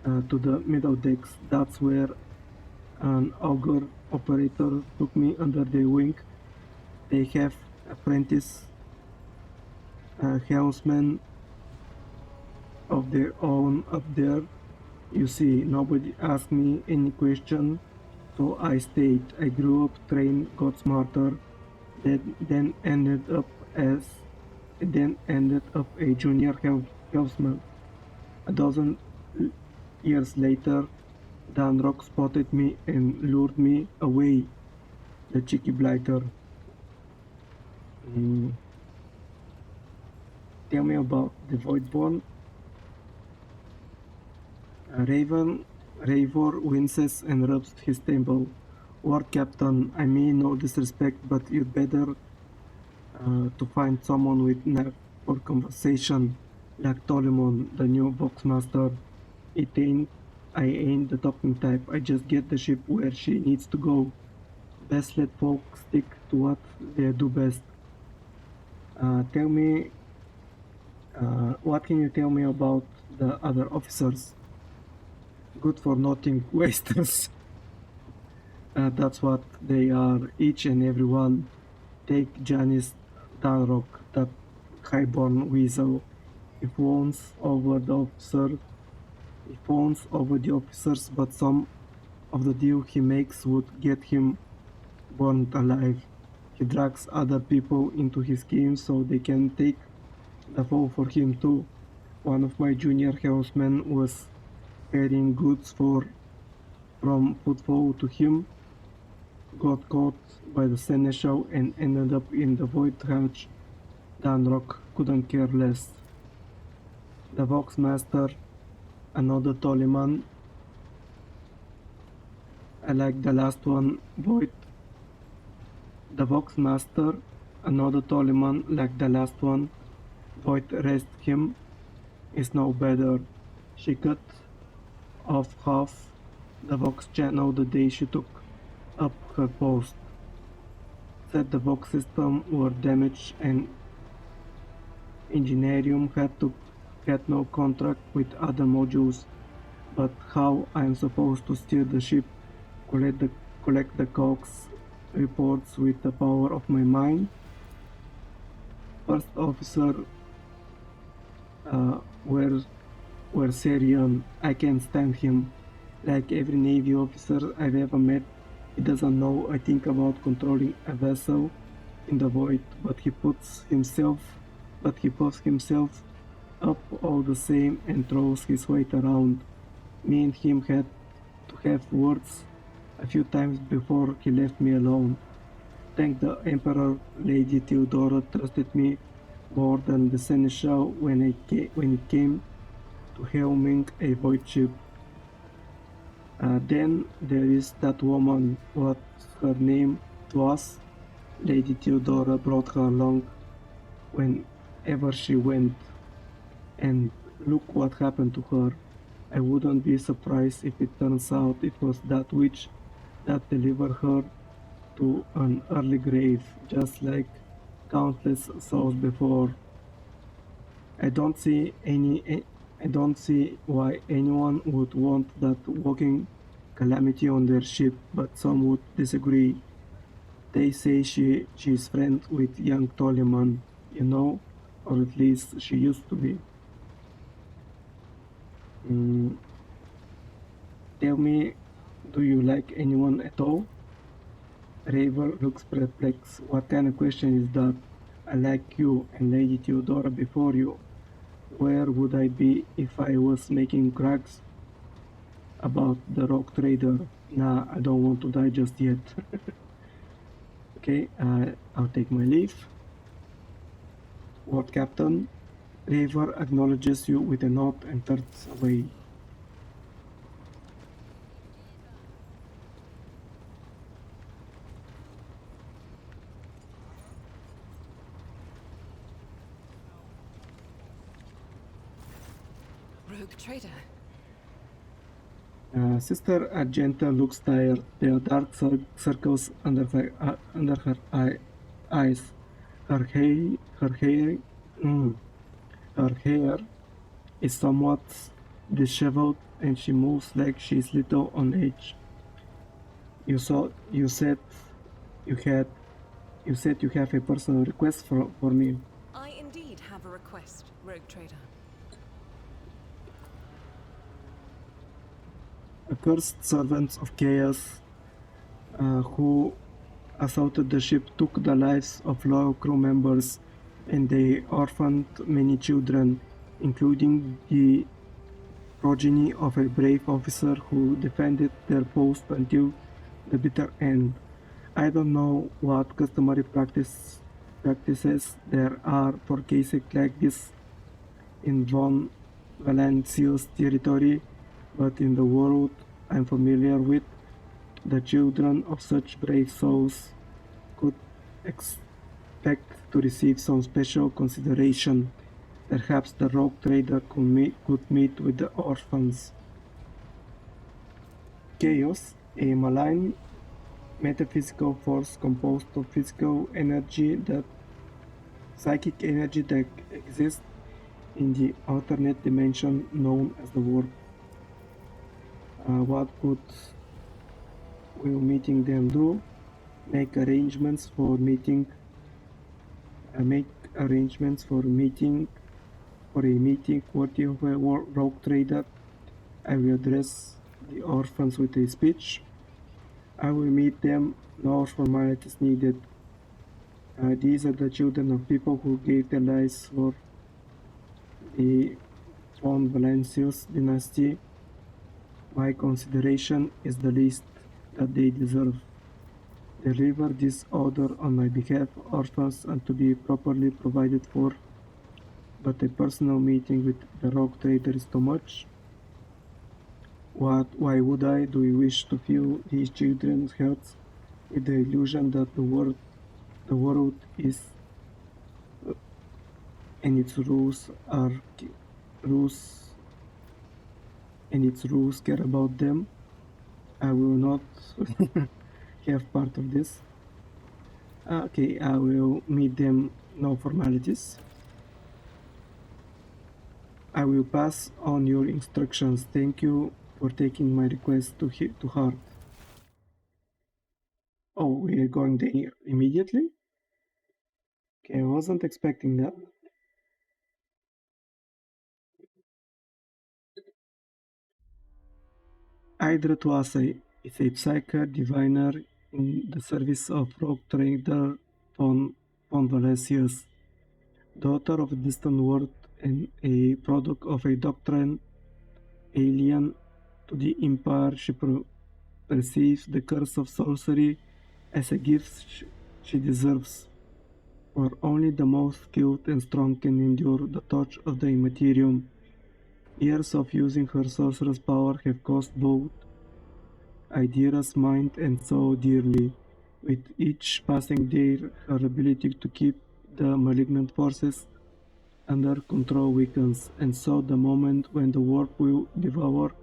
Speaker 1: to the middle decks. That's where an auger operator took me under their wing. They have apprentice helmsmen of their own up there. You see, nobody asked me any question, so I stayed. I grew up, trained, got smarter, then ended up a junior helmsman. A dozen years later, Danrock spotted me and lured me away. The cheeky blighter. Tell me about the Voidborn. Eivor winces and rubs his temple. Lord Captain, I mean no disrespect, but you'd better to find someone with nerve for conversation, like Tolimon, the new Voxmaster. I ain't the talking type. I just get the ship where she needs to go. Best let folk stick to what they do best. Tell me, what can you tell me about the other officers? Good for nothing wasters. That's what they are, each and every one. Take Janice Danrock, that highborn weasel. He fawns over the officers, but some of the deal he makes would get him burned alive. He drags other people into his game so they can take the fall for him too. One of my junior helmsmen was carrying goods from Footfall to him, got caught by the Seneschal and ended up in the Void Hatch. Danrock couldn't care less. The Voxmaster, another Toliman, like the last one, Void. The Voxmaster, another Toliman, like the last one, Void rest him, is no better. She cut off half the Vox channel the day she took up her post. Said the Vox system were damaged and Engineerium had no contract with other modules. But how I am supposed to steer the ship, collect the Cox reports with the power of my mind? First officer were Serion. I can't stand him. Like every Navy officer I've ever met, he doesn't know I think about controlling a vessel in the void, but he puts himself but he puffs himself up all the same and throws his weight around. Me and him had to have words a few times before he left me alone. Thank the Emperor, Lady Theodora trusted me more than the Seneschal when it came to helming a void ship. Then there is that woman. What's her name to us? Lady Theodora brought her along whenever she went, and look what happened to her. I wouldn't be surprised if it turns out it was that witch that delivered her to an early grave, just like countless souls before. I don't see why anyone would want that walking calamity on their ship, but some would disagree. They say she is friends with young Toleman, you know, or at least she used to be. Tell me, do you like anyone at all? Raver looks perplexed. What kind of question is that? I like you and Lady Theodora before you. Where would I be if I was making cracks about the rock trader? Nah, I don't want to die just yet. Okay, I'll take my leave. Ward Captain, Raver acknowledges you with a nod and turns away.
Speaker 5: Rogue trader.
Speaker 1: Sister Argenta looks tired. There are dark circles under her eyes. Her hair is somewhat disheveled, and she moves like she's little on edge. You said you have a personal request for me.
Speaker 5: I indeed have a request, rogue trader.
Speaker 1: Accursed servants of chaos who assaulted the ship took the lives of loyal crew members, and they orphaned many children, including the progeny of a brave officer who defended their post until the bitter end. I don't know what customary practices there are for cases like this in Von Valencia's territory, but in the world I'm familiar with, the children of such brave souls could expect to receive some special consideration. Perhaps the rogue trader could meet with the orphans. Chaos, a malign metaphysical force composed of psychic energy that exists in the alternate dimension known as the world. What will meeting them do? Make arrangements for a meeting worthy of a rogue trader. I will address the orphans with a speech. I will meet them, no formalities needed. These are the children of people who gave their lives for the Von Valencius dynasty. My consideration is the least that they deserve. Deliver this order on my behalf, orphans, and to be properly provided for. But a personal meeting with the rogue trader is too much. Why would I? Do you wish to fill these children's hearts with the illusion that the world is and its rules care about them? I will not have part of this. Okay, I will meet them, no formalities. I will pass on your instructions. Thank you for taking my request to heart. Oh, we are going there immediately? Okay, I wasn't expecting that. Hydra Tuasai is a psychic diviner in the service of rogue trader Von Valesius. daughter of a distant world and a product of a doctrine alien to the Empire, she perceives the curse of sorcery as a gift she deserves. For only the most skilled and strong can endure the touch of the Immaterium. Years of using her sorcerer's power have cost both Idira's mind and soul dearly. With each passing day, her ability to keep the malignant forces under control weakens, and so the moment when the warp will devour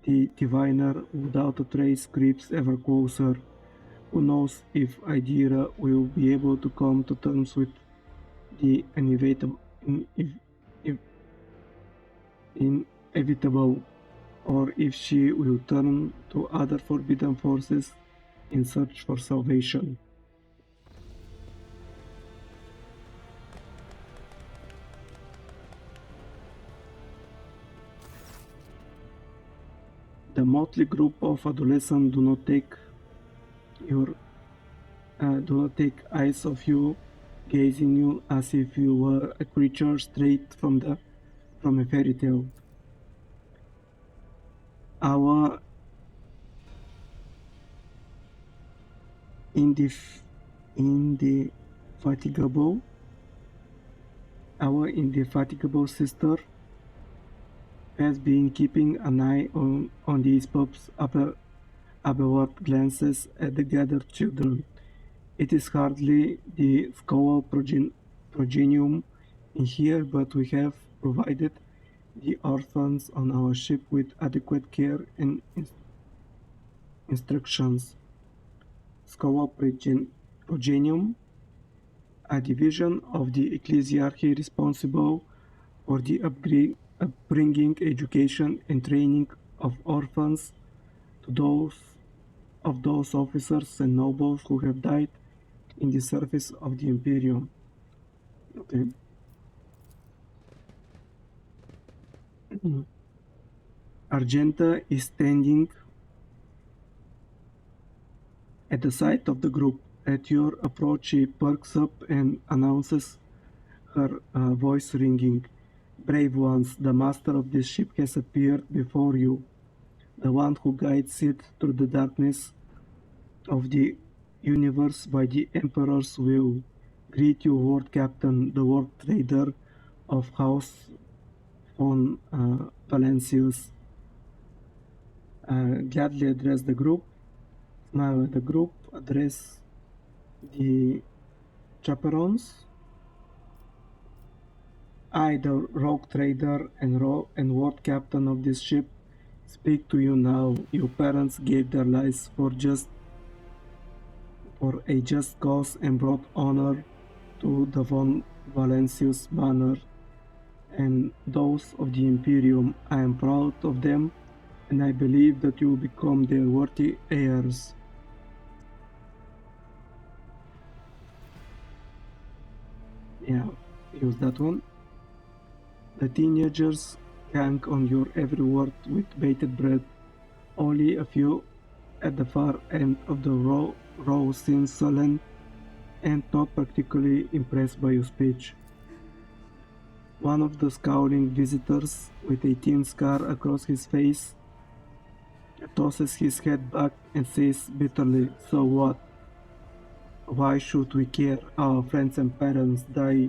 Speaker 1: the diviner without a trace creeps ever closer. Who knows if Idira will be able to come to terms with the inevitable, or if she will turn to other forbidden forces in search for salvation. The motley group of adolescents do not take eyes of you, gazing you as if you were a creature straight from a fairy tale. Our indefatigable sister has been keeping an eye on these pups upward glances at the gathered children. It is hardly the school progenium in here, but we have provided the orphans on our ship with adequate care and instructions. School progenium, a division of the ecclesiarchy responsible for the upbringing, education, and training of orphans to those officers and nobles who have died in the service of the Imperium. Okay. Argenta is standing at the side of the group. At your approach, she perks up and announces, her voice ringing. Brave ones, the master of this ship has appeared before you, the one who guides it through the darkness of the universe by the Emperor's will. Greet you, World Captain, the World Trader of House von Valencius. Gladly address the group, smile at the group, address the chaperons. I, the rogue trader and world captain of this ship, speak to you now. Your parents gave their lives for a just cause and brought honor to the von Valencius banner and those of the Imperium. I am proud of them, and I believe that you will become their worthy heirs. Yeah, use that one. The teenagers hang on your every word with bated breath. Only a few at the far end of the row seem sullen and not particularly impressed by your speech. One of the scowling visitors, with a thin scar across his face, tosses his head back and says bitterly, "So what? Why should we care? Our friends and parents die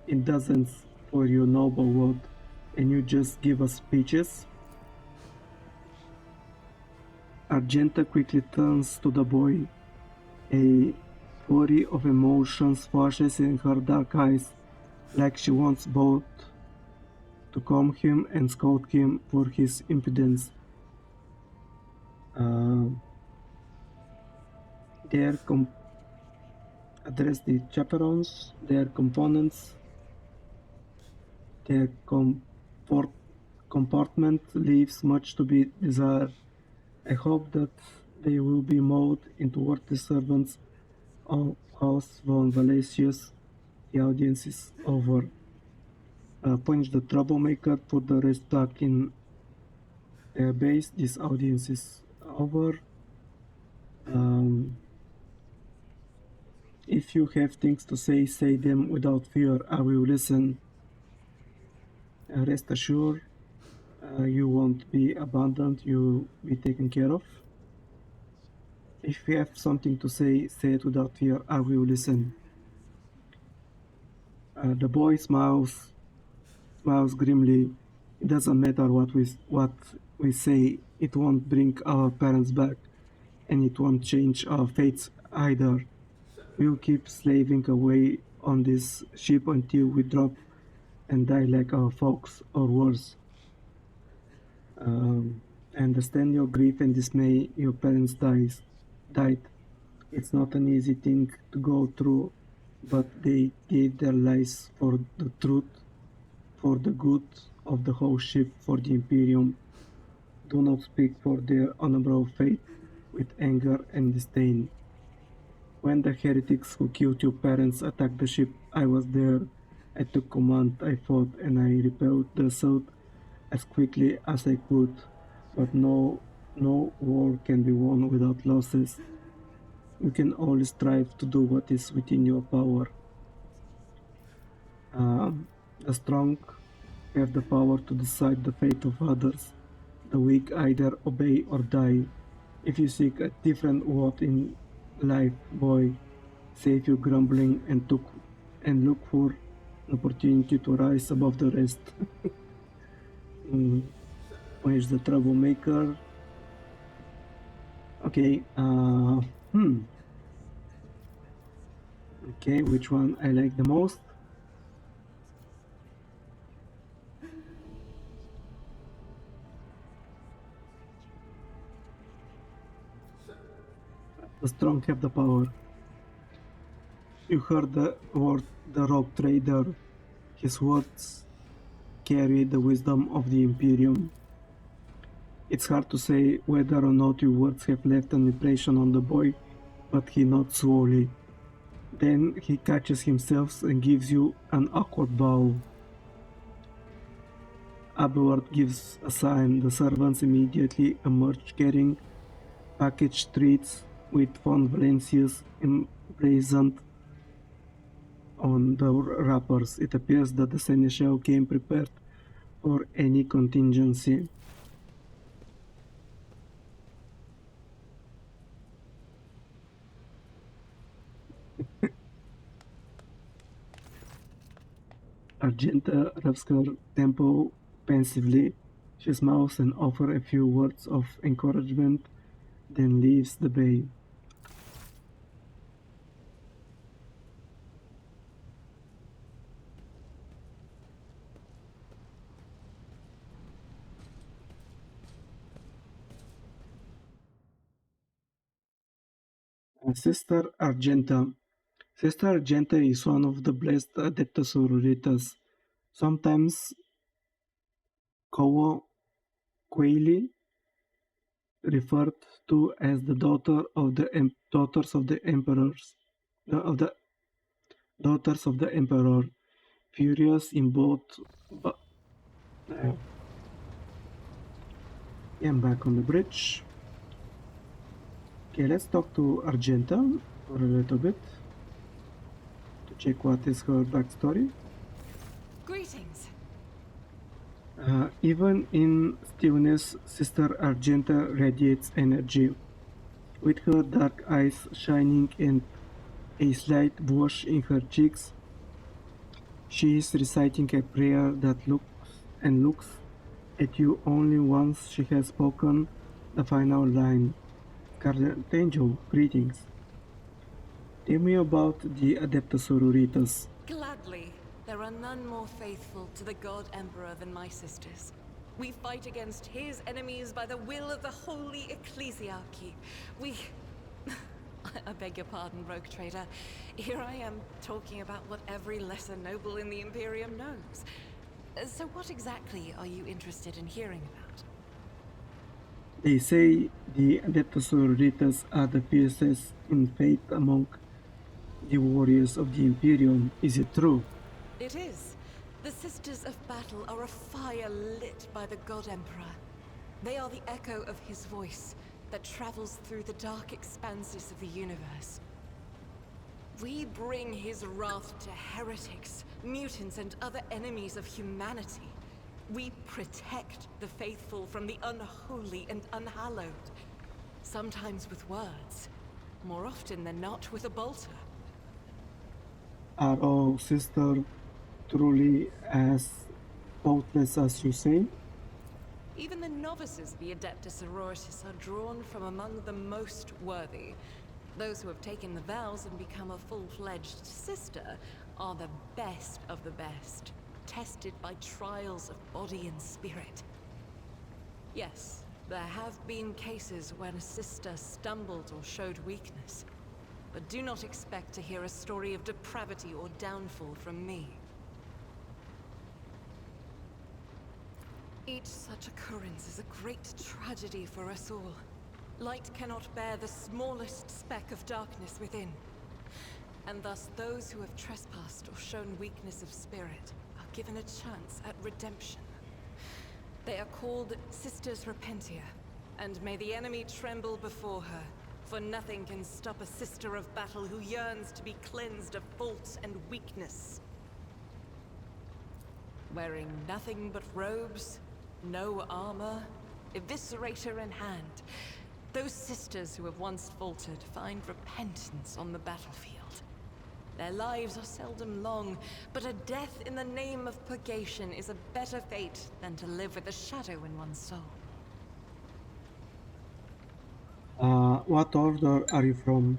Speaker 1: in dozens for your noble world, and you just give us speeches?" Argenta quickly turns to the boy. A flurry of emotions flashes in her dark eyes, like she wants both to calm him and scold him for his impudence. Address the chaperons, their components. Their comportment leaves much to be desired. I hope that they will be molded into worthy servants of House von Valesius. The audience is over. Punch the troublemaker, put the rest back in their base. This audience is over. If you have things to say, say them without fear. I will listen. Rest assured, you won't be abandoned, you'll be taken care of. If you have something to say, say it without fear. I will listen. The boy smiles grimly. It doesn't matter what we say. It won't bring our parents back, and it won't change our fates either. We'll keep slaving away on this ship until we drop and die like our folks, or worse. I understand your grief and dismay. Your parents died. It's not an easy thing to go through, but they gave their lives for the truth, for the good of the whole ship, for the Imperium. Do not speak for their honorable fate with anger and disdain. When the heretics who killed your parents attacked the ship, I was there. I took command, I fought, and I repelled the assault as quickly as I could. But no war can be won without losses. You can only strive to do what is within your power. The strong have the power to decide the fate of others. The weak either obey or die. If you seek a different lot in life, boy, save your grumbling and look for an opportunity to rise above the rest. Where's the troublemaker? Okay, Okay, which one I like the most? The strong have the power. You heard the word the rogue trader. His words carry the wisdom of the Imperium. It's hard to say whether or not your words have left an impression on the boy, but he nods slowly. Then he catches himself and gives you an awkward bow. Abelard gives a sign. The servants immediately emerge carrying packaged treats with Von Valencius emblazoned on the wrappers. It appears that the Seneschal came prepared for any contingency. Argenta rubs her temple pensively. She smiles and offers a few words of encouragement, then leaves the bay. Sister Argenta. Sister Argenta is one of the blessed Adeptus Sororitas, sometimes colloquially referred to as the daughters of the Emperor, furious in both. I'm back on the bridge. Okay, let's talk to Argenta for a little bit to check what is her backstory.
Speaker 5: Greetings.
Speaker 1: Even in stillness, Sister Argenta radiates energy, with her dark eyes shining and a slight blush in her cheeks. She is reciting a prayer that looks at you only once she has spoken the final line. Scarlet Angel, greetings. Tell me about the Adeptus Sororitas.
Speaker 5: Gladly. There are none more faithful to the God Emperor than my sisters. We fight against his enemies by the will of the Holy Ecclesiarchy. I beg your pardon, Rogue Trader. Here I am talking about what every lesser noble in the Imperium knows. So what exactly are you interested in hearing about?
Speaker 1: They say the Adeptus Sororitas are the fiercest in faith among the warriors of the Imperium. Is it true?
Speaker 5: It is. The Sisters of Battle are a fire lit by the God Emperor. They are the echo of his voice that travels through the dark expanses of the universe. We bring his wrath to heretics, mutants, and other enemies of humanity. We protect the faithful from the unholy and unhallowed. Sometimes with words, more often than not with a bolter.
Speaker 1: Are all sisters truly as faultless as you say?
Speaker 5: Even the novices of the Adeptus Sororitas are drawn from among the most worthy. Those who have taken the vows and become a full-fledged sister are the best of the best, tested by trials of body and spirit. Yes, there have been cases when a sister stumbled or showed weakness. But do not expect to hear a story of depravity or downfall from me. Each such occurrence is a great tragedy for us all. Light cannot bear the smallest speck of darkness within. And thus those who have trespassed or shown weakness of spirit are given a chance at redemption. They are called Sisters Repentia, and may the enemy tremble before her, for nothing can stop a sister of battle who yearns to be cleansed of fault and weakness. Wearing nothing but robes, no armor, eviscerator in hand, those sisters who have once faltered find repentance on the battlefield. Their lives are seldom long, but a death in the name of purgation is a better fate than to live with a shadow in one's soul.
Speaker 1: What order are you from?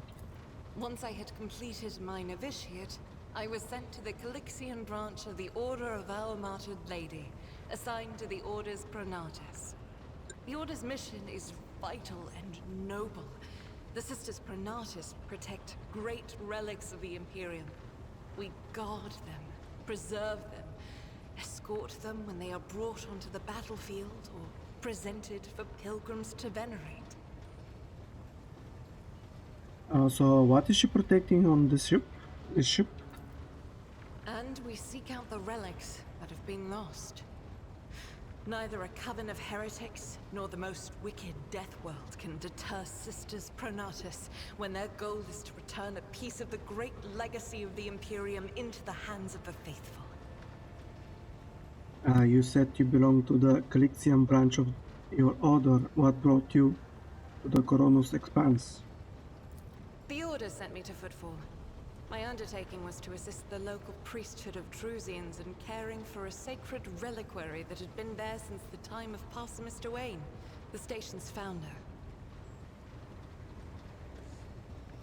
Speaker 5: Once I had completed my novitiate, I was sent to the Calixian branch of the Order of Our Martyred Lady, assigned to the Order's Pronatus. The Order's mission is vital and noble. The Sisters Pronatus protect great relics of the Imperium. We guard them, preserve them, escort them when they are brought onto the battlefield or presented for pilgrims to venerate.
Speaker 1: So what is she protecting on this ship? This ship?
Speaker 5: And we seek out the relics that have been lost. Neither a coven of heretics, nor the most wicked Death World can deter Sisters Pronatus when their goal is to return a piece of the great legacy of the Imperium into the hands of the faithful.
Speaker 1: You said you belong to the Calixian branch of your order. What brought you to the Koronus Expanse?
Speaker 5: The Order sent me to Footfall. My undertaking was to assist the local priesthood of Drusians in caring for a sacred reliquary that had been there since the time of Parsimus Duane, the station's founder.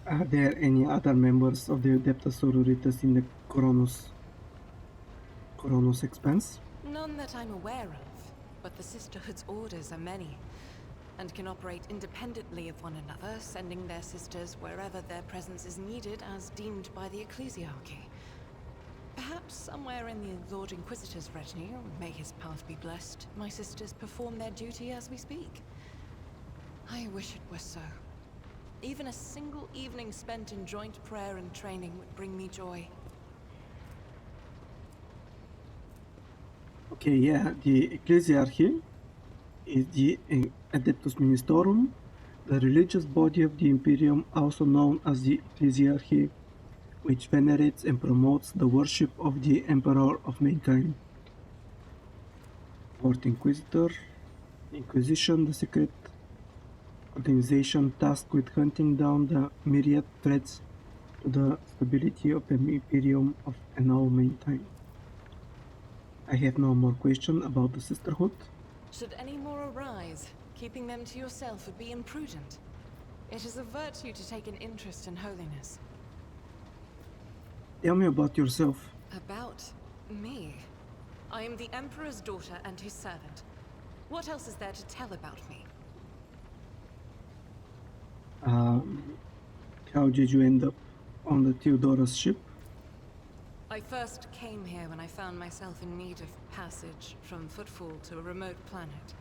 Speaker 1: Are there any other members of the Adeptus Sororitas in the Koronus Expanse?
Speaker 5: None that I'm aware of, but the Sisterhood's orders are many, and can operate independently of one another, sending their sisters wherever their presence is needed as deemed by the Ecclesiarchy. Perhaps somewhere in the Lord Inquisitor's retinue, may his path be blessed, my sisters perform their duty as we speak. I wish it were so. Even a single evening spent in joint prayer and training would bring me joy.
Speaker 1: Okay, yeah, the Ecclesiarchy is the Adeptus Ministorum, the religious body of the Imperium, also known as the Ecclesiarchy, which venerates and promotes the worship of the Emperor of Mankind. Fourth Inquisitor, Inquisition, the secret organization tasked with hunting down the myriad threats to the stability of the Imperium of and all Mankind. I have no more questions about the Sisterhood.
Speaker 5: Should any more arise, keeping them to yourself would be imprudent. It is a virtue to take an interest in holiness.
Speaker 1: Tell me about yourself.
Speaker 5: About me? I am the Emperor's daughter and his servant. What else is there to tell about me?
Speaker 1: How did you end up on the Theodora's ship?
Speaker 5: I first came here when I found myself in need of passage from Footfall to a remote planet.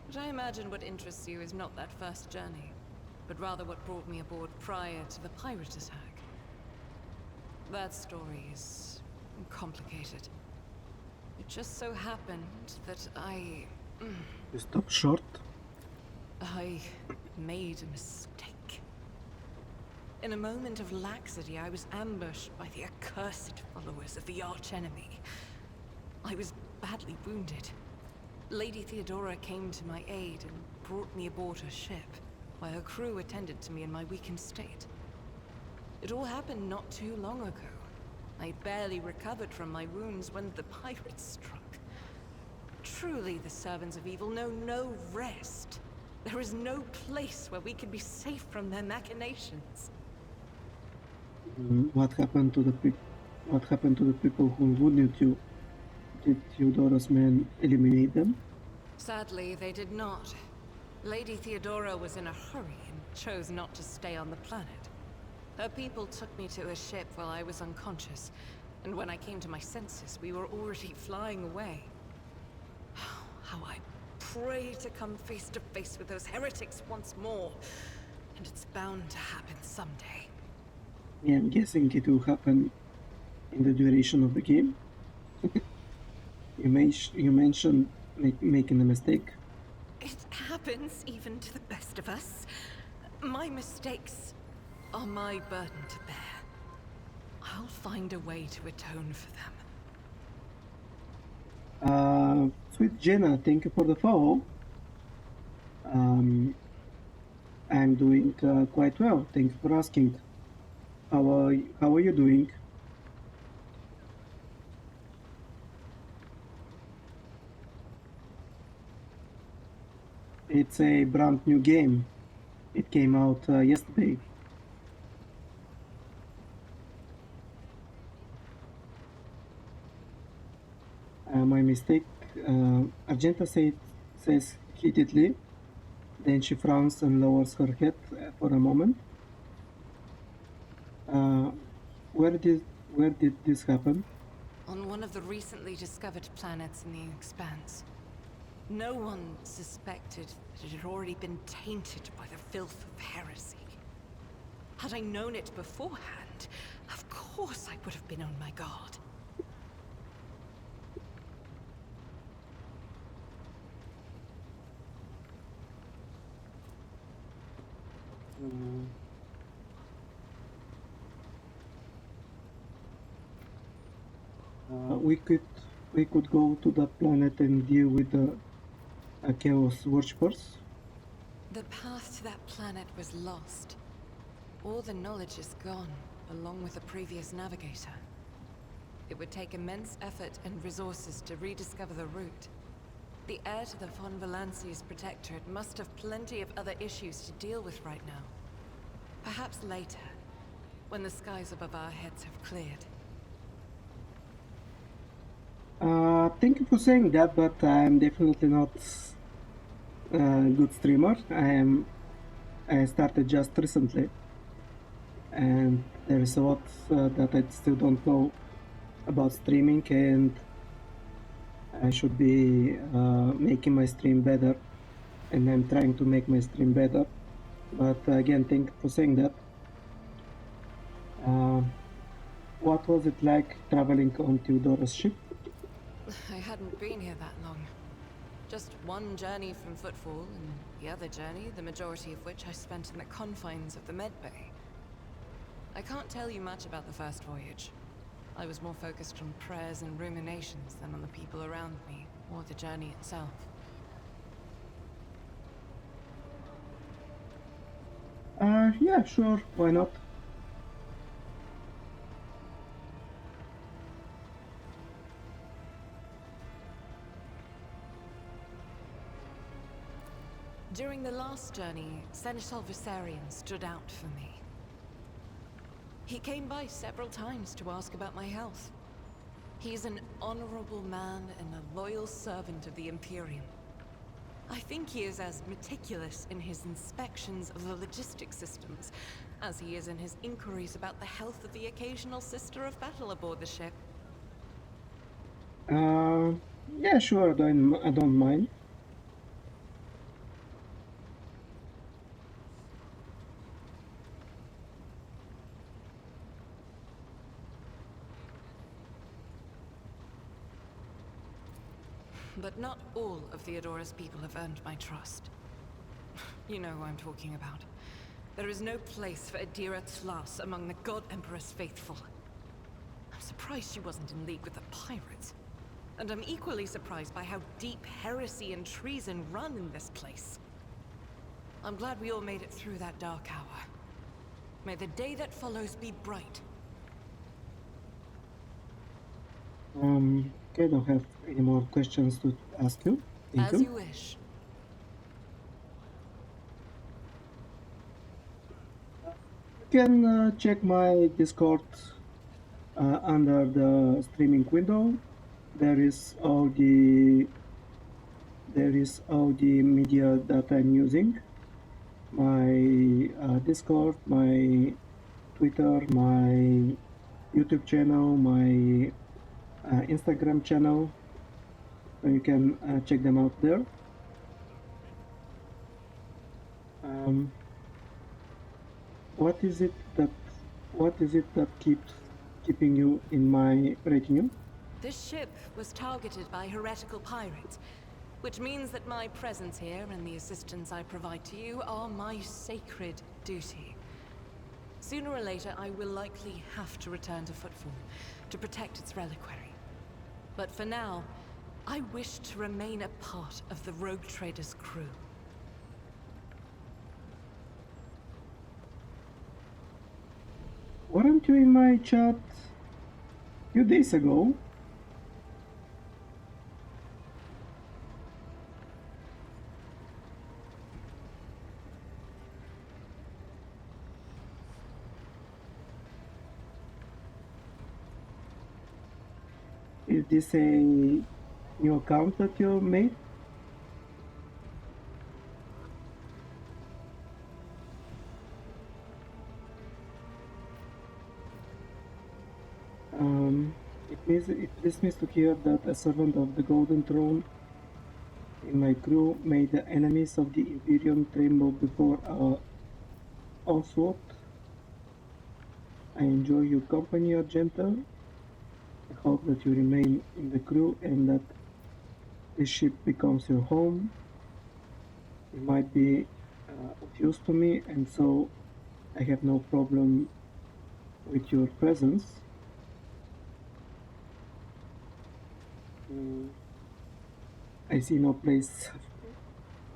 Speaker 5: But I imagine what interests you is not that first journey, but rather what brought me aboard prior to the pirate attack. That story is complicated. It just so happened that
Speaker 1: You stopped short.
Speaker 5: I made a mistake. In a moment of laxity, I was ambushed by the accursed followers of the archenemy. I was badly wounded. Lady Theodora came to my aid and brought me aboard her ship, while her crew attended to me in my weakened state. It all happened not too long ago. I barely recovered from my wounds when the pirates struck. Truly, the servants of evil know no rest. There is no place where we can be safe from their machinations.
Speaker 1: What happened to the people who wounded you? Did Theodora's men eliminate them?
Speaker 5: Sadly, they did not. Lady Theodora was in a hurry and chose not to stay on the planet. Her people took me to a ship while I was unconscious, and when I came to my senses, we were already flying away. How I pray to come face to face with those heretics once more, and it's bound to happen someday.
Speaker 1: Yeah, I'm guessing it will happen in the duration of the game. You mentioned making a mistake.
Speaker 5: It happens even to the best of us. My mistakes are my burden to bear. I'll find a way to atone for them.
Speaker 1: Sweet Jenna, thank you for the follow. I'm doing quite well. Thank you for asking. How are you doing? It's a brand new game. It came out yesterday. My mistake. Argenta says heatedly. Then she frowns and lowers her head for a moment. Where did this happen?
Speaker 5: On one of the recently discovered planets in the Expanse. No one suspected that it had already been tainted by the filth of heresy. Had I known it beforehand, of course I would have been on my guard.
Speaker 1: We could go to that planet and deal with the Chaos Worshippers.
Speaker 5: The path to that planet was lost. All the knowledge is gone, along with the previous navigator. It would take immense effort and resources to rediscover the route. The heir to the Von Valanci's protectorate must have plenty of other issues to deal with right now. Perhaps later, when the skies above our heads have cleared.
Speaker 1: Thank you for saying that, but I'm definitely not a good streamer. I started just recently, and there is a lot that I still don't know about streaming, and I should be making my stream better, and I'm trying to make my stream better. But again, thank you for saying that. What was it like traveling on Theodora's ship?
Speaker 5: I hadn't been here that long. Just one journey from Footfall, and the other journey, the majority of which I spent in the confines of the Medbay. I can't tell you much about the first voyage. I was more focused on prayers and ruminations than on the people around me, or the journey itself.
Speaker 1: Yeah, sure, why not?
Speaker 5: During the last journey, Seneschal Viserion stood out for me. He came by several times to ask about my health. He's an honorable man and a loyal servant of the Imperium. I think he is as meticulous in his inspections of the logistic systems as he is in his inquiries about the health of the occasional sister of battle aboard the ship.
Speaker 1: Yeah, sure, I don't mind.
Speaker 5: But not all of Theodora's people have earned my trust. You know who I'm talking about. There is no place for Adira Tlas among the God Emperor's faithful. I'm surprised she wasn't in league with the pirates. And I'm equally surprised by how deep heresy and treason run in this place. I'm glad we all made it through that dark hour. May the day that follows be bright.
Speaker 1: Okay, I don't have any more questions to ask you. Thank
Speaker 5: As
Speaker 1: you.
Speaker 5: you wish.
Speaker 1: You can check my Discord under the streaming window. There is all the media that I'm using. My Discord, my Twitter, my YouTube channel, my Instagram channel. So you can check them out there. What is it that keeping you in my retinue?
Speaker 5: This ship was targeted by heretical pirates, which means that my presence here and the assistance I provide to you are my sacred duty. Sooner or later, I will likely have to return to Footfall to protect its reliquary. But for now, I wish to remain a part of the Rogue Trader's crew.
Speaker 1: Weren't you in my chat a few days ago? Is this a new account that you made? It pleases me to hear that a servant of the Golden Throne in my crew made the enemies of the Imperium tremble before our onslaught. I enjoy your company, Argenta. I hope that you remain in the crew and that this ship becomes your home. It might be of use to me, and so I have no problem with your presence. I see no place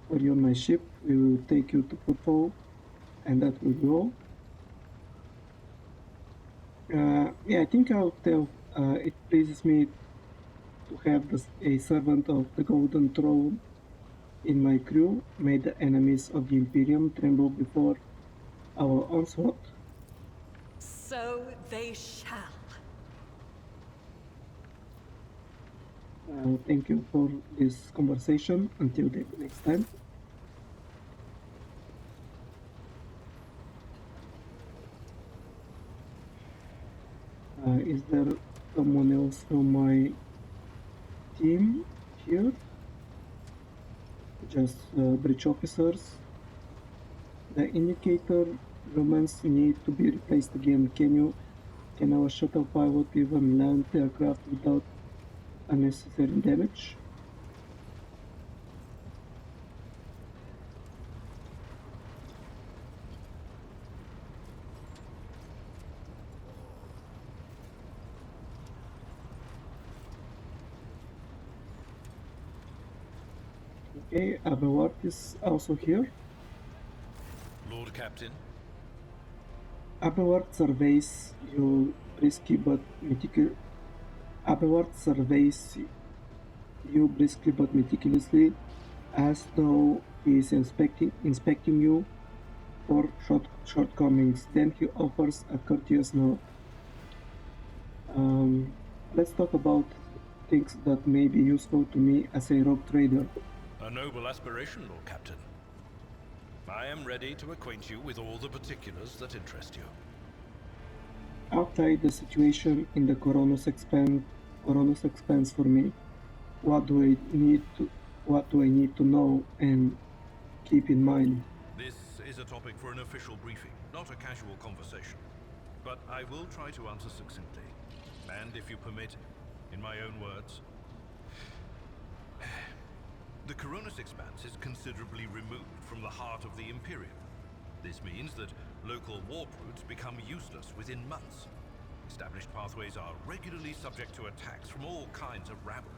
Speaker 1: for you on my ship. We will take you to Footfall, and that will be all. Yeah, I think I'll tell. It pleases me to have a servant of the Golden Throne in my crew. May the enemies of the Imperium tremble before our onslaught.
Speaker 5: So they shall.
Speaker 1: Thank you for this conversation. Until the next time. Is there someone else from my team here? Just bridge officers. The indicator lumens need to be replaced again. Can our shuttle pilot even land the aircraft without unnecessary damage? Okay, Abelard is also here.
Speaker 4: Lord Captain,
Speaker 1: Abelard surveys you briskly but meticulously. Abelard surveys you briskly but meticulously, as though he is inspecting you for shortcomings. Then he offers a courteous nod. Let's talk about things that may be useful to me as a rogue trader.
Speaker 4: a noble aspiration, Lord Captain. I am ready to acquaint you with all the particulars that interest you.
Speaker 1: Outside the situation in the Coronos Expanse for me, what do I need to know and keep in mind?
Speaker 4: This is a topic for an official briefing, not a casual conversation. But I will try to answer succinctly. And if you permit, in my own words. The Coronos Expanse is considerably removed from the heart of the Imperium. This means that local warp routes become useless within months. Established pathways are regularly subject to attacks from all kinds of rabble.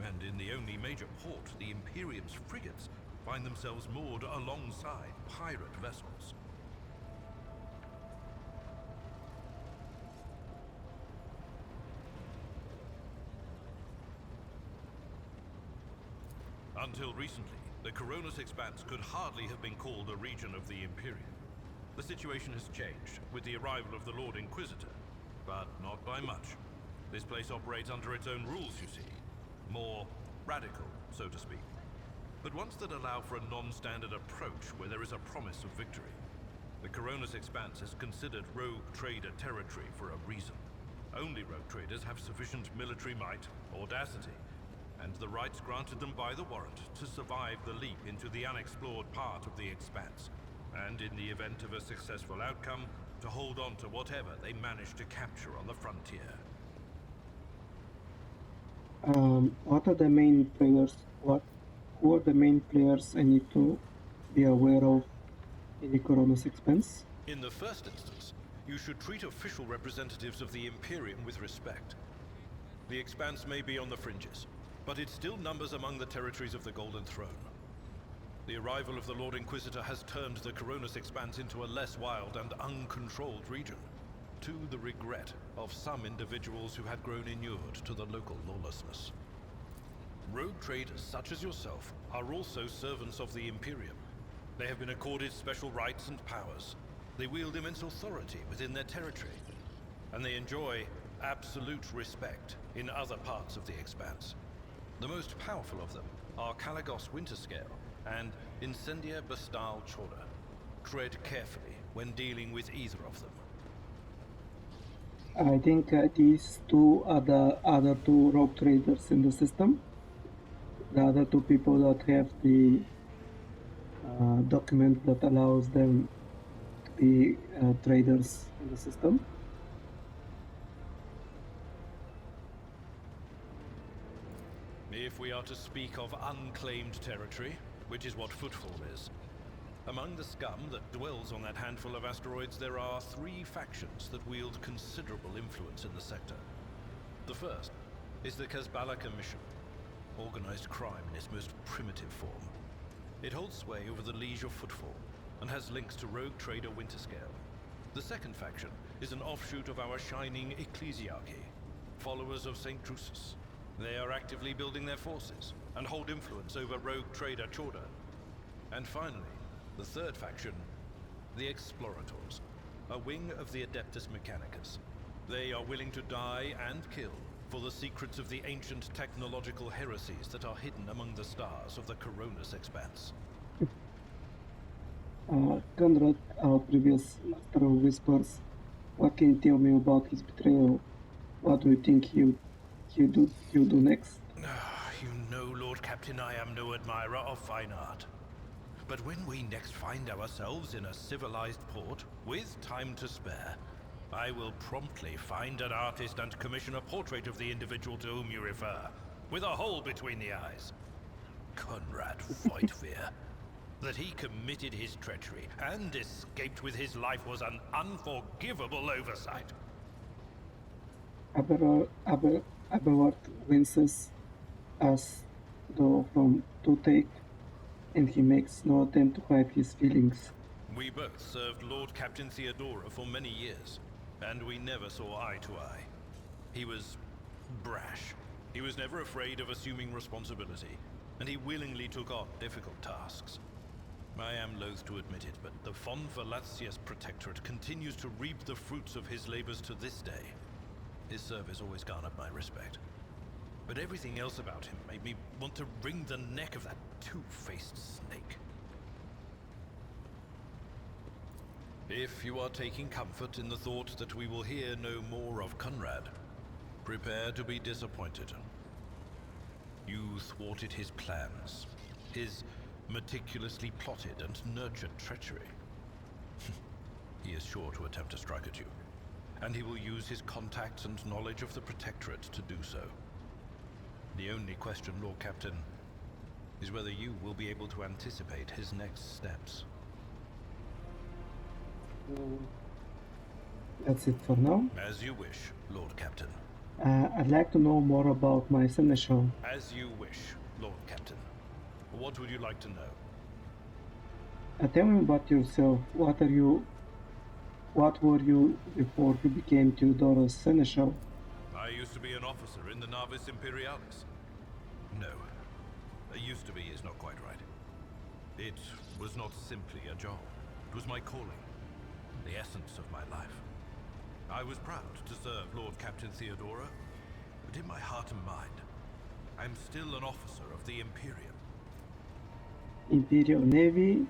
Speaker 4: And in the only major port, the Imperium's frigates find themselves moored alongside pirate vessels. Until recently, the Coronis Expanse could hardly have been called a region of the Imperium. The situation has changed with the arrival of the Lord Inquisitor, but not by much. This place operates under its own rules, you see. More radical, so to speak. But ones that allow for a non-standard approach where there is a promise of victory. The Coronis Expanse is considered rogue trader territory for a reason. Only rogue traders have sufficient military might, audacity, and the rights granted them by the warrant to survive the leap into the unexplored part of the Expanse, and in the event of a successful outcome, to hold on to whatever they manage to capture on the frontier.
Speaker 1: What are the main players? Who are the main players I need to be aware of in the Coronis Expanse?
Speaker 4: In the first instance, you should treat official representatives of the Imperium with respect. The Expanse may be on the fringes, but it still numbers among the territories of the Golden Throne. The arrival of the Lord Inquisitor has turned the Coronis Expanse into a less wild and uncontrolled region, to the regret of some individuals who had grown inured to the local lawlessness. Rogue traders such as yourself are also servants of the Imperium. They have been accorded special rights and powers. They wield immense authority within their territory, and they enjoy absolute respect in other parts of the Expanse. The most powerful of them are Kalagos Winterscale and Incendia Bastal Chorda. Tread carefully when dealing with either of them.
Speaker 1: I think these two are the other two rogue traders in the system. The other two people that have the document that allows them to be traders in the system.
Speaker 4: If we are to speak of unclaimed territory, which is what Footfall is, among the scum that dwells on that handful of asteroids, there are 3 factions that wield considerable influence in the sector. The first is the Kazbala Commission, organized crime in its most primitive form. It holds sway over the Liege of Footfall, and has links to rogue trader Winterscale. The second faction is an offshoot of our shining ecclesiarchy, followers of St. Drusus. They are actively building their forces, and hold influence over rogue trader Chorda. And finally, the third faction, the Explorators, a wing of the Adeptus Mechanicus. They are willing to die and kill for the secrets of the ancient technological heresies that are hidden among the stars of the Coronis Expanse.
Speaker 1: Conrad, our previous Master of Whispers, what can you tell me about his betrayal? What do you think he'll do next?
Speaker 4: You know, Lord Captain, I am no admirer of fine art. But when we next find ourselves in a civilized port, with time to spare, I will promptly find an artist and commission a portrait of the individual to whom you refer, with a hole between the eyes. Conrad Voigtveer. That he committed his treachery and escaped with his life was an unforgivable oversight.
Speaker 1: Abelard winces as though from toothache, and he makes no attempt to hide his feelings.
Speaker 4: We both served Lord Captain Theodora for many years, and we never saw eye to eye. He was brash. He was never afraid of assuming responsibility, and he willingly took on difficult tasks. I am loath to admit it, but the Von Velatius Protectorate continues to reap the fruits of his labors to this day. His service always garnered my respect. But everything else about him made me want to wring the neck of that two-faced snake. If you are taking comfort in the thought that we will hear no more of Conrad, prepare to be disappointed. You thwarted his plans, his meticulously plotted and nurtured treachery. He is sure to attempt to strike at you, and he will use his contacts and knowledge of the Protectorate to do so. The only question, Lord Captain, is whether you will be able to anticipate his next steps.
Speaker 1: That's it for now.
Speaker 4: As you wish, Lord Captain.
Speaker 1: I'd like to know more about my seneschal.
Speaker 4: As you wish, Lord Captain. What would you like to know?
Speaker 1: Tell me about yourself. What were you before you became Theodora's seneschal?
Speaker 4: I used to be an officer in the Navis Imperialis. No, used to be is not quite right. It was not simply a job. It was my calling, the essence of my life. I was proud to serve Lord Captain Theodora, but in my heart and mind, I'm still an officer of the Imperium.
Speaker 1: Imperial Navy,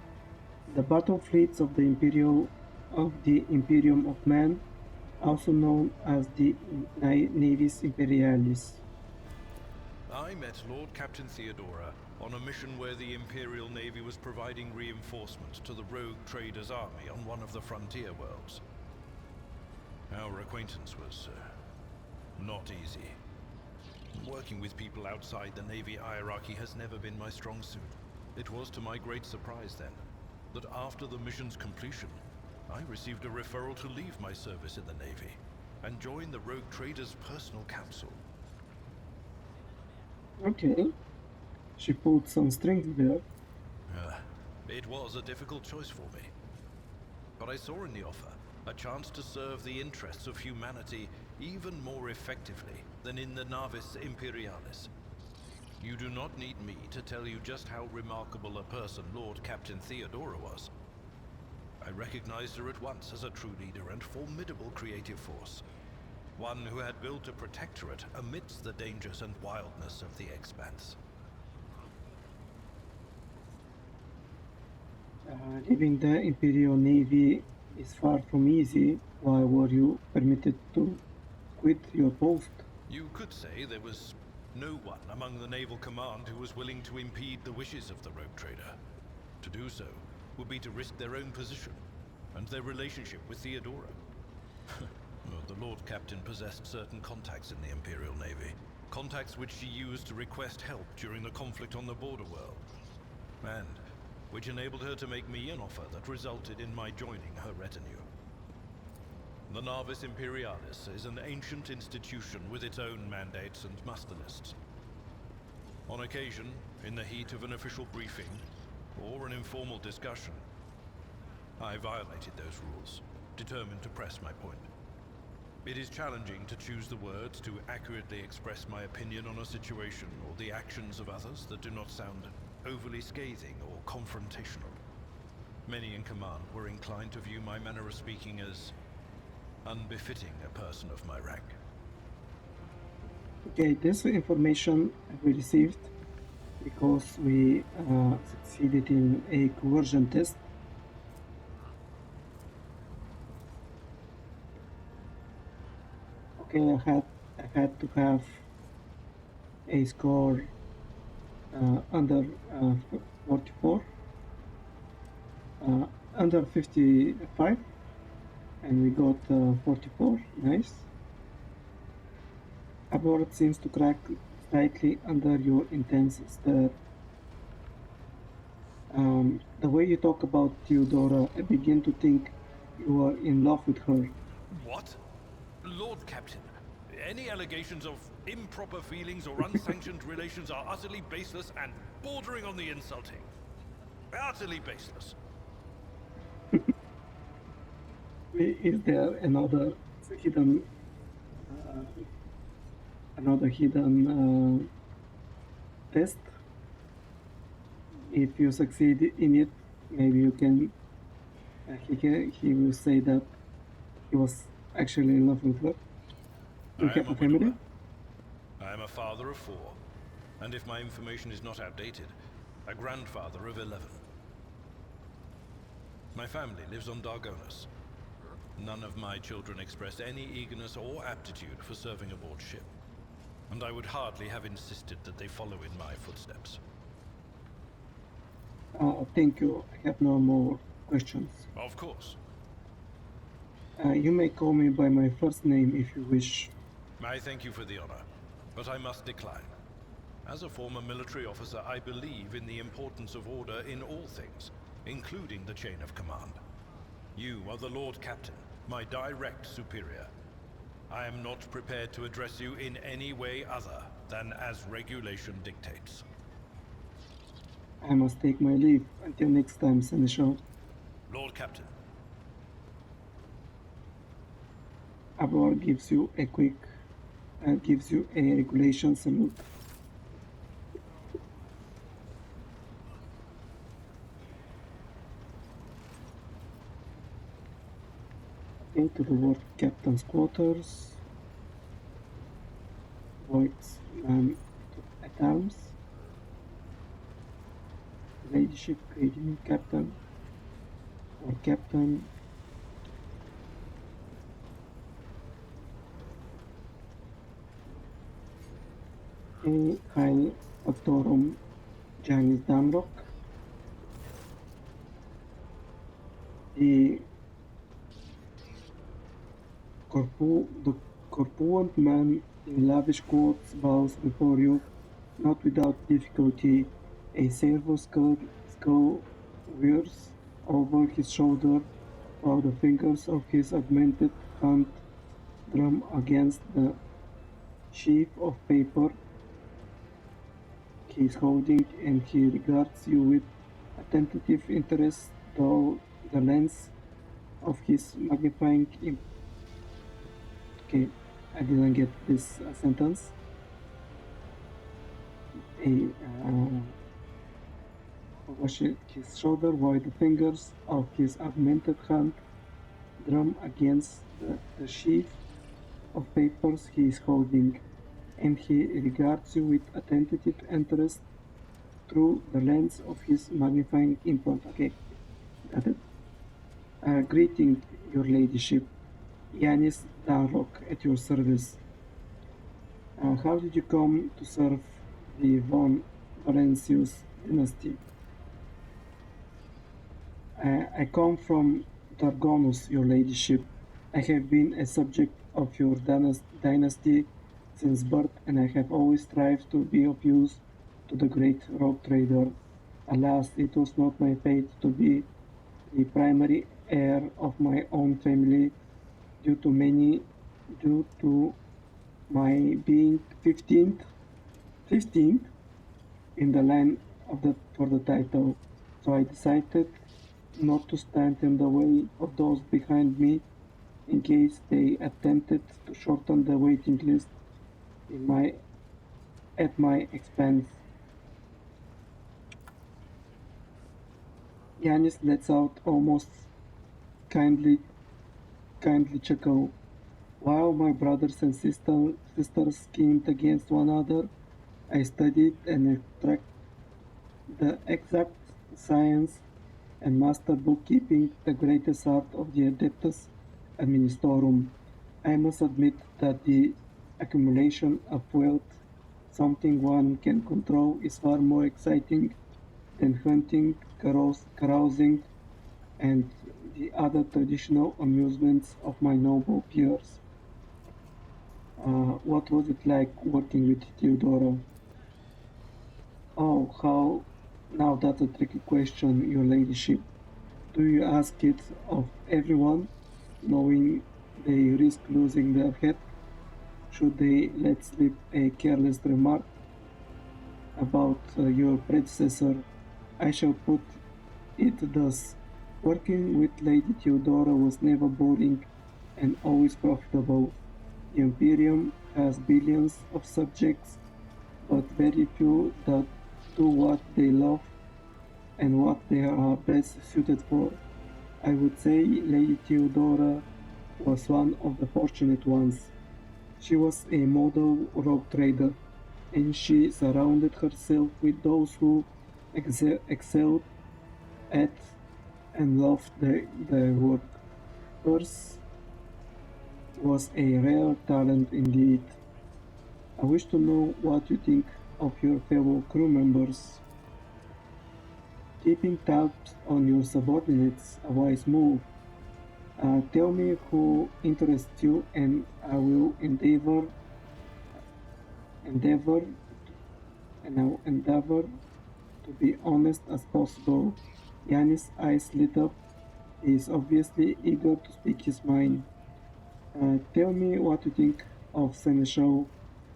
Speaker 1: the battle fleets of the Imperium of Man, also known as the Navis Imperialis.
Speaker 4: I met Lord Captain Theodora on a mission where the Imperial Navy was providing reinforcements to the rogue traders' army on one of the frontier worlds. Our acquaintance was not easy. Working with people outside the Navy hierarchy has never been my strong suit. It was to my great surprise then, that after the mission's completion, I received a referral to leave my service in the Navy and join the rogue traders' personal council.
Speaker 1: Okay. She pulled some strings there.
Speaker 4: It was a difficult choice for me. But I saw in the offer a chance to serve the interests of humanity even more effectively than in the Navis Imperialis. You do not need me to tell you just how remarkable a person Lord Captain Theodora was. I recognized her at once as a true leader and formidable creative force. One who had built a protectorate amidst the dangers and wildness of the Expanse.
Speaker 1: Leaving the Imperial Navy is far from easy. Why were you permitted to quit your post?
Speaker 4: You could say there was no one among the naval command who was willing to impede the wishes of the rogue trader. To do so would be to risk their own position and their relationship with Theodora. The Lord Captain possessed certain contacts in the Imperial Navy. Contacts which she used to request help during the conflict on the border world. And which enabled her to make me an offer that resulted in my joining her retinue. The Navis Imperialis is an ancient institution with its own mandates and muster lists. On occasion, in the heat of an official briefing, or an informal discussion, I violated those rules, determined to press my point. It is challenging to choose the words to accurately express my opinion on a situation or the actions of others that do not sound overly scathing or confrontational. Many in command were inclined to view my manner of speaking as unbefitting a person of my rank.
Speaker 1: Okay, this information we received because we succeeded in a coercion test. Okay, I had to have a score under 44, under 55, and we got 44. Nice. Abort seems to crack slightly under your intense stare. The way you talk about Theodora, I begin to think you are in love with her.
Speaker 4: What? Lord Captain, any allegations of improper feelings or unsanctioned relations are utterly baseless and bordering on the insulting. Utterly baseless.
Speaker 1: Is there another hidden test? If you succeed in it, maybe you can. He will say that he was actually in love with her. You have a family?
Speaker 4: I am a father of 4, and if my information is not outdated, a grandfather of 11. My family lives on Dargonus. None of my children express any eagerness or aptitude for serving aboard ship, and I would hardly have insisted that they follow in my footsteps.
Speaker 1: Thank you. I have no more questions.
Speaker 4: Of course.
Speaker 1: You may call me by my first name if you wish.
Speaker 4: I thank you for the honor, but I must decline. As a former military officer, I believe in the importance of order in all things, including the chain of command. You are the Lord Captain, my direct superior. I am not prepared to address you in any way other than as regulation dictates.
Speaker 1: I must take my leave. Until next time, Seneschal.
Speaker 4: Lord Captain.
Speaker 1: Abor gives you a regulation salute. Okay, to the Lord Captain's quarters. Voigt's man at arms. Ladyship, greeting Captain. Or Captain. Heil Factorum Janis Damrock. The corpulent man in lavish coats bows before you, not without difficulty. A silver skull wears over his shoulder, while the fingers of his augmented hand drum against the sheaf of paper he is holding, and he regards you with attentive interest through the lens of his magnifying Okay, I didn't get this sentence. Over his shoulder, while the fingers of his augmented hand drum against the sheaf of papers he is holding, and he regards you with attentive interest through the lens of his magnifying implant. Okay, got it. Greeting, your ladyship. Yanis Darrock at your service. How did you come to serve the von Valentius dynasty? I come from Dargonus, your ladyship. I have been a subject of your dynasty since birth, and I have always strived to be of use to the great rogue trader. Alas, it was not my fate to be the primary heir of my own family due to my being 15th in the line for the title. So I decided not to stand in the way of those behind me in case they attempted to shorten the waiting list at my expense. Yanis lets out almost kindly chuckle. While my brothers and sisters schemed against one another, I studied and the exact science and mastered bookkeeping, the greatest art of the Adeptus Administrorum. I must admit that the accumulation of wealth, something one can control, is far more exciting than hunting, carousing, and the other traditional amusements of my noble peers. What was it like working with Theodora? Oh, how... Now that's a tricky question, your ladyship. Do you ask it of everyone, knowing they risk losing their head? Should they let slip a careless remark about your predecessor? I shall put it thus. Working with Lady Theodora was never boring and always profitable. The Imperium has billions of subjects, but very few that do what they love and what they are best suited for. I would say Lady Theodora was one of the fortunate ones. She was a model rogue trader, and she surrounded herself with those who excelled at and loved their work. Hers was a rare talent indeed. I wish to know what you think of your fellow crew members. Keeping tabs on your subordinates, a wise move. Tell me who interests you, and I will endeavor to be honest as possible. Yanis' eyes lit up He is obviously eager to speak his mind. Tell me what you think of Seneschal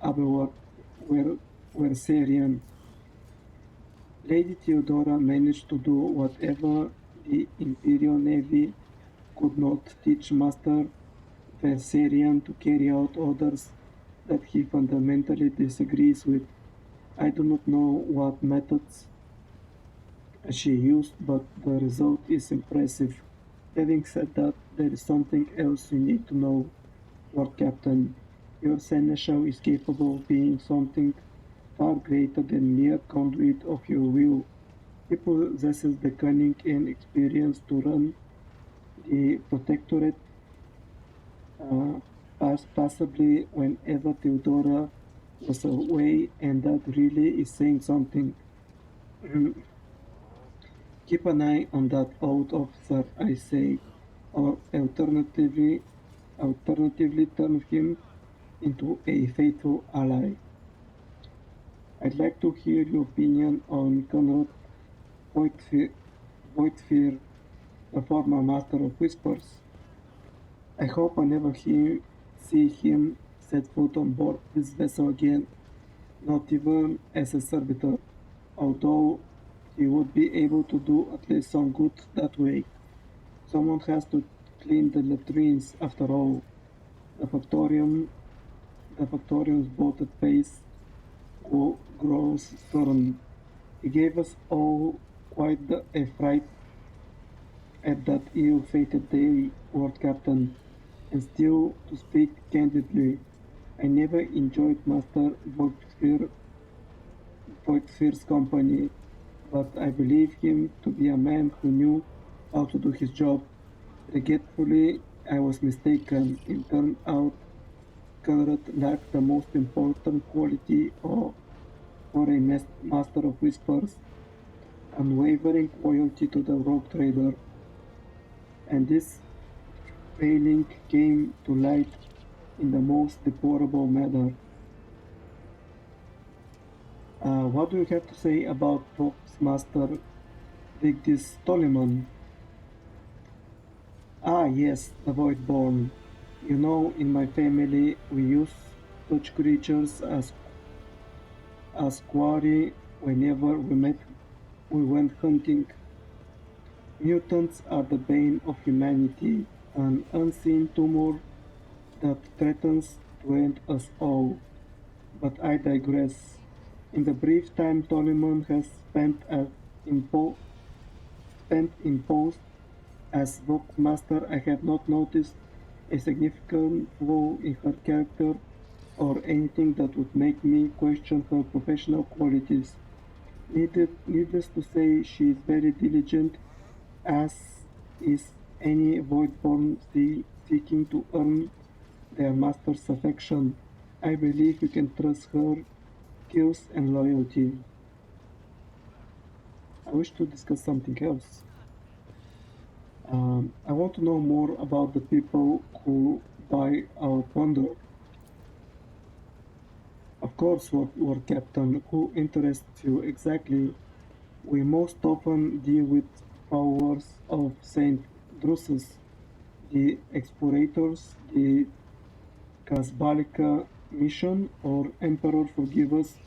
Speaker 1: Aberwar Wersarian. Lady Theodora managed to do whatever the Imperial Navy could not teach Master Versarian to carry out orders that he fundamentally disagrees with. I do not know what methods she used, but the result is impressive. Having said that, there is something else you need to know, Lord Captain. Your seneschal is capable of being something far greater than mere conduit of your will. He possesses the cunning and experience to run the Protectorate, possibly whenever Theodora was away, and that really is saying something. Keep an eye on that old officer, I say, or alternatively turn him into a faithful ally. I'd like to hear your opinion on Conrad Voigtfear, the former Master of Whispers. I hope I never see him set foot on board this vessel again, not even as a servitor, although he would be able to do at least some good that way. Someone has to clean the latrines after all. The Factorium's bloated face grows stern. He gave us all quite a fright at that ill-fated day, Lord Captain, and still, to speak candidly, I never enjoyed Master Voigtfear's company, but I believe him to be a man who knew how to do his job. Regretfully, I was mistaken. It turned out Conrad lacked the most important quality for a master of whispers, unwavering loyalty to the rogue trader. And this failing came to light in the most deplorable manner. What do you have to say about Props Master Vigdis Toleman? Ah, yes, the Voidborn. You know, in my family, we use such creatures as quarry whenever we went hunting. Mutants are the bane of humanity, an unseen tumor that threatens to end us all. But I digress. In the brief time Toleman has spent in post as Voxmaster, I have not noticed a significant flaw in her character or anything that would make me question her professional qualities. Needless to say, she is very diligent, as is any Voidborn seeking to earn their master's affection. I believe you can trust her skills and loyalty. I wish to discuss something else. I want to know more about the people who buy our plunder. Of course, Lord Captain, who interests you exactly? We most often deal with followers of Saint Drusus, the Explorators, the Casbalica Mission, or Emperor forgive us,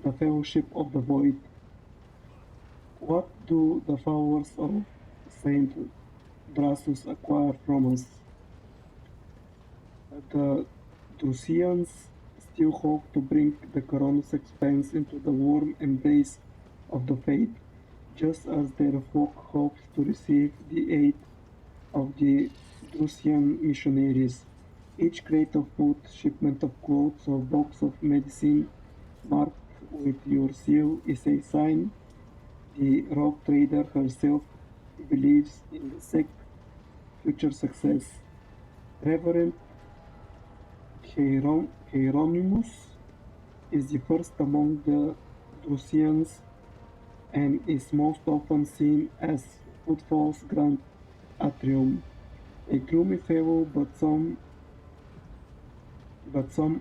Speaker 1: the Fellowship of the Void. What do the followers of Saint Drusus acquire from us? The Drusians still hope to bring the Coronis Expanse into the warm embrace of the Faith, just as their flock hopes to receive the aid of the Drusian missionaries. Each crate of food, shipment of clothes, or box of medicine marked with your seal is a sign the rogue trader herself believes in the sect's future success. Reverend Hieronymus is the first among the Drusians and is most often seen as Footfall's Grand Atrium, a gloomy fellow, but some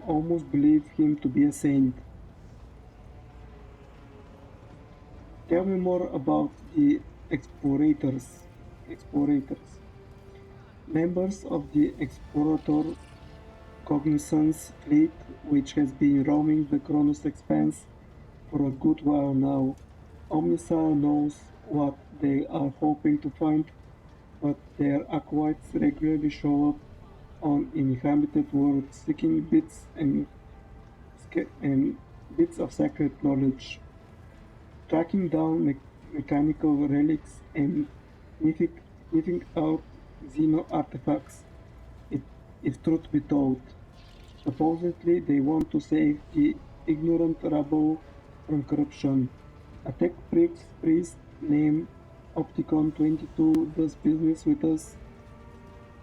Speaker 1: almost believe him to be a saint. Tell me more about the explorators. Members of the Explorator Cognizance fleet, which has been roaming the Kronos Expanse for a good while now. Omnissiah knows what they are hoping to find, but their acolytes regularly show up on inhabited worlds, seeking and bits of sacred knowledge, tracking down mechanical relics and sniffing out Xeno artifacts. It, if truth be told, supposedly they want to save the ignorant rabble from corruption. A tech priest named Opticon 22 does business with us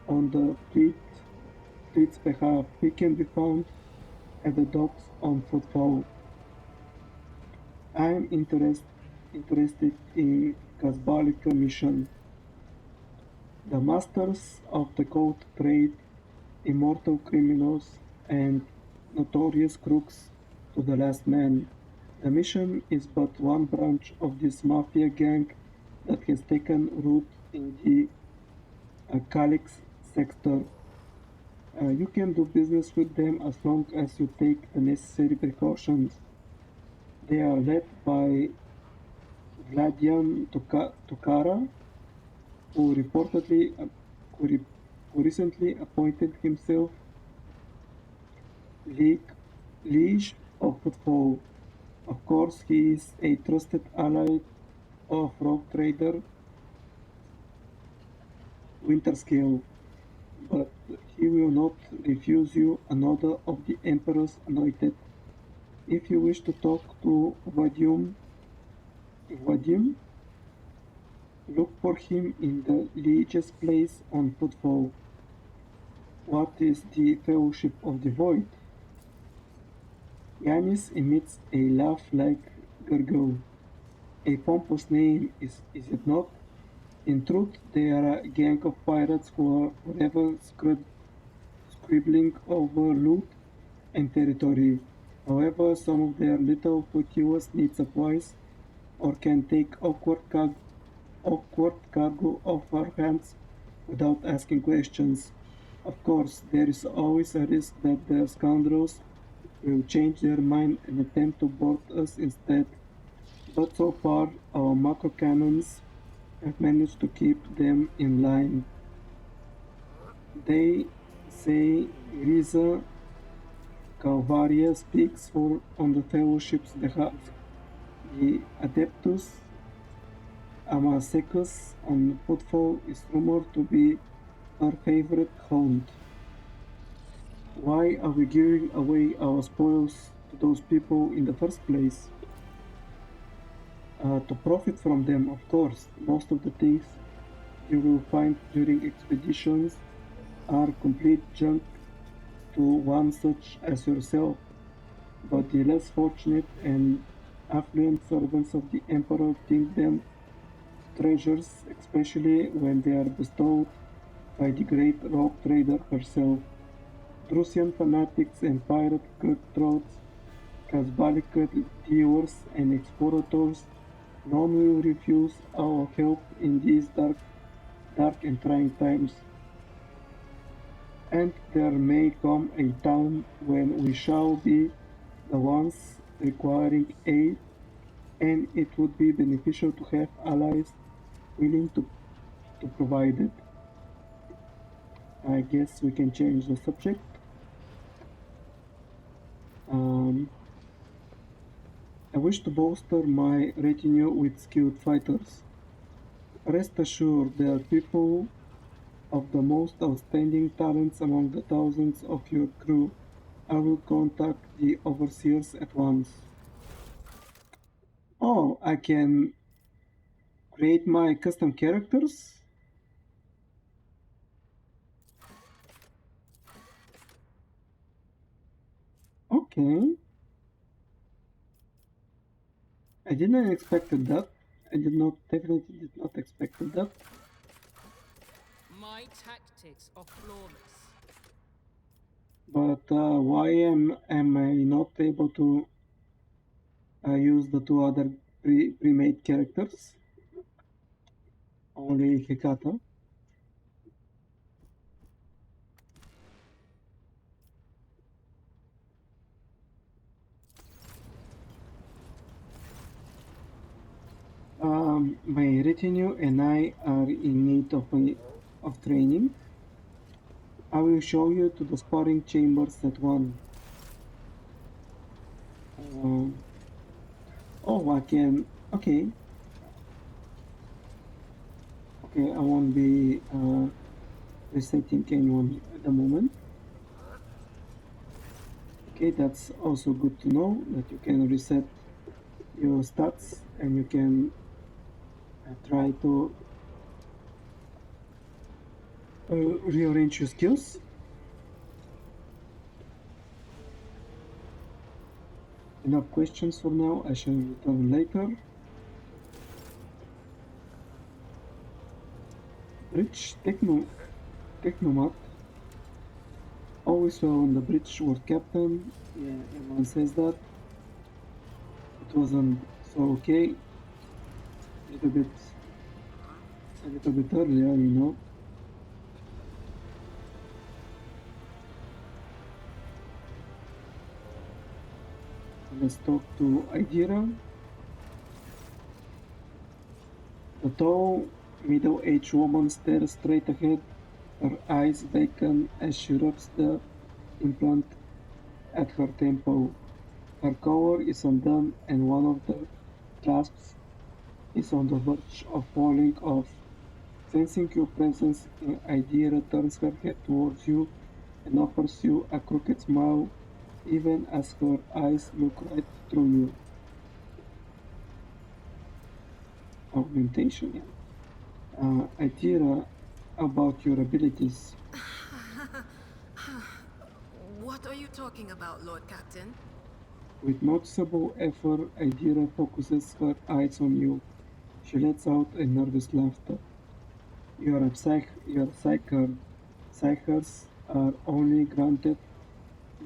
Speaker 1: on the fleet's behalf. He can be found at the docks on Footfall. I am interested in Casbalica mission. The masters of the code trade immortal criminals and notorious crooks to the last man. The mission is but one branch of this mafia gang that has taken root in the Calix sector. You can do business with them as long as you take the necessary precautions. They are led by Vladian Tukara, who recently appointed himself Liege of Footfall. Of course, he is a trusted ally of rogue trader Winterscale, but he will not refuse you another of the Emperor's anointed. If you wish to talk to Vadim, look for him in the Liege's place on Footfall. What is the Fellowship of the Void? Yanis emits a laugh like gurgle. A pompous name, is it not? In truth, they are a gang of pirates who are forever scribbling over loot and territory. However, some of their little pursuers need supplies or can take awkward cargo off our hands without asking questions. Of course, there is always a risk that the scoundrels will change their mind and attempt to board us instead, but so far our macro cannons have managed to keep them in line. They say Riza Calvaria speaks on the Fellowship's behalf. The Adeptus Amasecus on Footfall is rumored to be her favorite haunt. Why are we giving away our spoils to those people in the first place? To profit from them, of course. Most of the things you will find during expeditions are complete junk to one such as yourself, but the less fortunate and affluent servants of the Emperor think them treasures, especially when they are bestowed by the great rogue trader herself. Drusian fanatics and pirate cutthroats, Casbalic dealers and explorators, none will refuse our help in these dark and trying times. And there may come a time when we shall be the ones requiring aid, and it would be beneficial to have allies willing to provide it. I guess we can change the subject. I wish to bolster my retinue with skilled fighters. Rest assured, there are people of the most outstanding talents among the thousands of your crew. I will contact the overseers at once. Oh, I can create my custom characters? Okay. I didn't expect that. Definitely did not expect that.
Speaker 6: My tactics are flawless.
Speaker 1: But why am I not able to use the two other pre-made characters? Only Hikata. My retinue and I are in need of training. I will show you to the sparring chambers at one. Oh, I can. Okay. Okay, I won't be resetting anyone at the moment. Okay, that's also good to know that you can reset your stats and you can try to rearrange your skills. Enough questions for now, I shall return later. Bridge Technomat. Always well on the bridge, world captain. Yeah, everyone says that. It wasn't so okay. A little bit earlier, you know. Let's talk to Idira. The tall, middle-aged woman stares straight ahead, her eyes vacant as she rubs the implant at her temple. Her collar is undone and one of the clasps is on the verge of falling off. Sensing your presence, Idira turns her head towards you and offers you a crooked smile even as her eyes look right through you. Augmentation, yeah. Idira, about your abilities.
Speaker 9: What are you talking about, Lord Captain?
Speaker 1: With noticeable effort, Idira focuses her eyes on you. She lets out a nervous laughter. Your psychers are only granted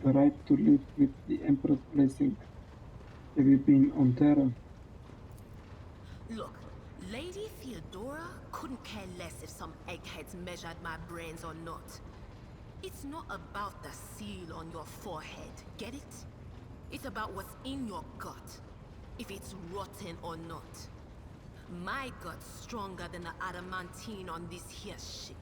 Speaker 1: the right to live with the Emperor's blessing. Have you been on Terra?
Speaker 6: Look, Lady Theodora couldn't care less if some eggheads measured my brains or not. It's not about the seal on your forehead, get it? It's about what's in your gut, if it's rotten or not. My gut's stronger than the adamantine on this here ship.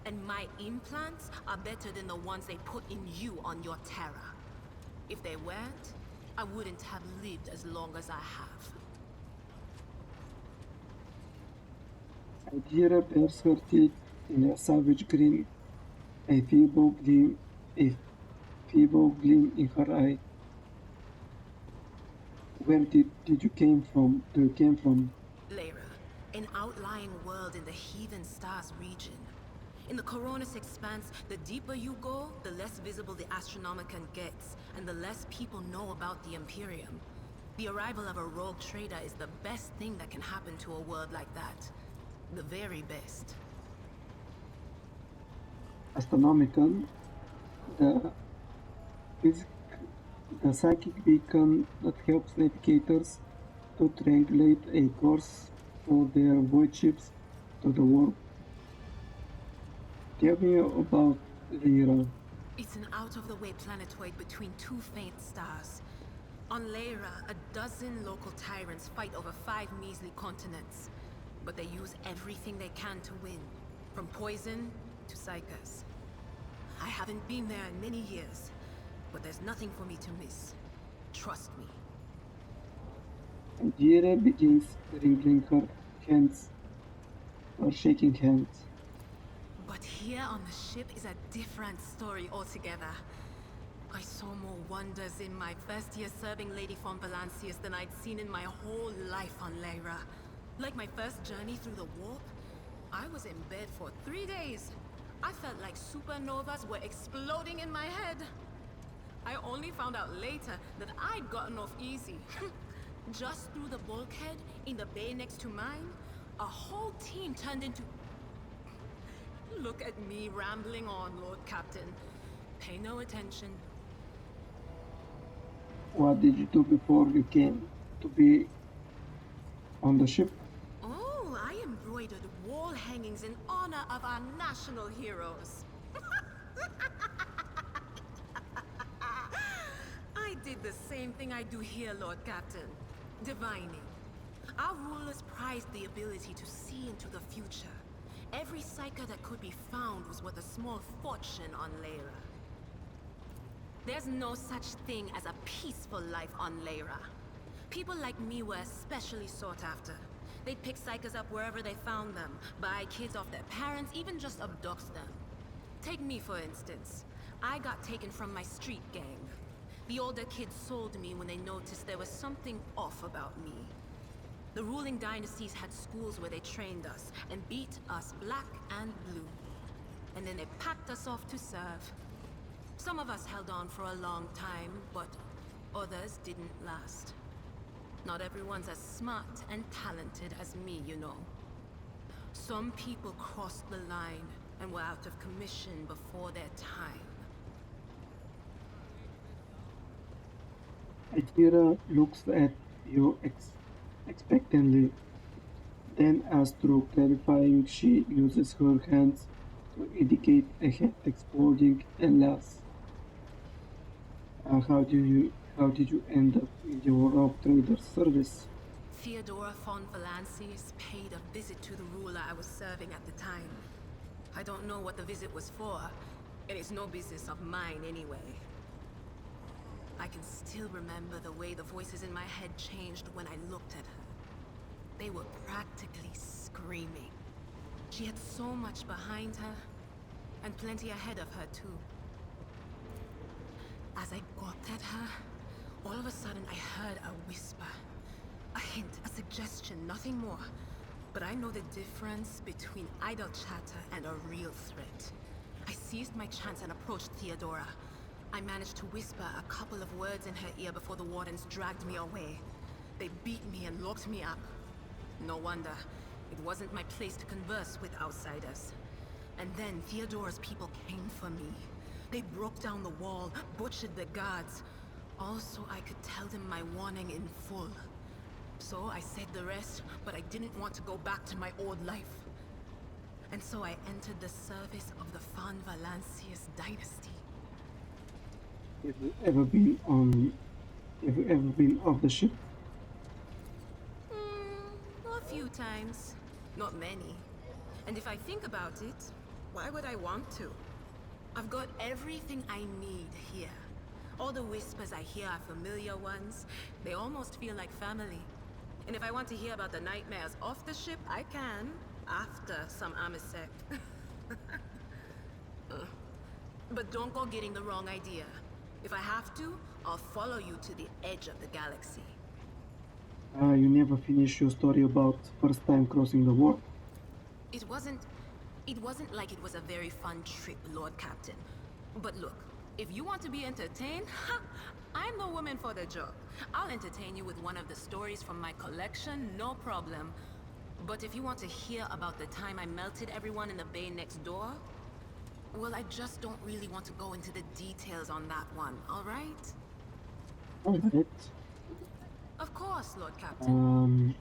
Speaker 6: And my implants are better than the ones they put in you on your Terra. If they weren't, I wouldn't have lived as long as I have.
Speaker 1: Idira bares her teeth in a savage grin, a feeble gleam in her eye. Where did you came from?
Speaker 6: Lyra, an outlying world in the Heathen Stars region. In the Coronis Expanse, the deeper you go, the less visible the Astronomicon gets, and the less people know about the Imperium. The arrival of a rogue trader is the best thing that can happen to a world like that. The very best.
Speaker 1: Astronomicon, the psychic beacon that helps navigators to triangulate a course for their void ships to the warp. Tell me about Lyra.
Speaker 6: It's an out-of-the-way planetoid between two faint stars. On Lyra, a dozen local tyrants fight over 5 measly continents. But they use everything they can to win, from poison to psychers. I haven't been there in many years, but there's nothing for me to miss. Trust me.
Speaker 1: Idira begins wringing her hands, or shaking hands.
Speaker 6: But here on the ship is a different story altogether. I saw more wonders in my first year serving Lady von Valancius than I'd seen in my whole life on Lyra. Like my first journey through the warp, I was in bed for 3 days. I felt like supernovas were exploding in my head. I only found out later that I'd gotten off easy. Just through the bulkhead in the bay next to mine, a whole team turned into... Look at me rambling on, Lord Captain. Pay no attention.
Speaker 1: What did you do before you came to be on the ship?
Speaker 6: Oh, I embroidered wall hangings in honor of our national heroes. I did the same thing I do here, Lord Captain. Divining. Our rulers prized the ability to see into the future. Every psyker that could be found was worth a small fortune on Lyra. There's no such thing as a peaceful life on Lyra. People like me were especially sought after. They'd pick psychers up wherever they found them, buy kids off their parents, even just abduct them. Take me, for instance. I got taken from my street gang. The older kids sold me when they noticed there was something off about me. The ruling dynasties had schools where they trained us and beat us black and blue. And then they packed us off to serve. Some of us held on for a long time, but others didn't last. Not everyone's as smart and talented as me, you know. Some people crossed the line and were out of commission before their time.
Speaker 1: Adira looks at you expectantly. Then, as through clarifying, she uses her hands to indicate a head exploding alas. How did you end up in the rogue trader service?
Speaker 6: Theodora von Valancius paid a visit to the ruler I was serving at the time. I don't know what the visit was for, and it's no business of mine anyway. I can still remember the way the voices in my head changed when I looked at her. They were practically screaming. She had so much behind her, and plenty ahead of her too. As I gawked at her, all of a sudden I heard a whisper. A hint, a suggestion, nothing more. But I know the difference between idle chatter and a real threat. I seized my chance and approached Theodora. I managed to whisper a couple of words in her ear before the wardens dragged me away. They beat me and locked me up. No wonder. It wasn't my place to converse with outsiders. And then Theodora's people came for me. They broke down the wall, butchered the guards. Also, I could tell them my warning in full. So I said the rest, but I didn't want to go back to my old life. And so I entered the service of the von Valancius dynasty.
Speaker 1: Have you ever been off the ship?
Speaker 6: A few times. Not many. And if I think about it, why would I want to? I've got everything I need here. All the whispers I hear are familiar ones. They almost feel like family. And if I want to hear about the nightmares off the ship, I can. After some Amasek. But don't go getting the wrong idea. If I have to, I'll follow you to the edge of the galaxy.
Speaker 1: You never finished your story about first time crossing the warp.
Speaker 6: It wasn't like it was a very fun trip, Lord Captain. But look, if you want to be entertained, I'm the woman for the job. I'll entertain you with one of the stories from my collection, no problem. But if you want to hear about the time I melted everyone in the bay next door, well, I just don't really want to go into the details on that one, alright?
Speaker 1: Alright.
Speaker 6: Of course, Lord Captain.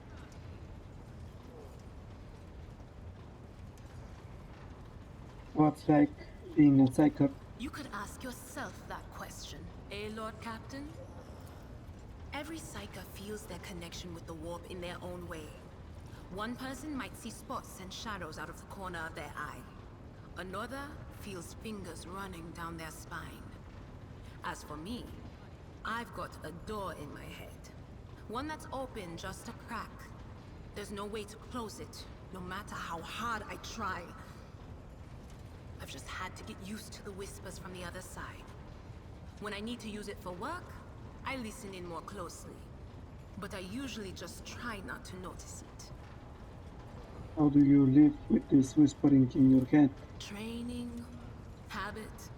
Speaker 1: What's like being a psyker?
Speaker 6: You could ask yourself that question, eh, Lord Captain? Every psyker feels their connection with the warp in their own way. One person might see spots and shadows out of the corner of their eye. Another feels fingers running down their spine. As for me, I've got a door in my head. One that's open just a crack. There's no way to close it, no matter how hard I try. I've just had to get used to the whispers from the other side. When I need to use it for work, I listen in more closely. But I usually just try not to notice it.
Speaker 1: How do you live with this whispering in your head?
Speaker 6: Training, habit,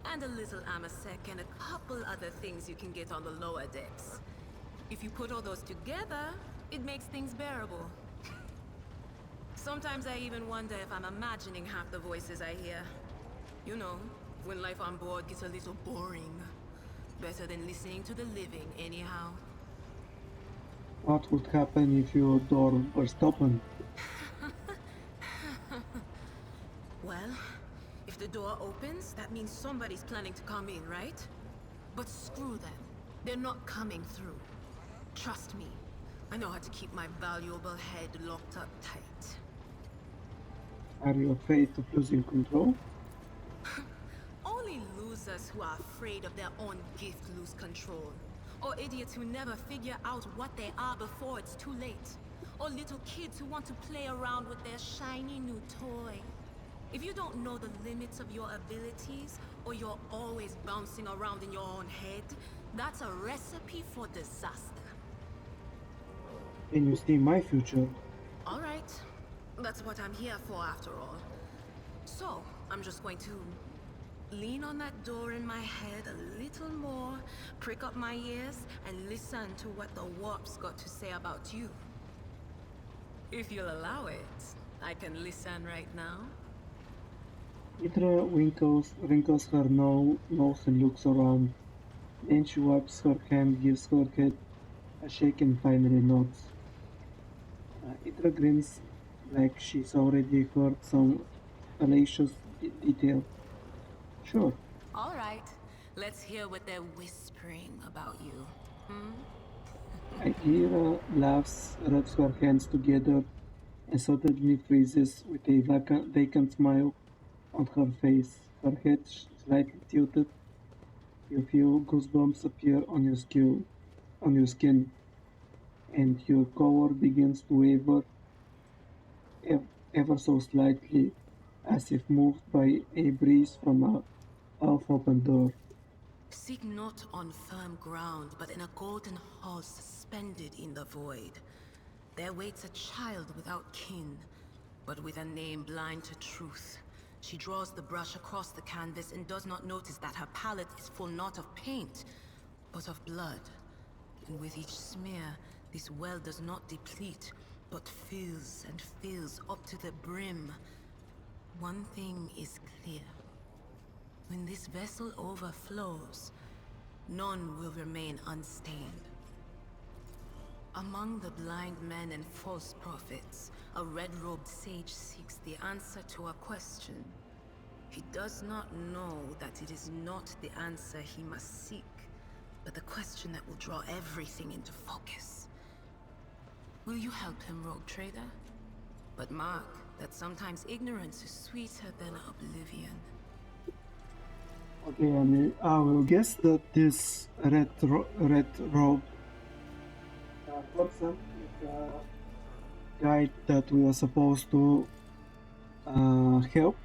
Speaker 6: and a little Amasek and a couple other things you can get on the lower decks. If you put all those together, it makes things bearable. Sometimes I even wonder if I'm imagining half the voices I hear. You know, when life on board gets a little boring. Better than listening to the living, anyhow.
Speaker 1: What would happen if your door burst open?
Speaker 6: Well, if the door opens, that means somebody's planning to come in, right? But screw them. They're not coming through. Trust me. I know how to keep my valuable head locked up tight.
Speaker 1: Are you afraid of losing control?
Speaker 6: Only losers who are afraid of their own gift lose control. Or idiots who never figure out what they are before it's too late. Or little kids who want to play around with their shiny new toy. If you don't know the limits of your abilities, or you're always bouncing around in your own head, that's a recipe for disaster.
Speaker 1: Can you see my future?
Speaker 6: Alright. That's what I'm here for after all. So, I'm just going to lean on that door in my head a little more, prick up my ears, and listen to what the warp's got to say about you. If you'll allow it, I can listen right now.
Speaker 1: Idra wrinkles her nose and looks around. Then she wipes her hand, gives her head a shake, and finally nods. Idra grins like she's already heard some fallacious detail. Sure.
Speaker 6: Alright, let's hear what they're whispering about you.
Speaker 1: Idra laughs, rubs her hands together, and suddenly freezes with a vacant smile on her face. Her head slightly tilted. You feel goosebumps appear on your skin, and your cover begins to waver ever so slightly, as if moved by a breeze from a half-open door.
Speaker 6: Seek not on firm ground, but in a golden hall suspended in the void. There waits a child without kin, but with a name blind to truth. She draws the brush across the canvas and does not notice that her palette is full not of paint, but of blood. And with each smear, this well does not deplete, but fills and fills up to the brim. One thing is clear. When this vessel overflows, none will remain unstained. Among the blind men and false prophets, a red-robed sage seeks the answer to a question. He does not know that it is not the answer he must seek, but the question that will draw everything into focus. Will you help him, Rogue Trader? But mark that sometimes ignorance is sweeter than oblivion.
Speaker 1: Okay, I will guess that this red robe person is a guy that we are supposed to help.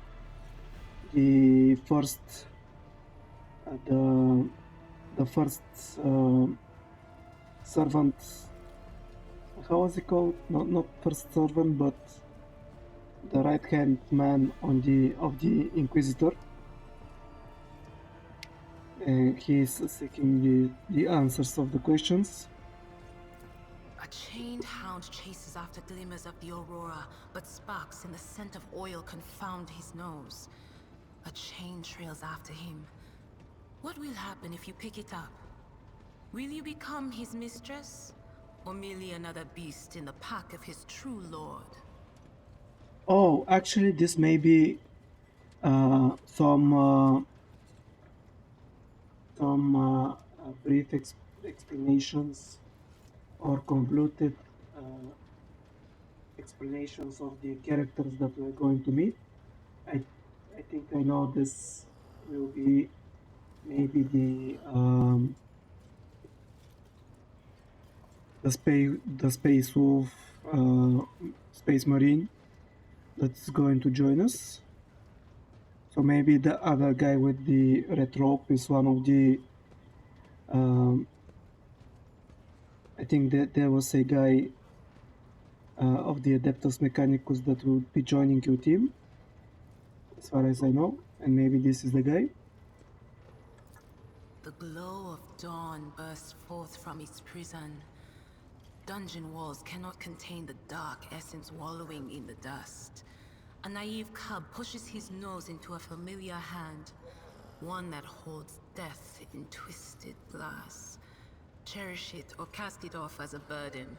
Speaker 1: The first, the first servant. How was it called? Not first servant, but the right hand man of the Inquisitor. He is seeking the answers of the questions.
Speaker 6: A chained hound chases after glimmers of the aurora, but sparks and the scent of oil confound his nose. A chain trails after him. What will happen if you pick it up? Will you become his mistress? Or merely another beast in the pack of his true lord?
Speaker 1: Oh, actually, this may be some brief explanations or convoluted explanations of the characters that we're going to meet. I think I know this will be maybe the space wolf, space marine that's going to join us. So maybe the other guy with the red rope is one of the I think that there was a guy of the Adeptus Mechanicus that will be joining your team, as far as I know, and maybe this is the guy.
Speaker 6: The glow of dawn bursts forth from its prison. Dungeon walls cannot contain the dark essence wallowing in the dust. A naive cub pushes his nose into a familiar hand, one that holds death in twisted glass. Cherish it or cast it off as a burden.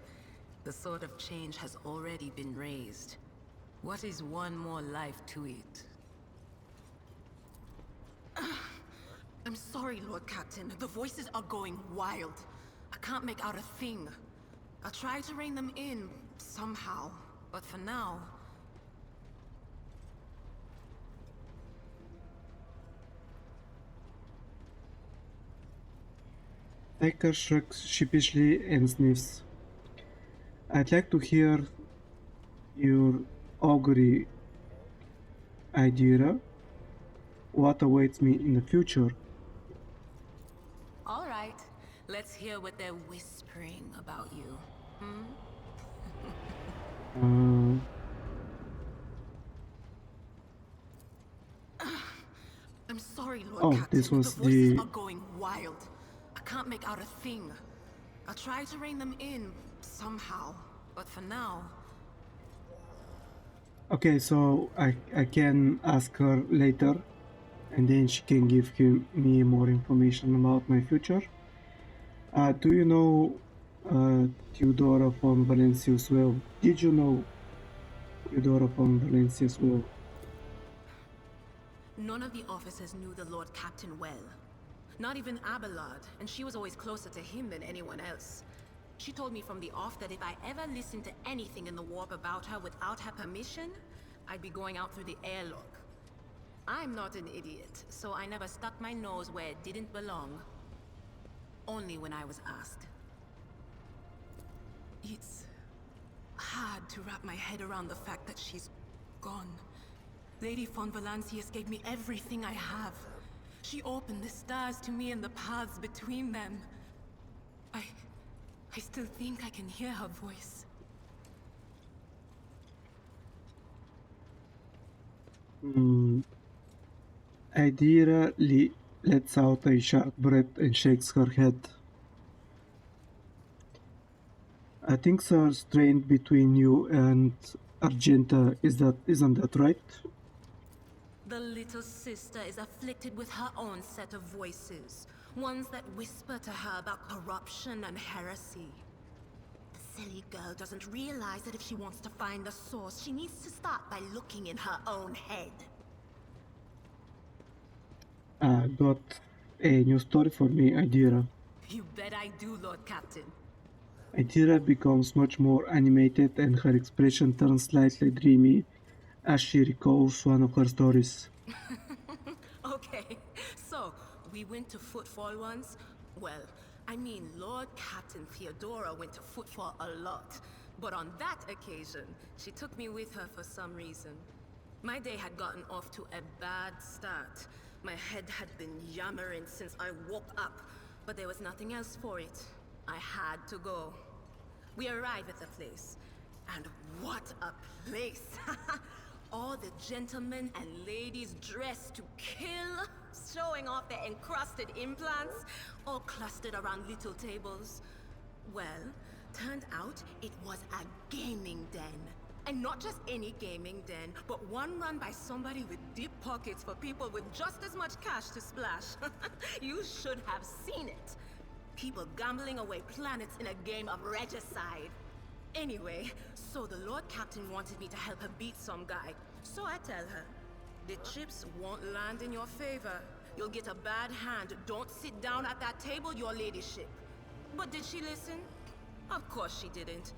Speaker 6: The sword of change has already been raised. What is one more life to it? I'm sorry, Lord Captain. The voices are going wild. I can't make out a thing. I'll try to rein them in somehow, but for now...
Speaker 1: Taker shrugs sheepishly and sniffs. I'd like to hear your augury, Idira. What awaits me in the future?
Speaker 6: All right, let's hear what they're whispering about you. I'm sorry, Lord
Speaker 1: Oh,
Speaker 6: Captain.
Speaker 1: this was
Speaker 6: the voices
Speaker 1: the-
Speaker 6: are going wild. I can't make out a thing. I'll try to rein them in somehow, but for now...
Speaker 1: Okay, so I can ask her later, and then she can give me more information about my future. Do you know Theodora von Valencius well? Did you know Theodora von Valencius well?
Speaker 6: None of the officers knew the Lord Captain well. Not even Abelard, and she was always closer to him than anyone else. She told me from the off that if I ever listened to anything in the warp about her without her permission, I'd be going out through the airlock. I'm not an idiot, so I never stuck my nose where it didn't belong. Only when I was asked. It's hard to wrap my head around the fact that she's gone. Lady von Valancius gave me everything I have. She opened the stars to me and the paths between them. I still think I can hear her voice.
Speaker 1: Idira lets out a sharp breath and shakes her head. Things are strained between you and Argenta, isn't that right?
Speaker 6: The little sister is afflicted with her own set of voices. Ones that whisper to her about corruption and heresy. The silly girl doesn't realize that if she wants to find the source, she needs to start by looking in her own head.
Speaker 1: Got a new story for me, Idira.
Speaker 6: You bet I do, Lord Captain.
Speaker 1: Idira becomes much more animated and her expression turns slightly dreamy as she recalls one of her stories.
Speaker 6: Okay, so we went to Footfall once. Well, I mean, Lord Captain Theodora went to Footfall a lot. But on that occasion, she took me with her for some reason. My day had gotten off to a bad start. My head had been yammering since I woke up, but there was nothing else for it. I had to go. We arrived at the place, and what a place! All the gentlemen and ladies dressed to kill, showing off their encrusted implants, all clustered around little tables. Well, turned out it was a gaming den. And not just any gaming den, but one run by somebody with deep pockets for people with just as much cash to splash. You should have seen it. People gambling away planets in a game of regicide. Anyway, so the Lord Captain wanted me to help her beat some guy. So I tell her, the chips won't land in your favor. You'll get a bad hand. Don't sit down at that table, your ladyship. But did she listen? Of course she didn't.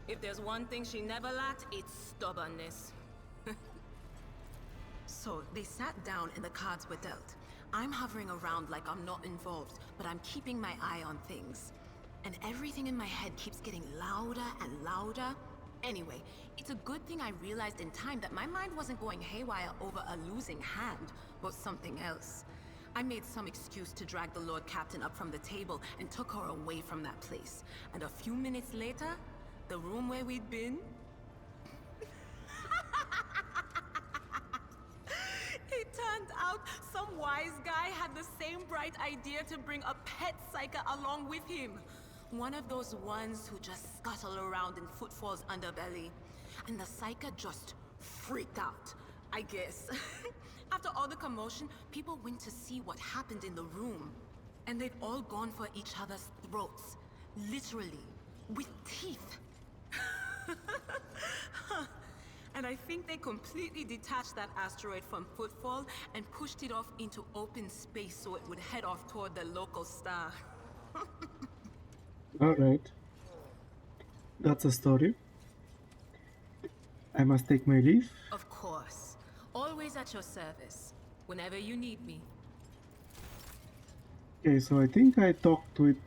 Speaker 6: If there's one thing she never lacked, it's stubbornness. So they sat down and the cards were dealt. I'm hovering around like I'm not involved, but I'm keeping my eye on things. And everything in my head keeps getting louder and louder. Anyway, it's a good thing I realized in time that my mind wasn't going haywire over a losing hand, but something else. I made some excuse to drag the Lord Captain up from the table and took her away from that place. And a few minutes later, the room where we'd been... It turned out some wise guy had the same bright idea to bring a pet psyker along with him. One of those ones who just scuttle around in Footfall's underbelly. And the psyker just freaked out, I guess. After all the commotion, people went to see what happened in the room. And they'd all gone for each other's throats. Literally. With teeth. And I think they completely detached that asteroid from Footfall and pushed it off into open space so it would head off toward the local star.
Speaker 1: Alright. That's a story. I must take my leave.
Speaker 6: Of course. Always at your service. Whenever you need me.
Speaker 1: Okay, so I think I talked with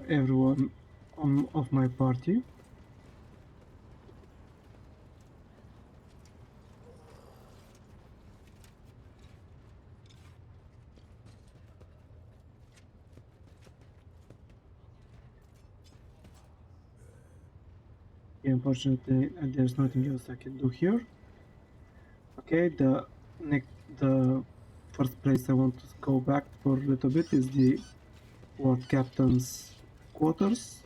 Speaker 1: everyone of my party. Unfortunately, there's nothing else I can do here. Okay, the first place I want to go back for a little bit is the Ward Captain's quarters.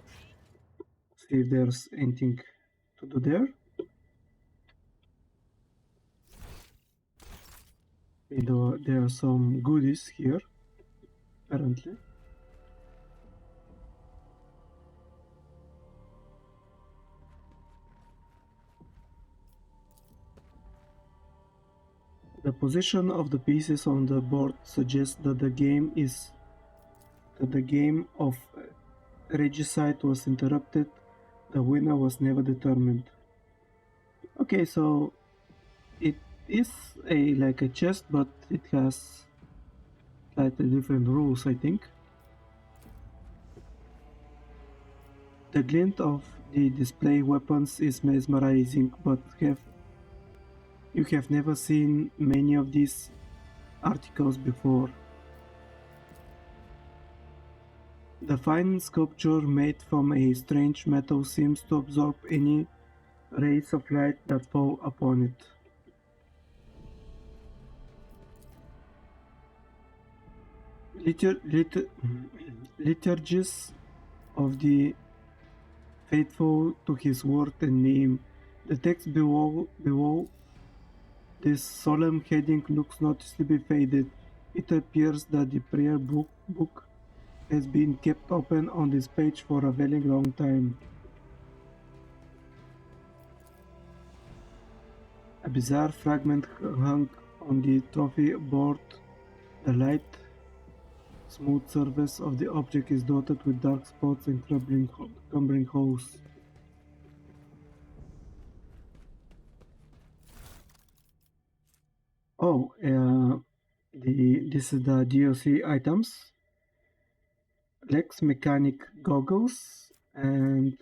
Speaker 1: See if there's anything to do there. There are some goodies here, apparently. The position of the pieces on the board suggests that the game of Regicide was interrupted. The winner was never determined. Okay, so it is like a chest, but it has slightly different rules, I think. The glint of the display weapons is mesmerizing, but you have never seen many of these articles before. The fine sculpture made from a strange metal seems to absorb any rays of light that fall upon it. Liturgies of the faithful to his word and name. The text below this solemn heading looks noticeably faded. It appears that the prayer book has been kept open on this page for a very long time. A bizarre fragment hung on the trophy board. The light, smooth surface of the object is dotted with dark spots and crumbling holes. Oh, this is the DLC items. Lex Mechanic goggles and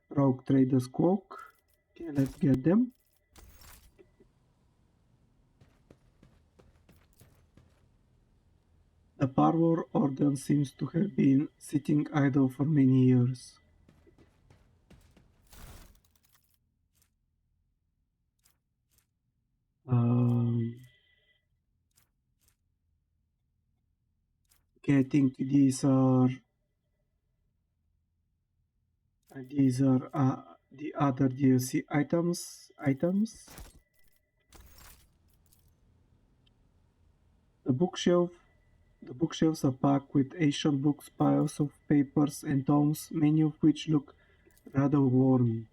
Speaker 1: Rogue Trader's cloak. Okay, let's get them. The parlor organ seems to have been sitting idle for many years. Okay, I think these are the other DLC items. The bookshelves are packed with ancient books, piles of papers and tomes, many of which look rather worn.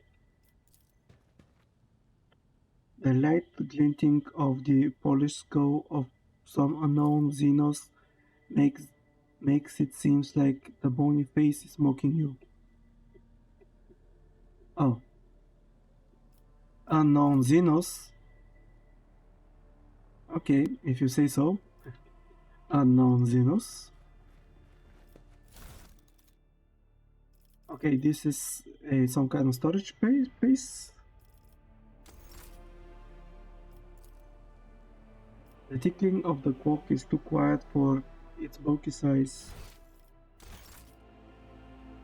Speaker 1: The light glinting of the polished skull of some unknown Xenos makes it seems like the bony face is mocking you. Oh. Unknown Xenos? Okay, if you say so. Unknown Xenos. Okay, this is some kind of storage space. The tickling of the clock is too quiet for its bulky size.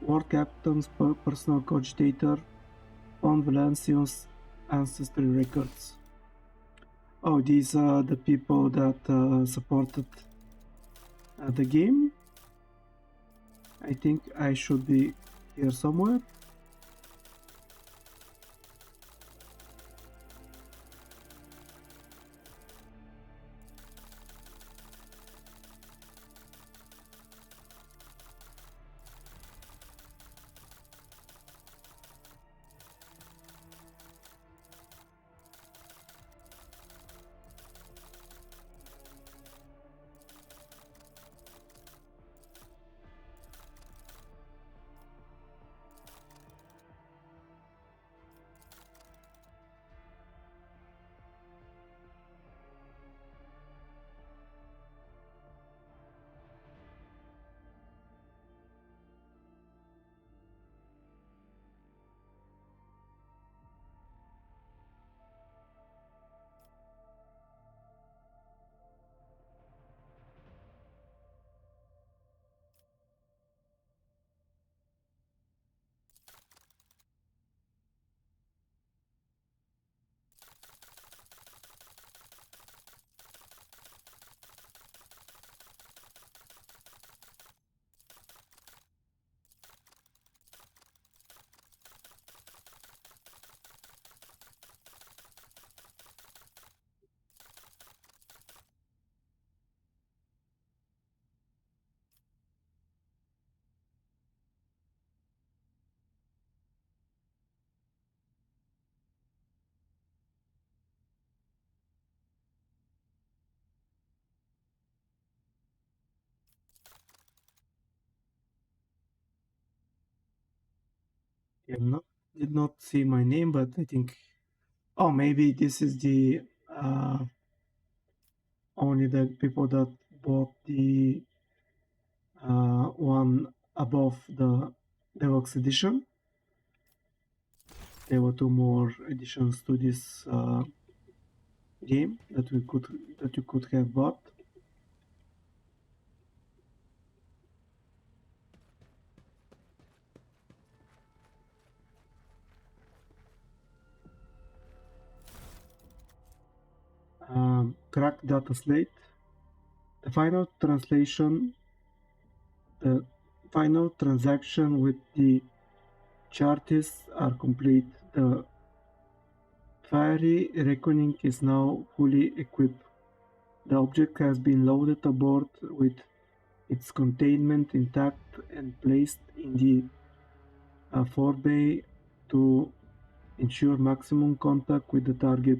Speaker 1: War Captain's personal cogitator on Valancium's ancestry records. Oh, these are the people that supported the game. I think I should be here somewhere. Did not see my name, but I think, oh, maybe this is the only the people that bought the one above the deluxe edition. There were two more editions to this game that you could have bought. Crack data slate. The final translation, the final transaction with the chartists are complete. The Fiery Reckoning is now fully equipped. The object has been loaded aboard with its containment intact and placed in the forebay to ensure maximum contact with the target.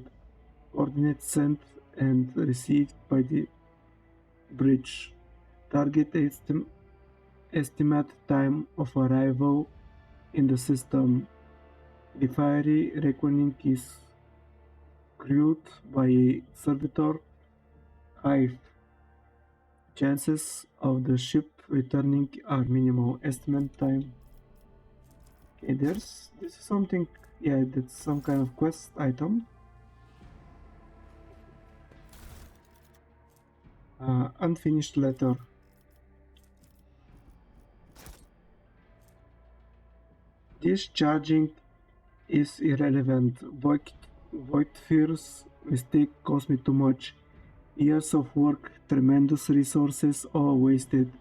Speaker 1: Coordinates sent and received by the bridge. Target estimate time of arrival in the system. The Fiery Reckoning is crewed by a servitor hive. Chances of the ship returning are minimal. Estimate time. Okay, this is something, yeah, that's some kind of quest item. Unfinished letter. Discharging is irrelevant. Voidfir's mistake cost me too much. Years of work, tremendous resources, all wasted.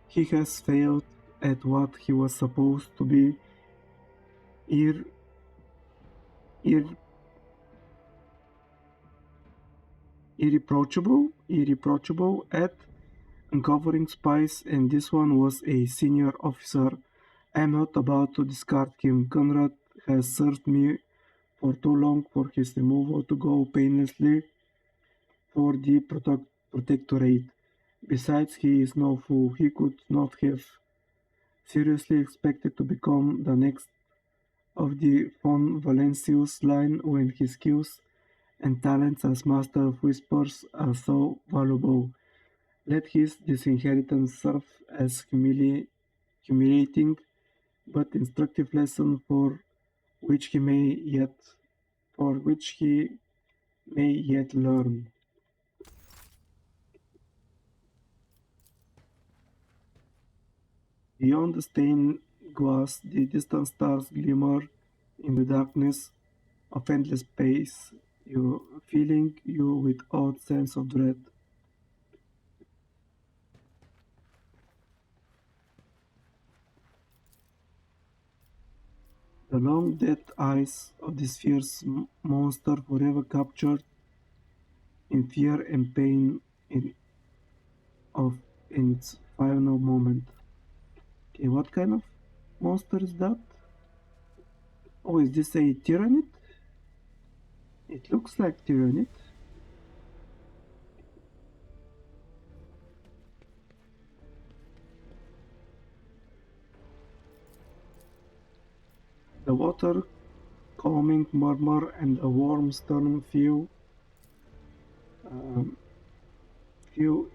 Speaker 1: He has failed at what he was supposed to be. Irreproachable at uncovering spies, and this one was a senior officer. I am not about to discard him. Conrad has served me for too long for his removal to go painlessly for the Protectorate. Besides, he is no fool. He could not have seriously expected to become the next of the von Valancius line when his skills and talents as Master of Whispers are so valuable. Let his disinheritance serve as humiliating but instructive lesson for which he may yet learn. Beyond the stained glass, the distant stars glimmer in the darkness of endless space, filling you with odd sense of dread. The long dead eyes of this fierce monster forever captured in fear and pain in its final moment. Okay, what kind of monster is that? Oh, is this a Tyrannid? It looks like Tyrannid. The water calming murmur and a warm stern feel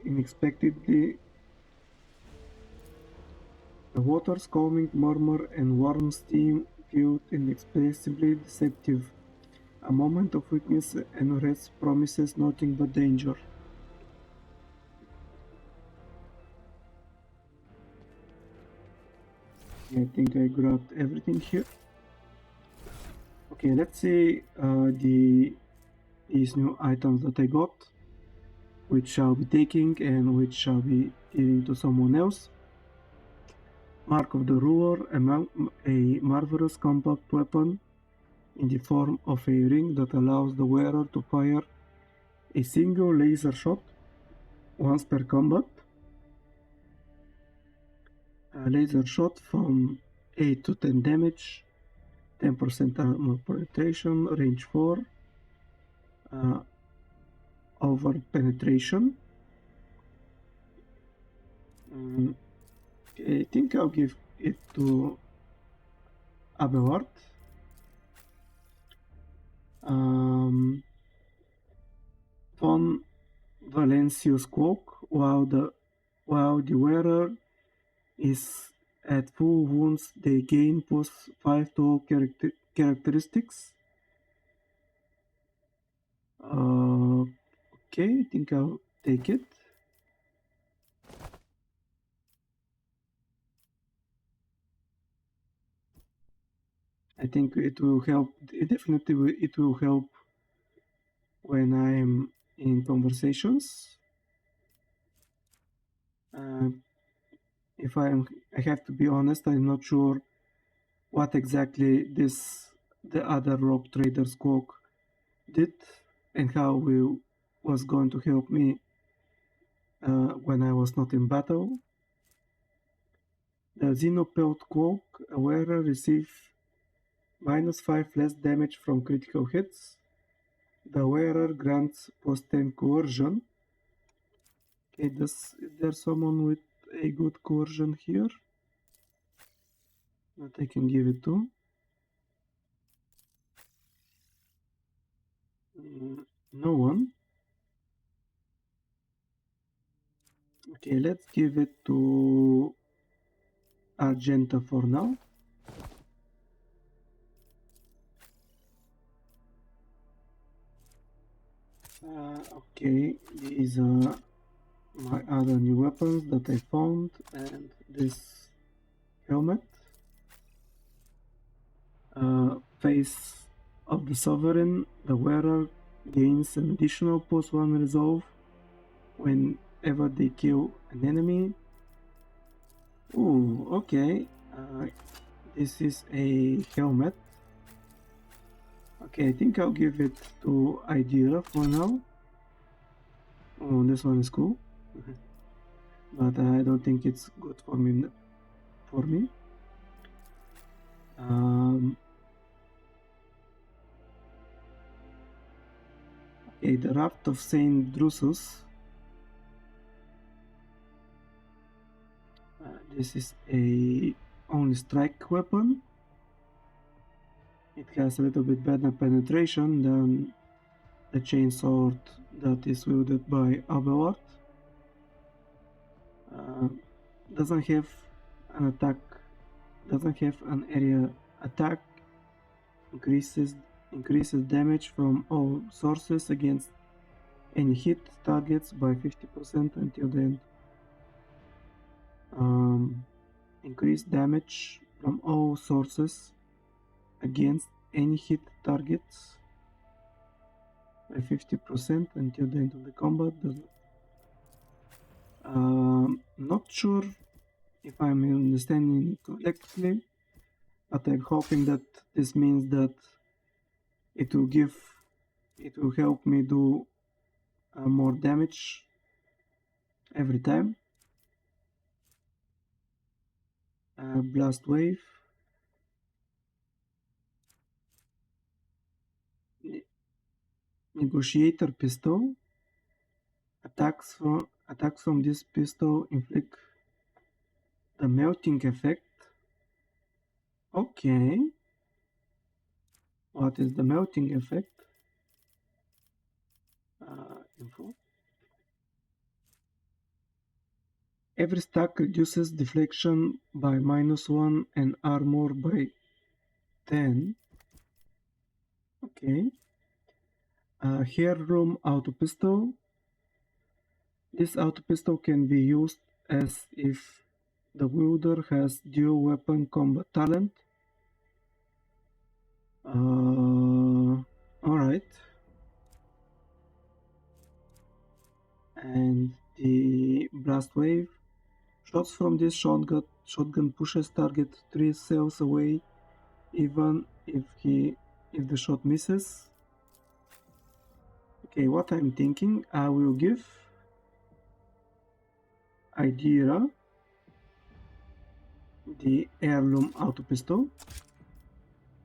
Speaker 1: unexpectedly. The water's calming murmur and warm steam felt inexpressibly deceptive. A moment of weakness and rest promises nothing but danger. I think I grabbed everything here. Okay, let's see these new items that I got, which shall be taking and which shall be giving to someone else. Mark of the Ruler, a marvelous compact weapon in the form of a ring that allows the wearer to fire a single laser shot once per combat. A laser shot from 8 to 10 damage, 10% armor penetration, range 4, over penetration. I think I'll give it to Abelard. Von Valencius Cloak, while the wearer is at full wounds, they gain plus 5 to all characteristics. Okay, I think I'll take it. I think it will help. It will help when I'm in conversations. If I have to be honest, I'm not sure what exactly the other rogue trader's cloak did and how it was going to help me when I was not in battle. The Xenopelt cloak, a wearer receives -5 less damage from critical hits. The wearer grants +10 coercion. Okay, is there someone with a good coercion here that I can give it to? No one. Okay, let's give it to Argenta for now. Okay, these are my other new weapons that I found, and this helmet. Face of the Sovereign, the wearer gains an additional +1 resolve whenever they kill an enemy. Ooh, okay. This is a helmet. Okay, I think I'll give it to Idira for now. Oh, this one is cool. But I don't think it's good for me. Okay, the Raft of Saint Drusus. This is a only strike weapon. It has a little bit better penetration than the chainsword that is wielded by Abelard. Doesn't have an attack. Doesn't have an area attack. Increases damage from all sources against any hit targets by 50% until the end. Increased damage from all sources against any hit targets by 50% until the end of the combat. Not sure if I'm understanding it correctly, but I'm hoping that this means that it will help me do more damage every time. Blast wave. Negotiator pistol. Attacks from this pistol inflict the melting effect. Okay. What is the melting effect? Info. Every stack reduces deflection by -1 and armor by 10. Okay. Heirloom auto pistol. This auto pistol can be used as if the wielder has dual weapon combat talent. Alright. And the blast wave. Shots from this shotgun pushes target 3 cells away, even if the shot misses. Okay, what I'm thinking, I will give Idira the heirloom auto pistol,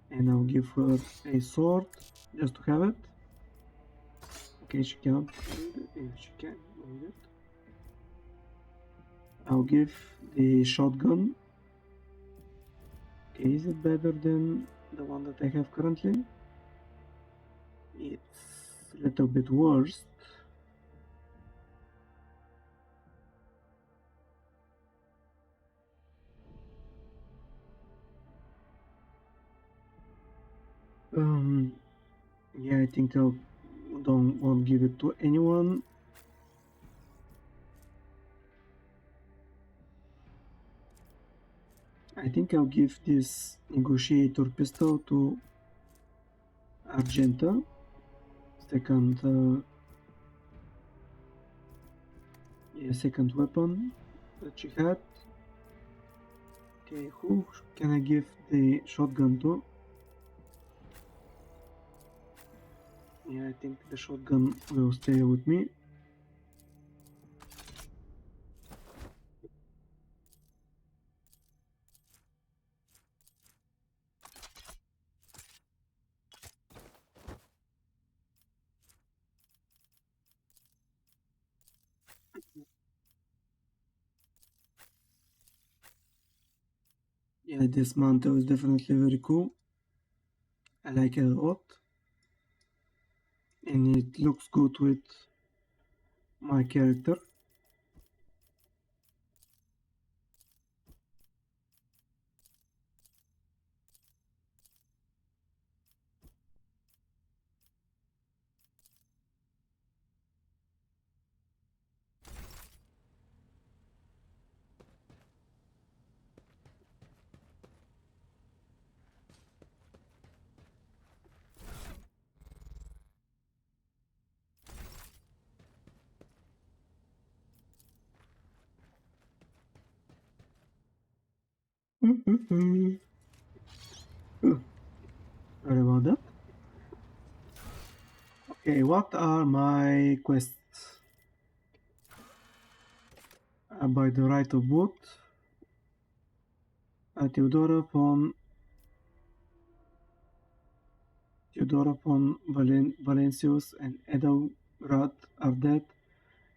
Speaker 1: and I'll give her a sword just to have it. Okay, she cannot. She can use it. I'll give the shotgun. Okay, is it better than the one that I have currently? It's a little bit worse. Yeah, I think I won't give it to anyone. I think I'll give this negotiator pistol to Argenta. Second weapon that she had. Okay, who can I give the shotgun to? Yeah, I think the shotgun will stay with me. Yeah, this mantle is definitely very cool. I like it a lot. And it looks good with my character. Sorry about that. Okay, what are my quests? By the right of boot, Theodora von Valencius and Edelrad are dead,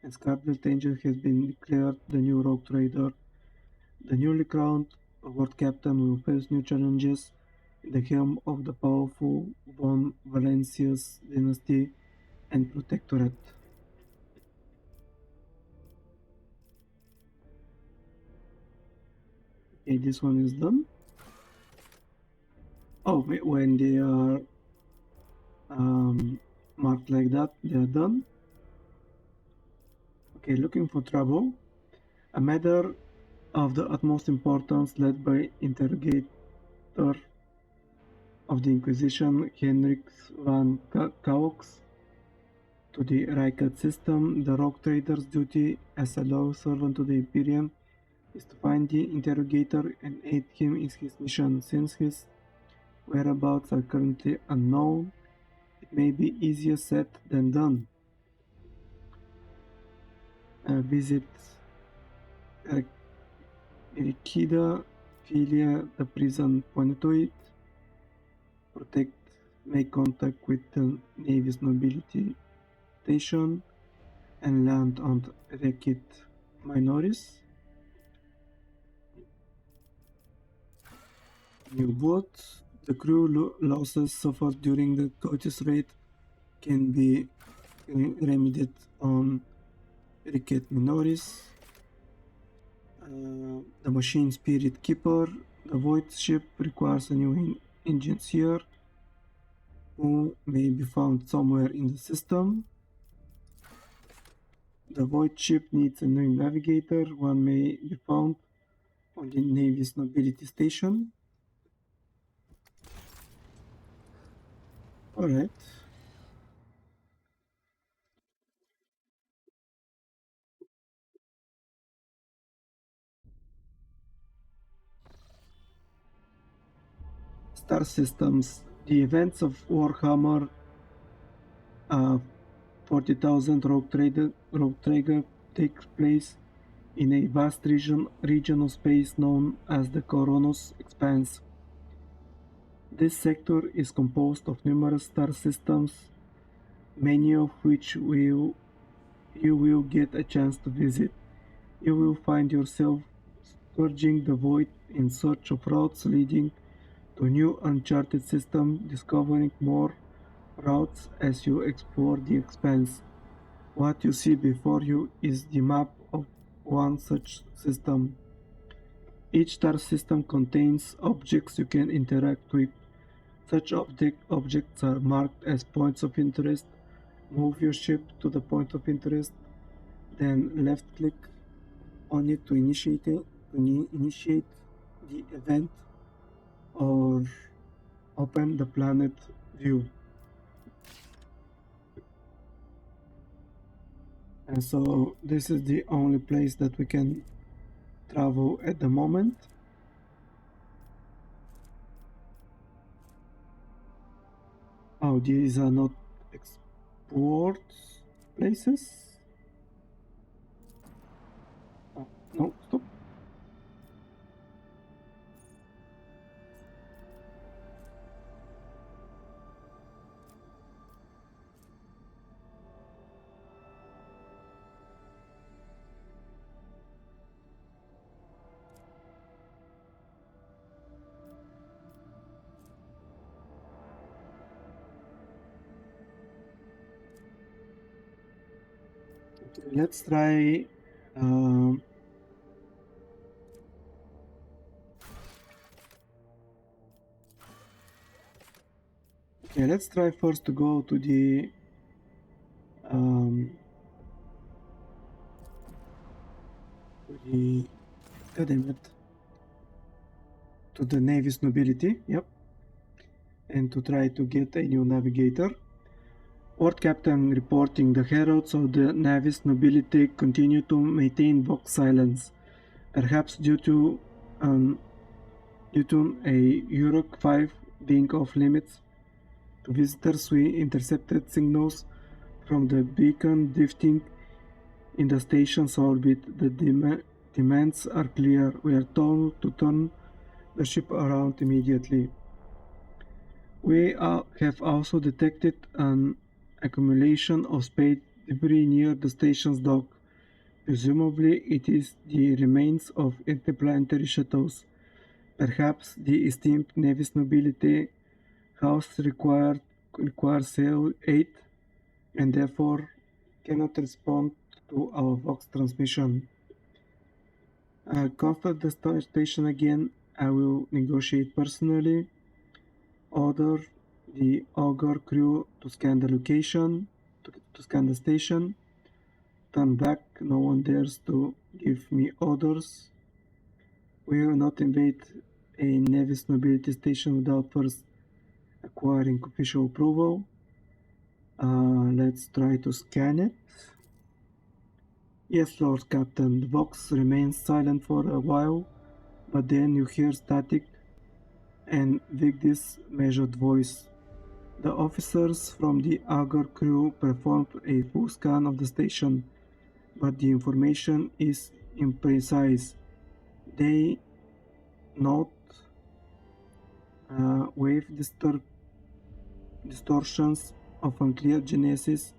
Speaker 1: and Scarlet Angel has been declared the new rogue trader. The newly crowned world captain will face new challenges in the helm of the powerful von Valencius dynasty and protectorate. Okay, this one is done. Oh, when they are marked like that, they are done. Okay, looking for trouble. A matter of the utmost importance led by interrogator of the Inquisition, Henrik van Caux, to the Rykard system. The rogue trader's duty as a loyal servant to the Imperium is to find the interrogator and aid him in his mission. Since his whereabouts are currently unknown, it may be easier said than done. Visit Erikida, Philia, the prison pointed, make contact with the Navy's nobility station, and land on Rekit Minoris. New boat. The crew losses suffered during the Cotis raid can be remedied on Rekit Minoris. The Machine Spirit Keeper. The Void ship requires a new engineer who may be found somewhere in the system. The Void ship needs a new navigator. One may be found on the Navy's nobility station. Alright. Star Systems. The events of Warhammer 40,000 Rogue Trader take place in a vast region of space known as the Coronos Expanse. This sector is composed of numerous star systems, many of which you will get a chance to visit. You will find yourself scourging the void in search of routes leading to new uncharted system, discovering more routes as you explore the expanse. What you see before you is the map of one such system. Each star system contains objects you can interact with. Such objects are marked as points of interest. Move your ship to the point of interest, then left click on it to initiate the event or open the planet view. And so this is the only place that we can travel at the moment. Oh, these are not export places. Oh, no, stop. Let's try okay, let's try first to go to the god damn it, to the Navy's nobility, yep, and to try to get a new navigator. Port Captain reporting: the heralds of the Navy's nobility continue to maintain Vox silence, perhaps due to a Uruk 5 being off limits to visitors. We intercepted signals from the beacon drifting in the station's orbit. The demands are clear. We are told to turn the ship around immediately. We have also detected an accumulation of space debris near the station's dock. Presumably it is the remains of interplanetary shuttles. Perhaps the esteemed Navy's nobility house requires aid and therefore cannot respond to our Vox transmission. Contact the station again. I will negotiate personally. Order the Augur crew to scan the location, to scan the station. Turn back. No one dares to give me orders. We will not invade a Navy's nobility station without first acquiring official approval. Let's try to scan it. Yes, Lord Captain. The Vox remains silent for a while, but then you hear static and Vigdis' measured voice. The officers from the Augur crew performed a full scan of the station, but the information is imprecise. They note wave distortions of unclear genesis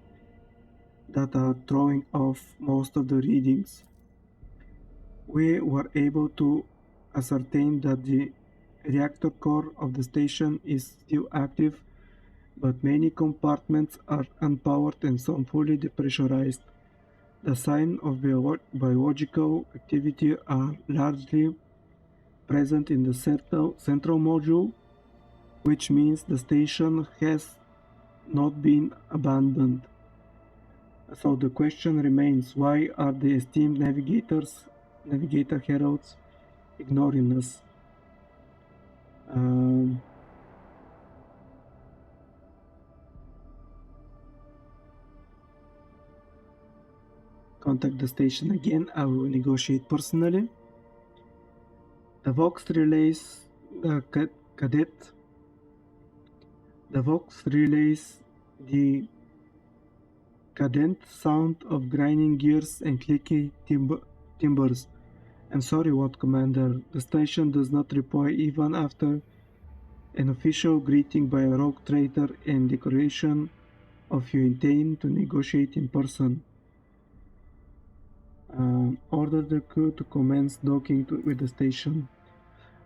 Speaker 1: that are throwing off most of the readings. We were able to ascertain that the reactor core of the station is still active, but many compartments are unpowered and some fully depressurized. The signs of biological activity are largely present in the central module, which means the station has not been abandoned. So the question remains: why are the esteemed navigator heralds ignoring us? Contact the station again. I will negotiate personally. The Vox relays the cadet. The Vox relays the cadent sound of grinding gears and clicking timbers. I'm sorry, What Commander. The station does not reply even after an official greeting by a rogue trader and declaration of you intend to negotiate in person. Order the crew to commence docking with the station.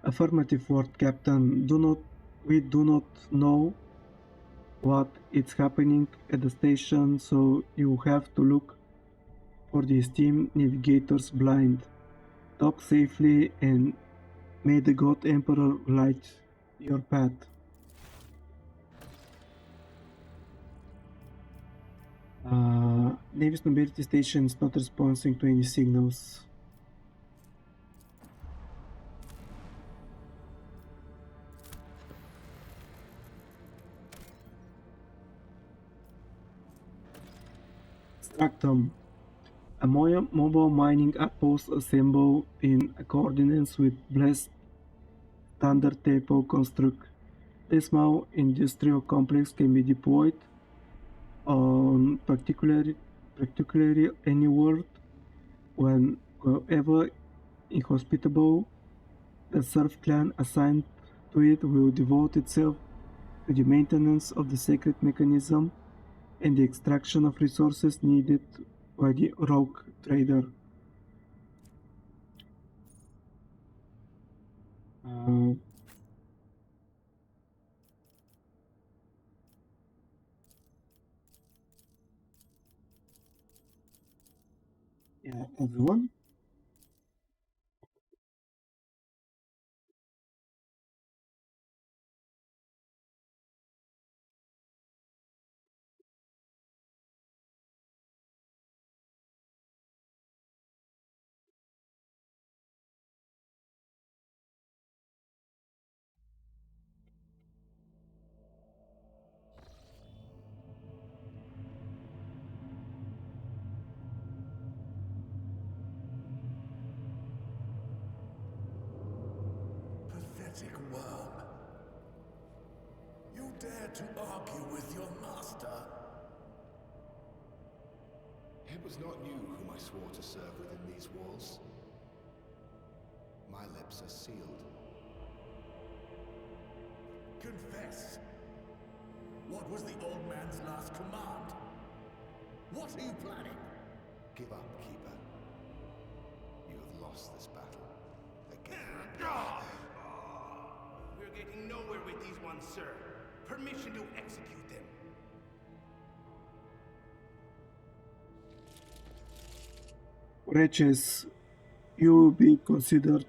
Speaker 1: Affirmative word, Captain. We do not know what is happening at the station, so you have to look for the steam navigators blind. Dock safely and may the God Emperor light your path. Navy's Nobility Station is not responding to any signals. Structum. A mobile mining outpost assembled in accordance with Blessed Standard Depot construct. This small industrial complex can be deployed on particularly anywhere whenever inhospitable. The Surf clan assigned to it will devote itself to the maintenance of the sacred mechanism and the extraction of resources needed by the rogue trader. Yeah, everyone.
Speaker 10: Pathetic worm. You dare to argue with your master?
Speaker 11: It was not you whom I swore to serve within these walls. My lips are sealed.
Speaker 10: Confess. What was the old man's last command? What are you planning?
Speaker 11: Give up, Keeper. You have lost this battle. Again.
Speaker 10: We're getting nowhere with these ones, sir. Permission to execute them.
Speaker 1: Wretches, you will be considered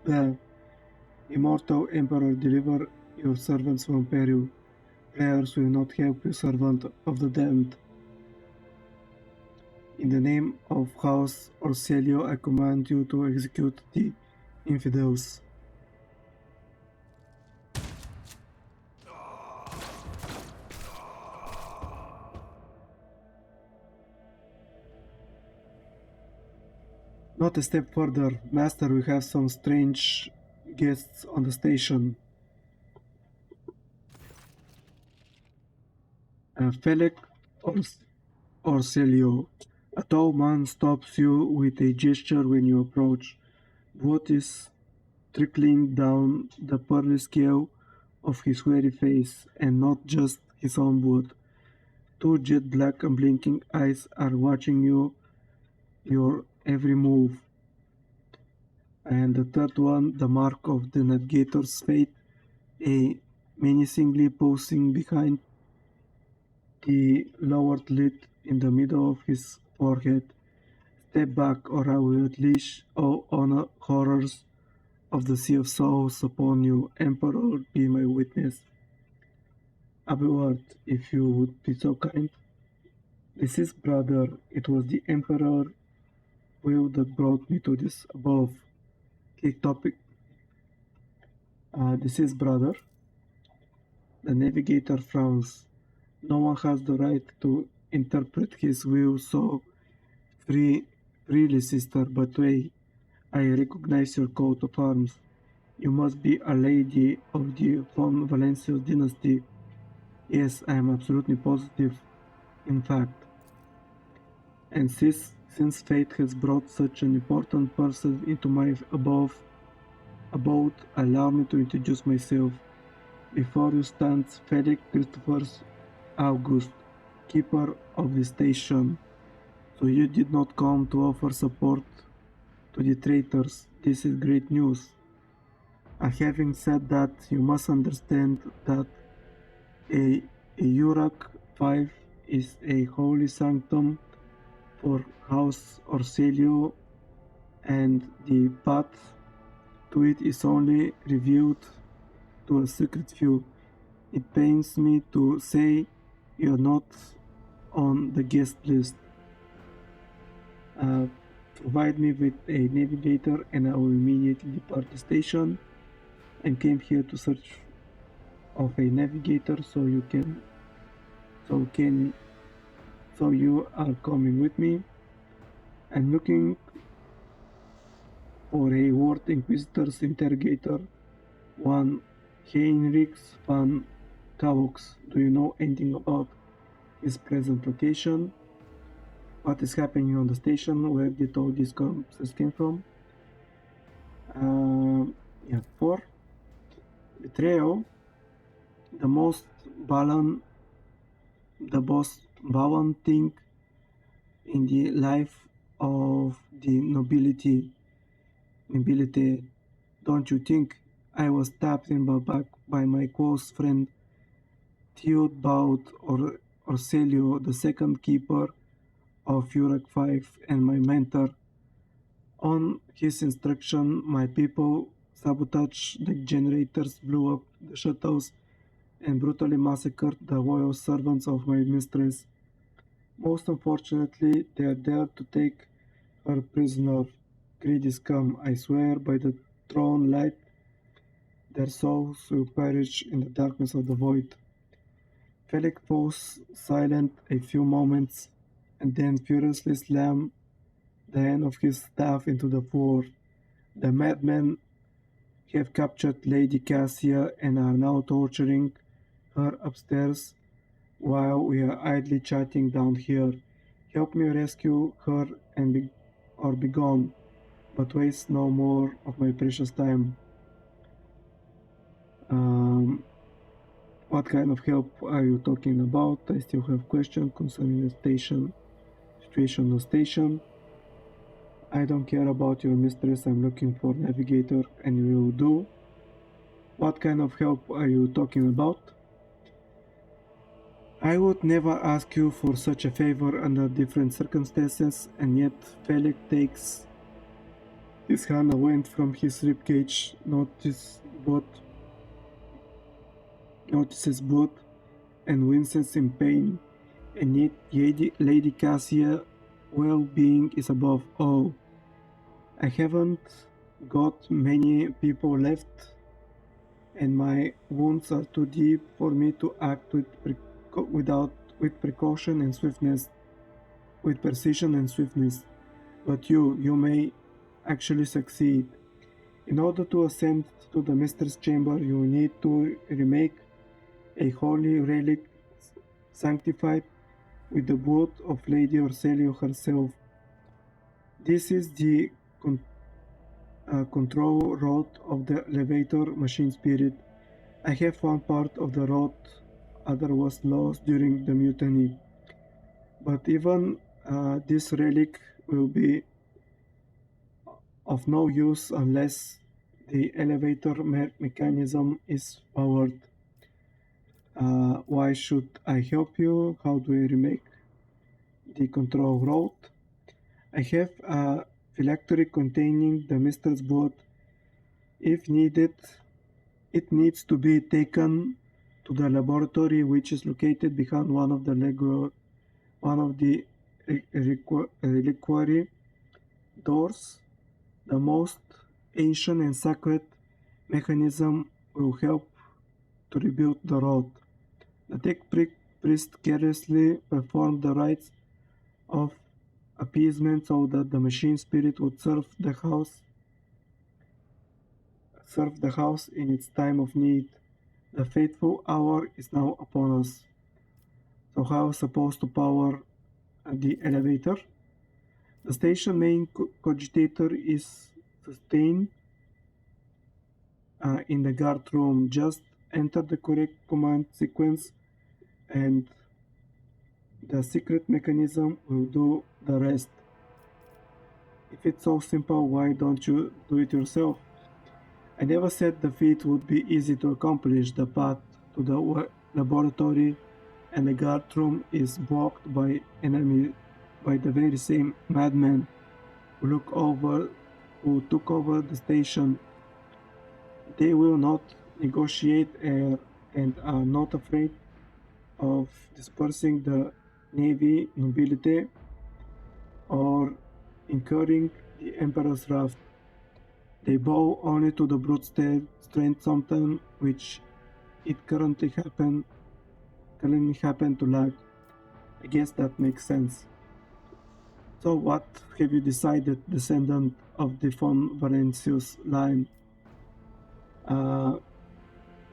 Speaker 1: the immortal Emperor. Deliver your servants from peril. Prayers will not help you, servant of the damned. In the name of House Orselio, I command you to execute the infidels. Not a step further, Master. We have some strange guests on the station. Felek Orselio. A tall man stops you with a gesture when you approach. What is trickling down the pearly scale of his weary face, and not just his own blood. Two jet black and blinking eyes are watching your every move. And the third one, the mark of the navigator's fate, a menacingly posing behind the lowered lid in the middle of his forehead. Step back, or I will unleash all horrors of the Sea of Souls upon you. Emperor, be my witness. Abelard, if you would be so kind. This is brother. It was the Emperor will that brought me to this above. Click topic. This is brother. The navigator frowns. No one has the right to interpret his will so freely, sister, but wait. I recognize your coat of arms. You must be a lady of the von Valancios dynasty. Yes, I am absolutely positive, in fact. And since fate has brought such an important person into my abode, allow me to introduce myself. Before you stands Felix Christopher August, keeper of the station. So you did not come to offer support to the traitors. This is great news. Having said that, you must understand that a Uruk 5 is a holy sanctum for House Orselio, and the path to it is only revealed to a secret few. It pains me to say you're not on the guest list. Provide me with a navigator and I will immediately depart the station. I came here to search of a navigator, so you are coming with me. I'm looking for a Ward Inquisitor's interrogator, one Heinrichs van Cavox. Do you know anything about his present location? What is happening on the station? Where did all these corpses came from? 4. Betrayal. The most violent thing in the life of the nobility. Don't you think? I was stabbed in the back by my close friend Theodbaud Orselio, the second keeper of Uruk 5 and my mentor. On his instruction, my people sabotaged the generators, blew up the shuttles, and brutally massacred the loyal servants of my mistress. Most unfortunately, they are there to take her prisoner. Greedy scum, I swear by the throne light, their souls will perish in the darkness of the void. Felix falls silent a few moments, and then furiously slammed the end of his staff into the floor. The madmen have captured Lady Cassia and are now torturing her upstairs while we are idly chatting down here. Help me rescue her and be gone, but waste no more of my precious time. What kind of help are you talking about? I still have questions concerning the situation on the station. I don't care about your mistress. I'm looking for navigator and you will do. What kind of help are you talking about? I would never ask you for such a favor under different circumstances, and yet Felix takes his hand away from his ribcage, notices blood, and winces in pain, and yet Lady Cassia's well-being is above all. I haven't got many people left, and my wounds are too deep for me to act with precaution and swiftness, with precision and swiftness. But you may actually succeed. In order to ascend to the Mistress Chamber, you need to remake a holy relic sanctified with the blood of Lady Orselio herself. This is the control rod of the elevator machine spirit. I have found part of the rod, other was lost during the mutiny. But even this relic will be of no use unless the elevator mechanism is powered. Why should I help you? How do I remake the control rod? I have a phylactery containing the Mistress blood. If needed, it needs to be taken to the laboratory, which is located behind one of the reliquary doors. The most ancient and sacred mechanism will help to rebuild the rod. The tech priest carelessly performed the rites of appeasement so that the machine spirit would serve the house in its time of need. The fateful hour is now upon us. So how is supposed to power the elevator? The station main cogitator is sustained in the guard room. Just enter the correct command sequence and the secret mechanism will do the rest. If it's so simple, why don't you do it yourself? I never said the feat would be easy to accomplish. The path to the laboratory and the guard room is blocked by the very same madmen who took over the station. They will not negotiate and are not afraid of dispersing the Navy nobility or incurring the Emperor's wrath. They bow only to the brute strength, something which it currently happen to lack. I guess that makes sense. So what have you decided, descendant of the von Valancius line?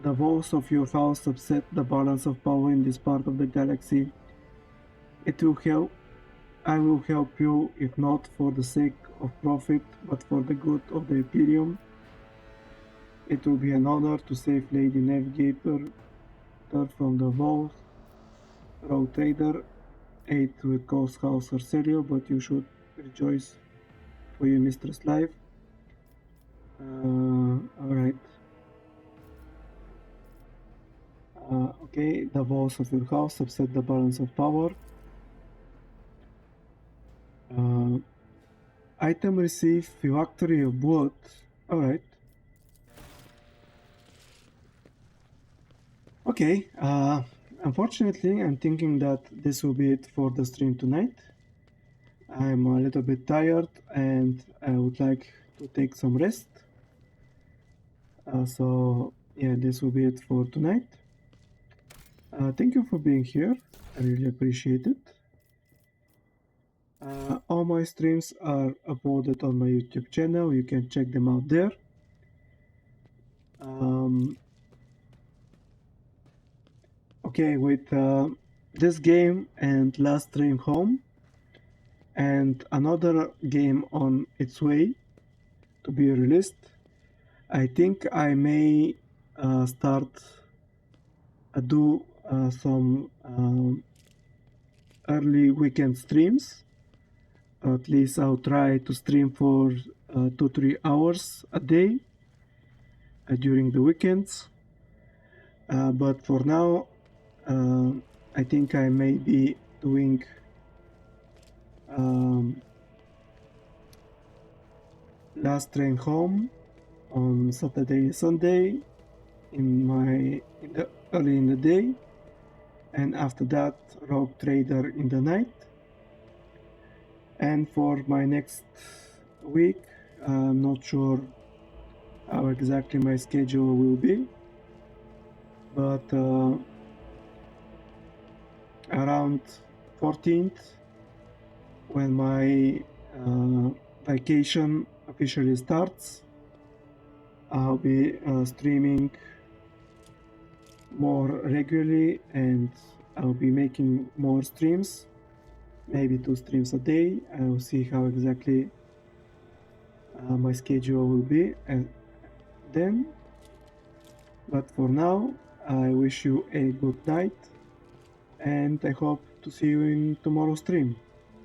Speaker 1: The walls of your house upset the balance of power in this part of the galaxy. I will help you, if not for the sake of profit, but for the good of the Imperium. It will be an honor to save Lady Navigator from the walls. Rogue Trader, 8 will cost House Arcerio, but you should rejoice for your mistress' life. Alright. Okay, the walls of your house upset the balance of power. Item received, Phylactery of Blood. Alright. Okay, unfortunately, I'm thinking that this will be it for the stream tonight. I'm a little bit tired and I would like to take some rest. So, yeah, this will be it for tonight. Thank you for being here. I really appreciate it. All my streams are uploaded on my YouTube channel. You can check them out there. Okay, with this game and Last Train Home and another game on its way to be released, I think I may start do some early weekend streams. At least I'll try to stream for 2-3 hours a day during the weekends. But for now, I think I may be doing Last Train Home on Saturday and Sunday early in the day, and after that Rogue Trader in the night. And for my next week, I'm not sure how exactly my schedule will be, but around 14th, when my vacation officially starts, I'll be streaming more regularly and I'll be making more streams, maybe 2 streams a day. I'll see how exactly my schedule will be then. But for now, I wish you a good night and I hope to see you in tomorrow's stream.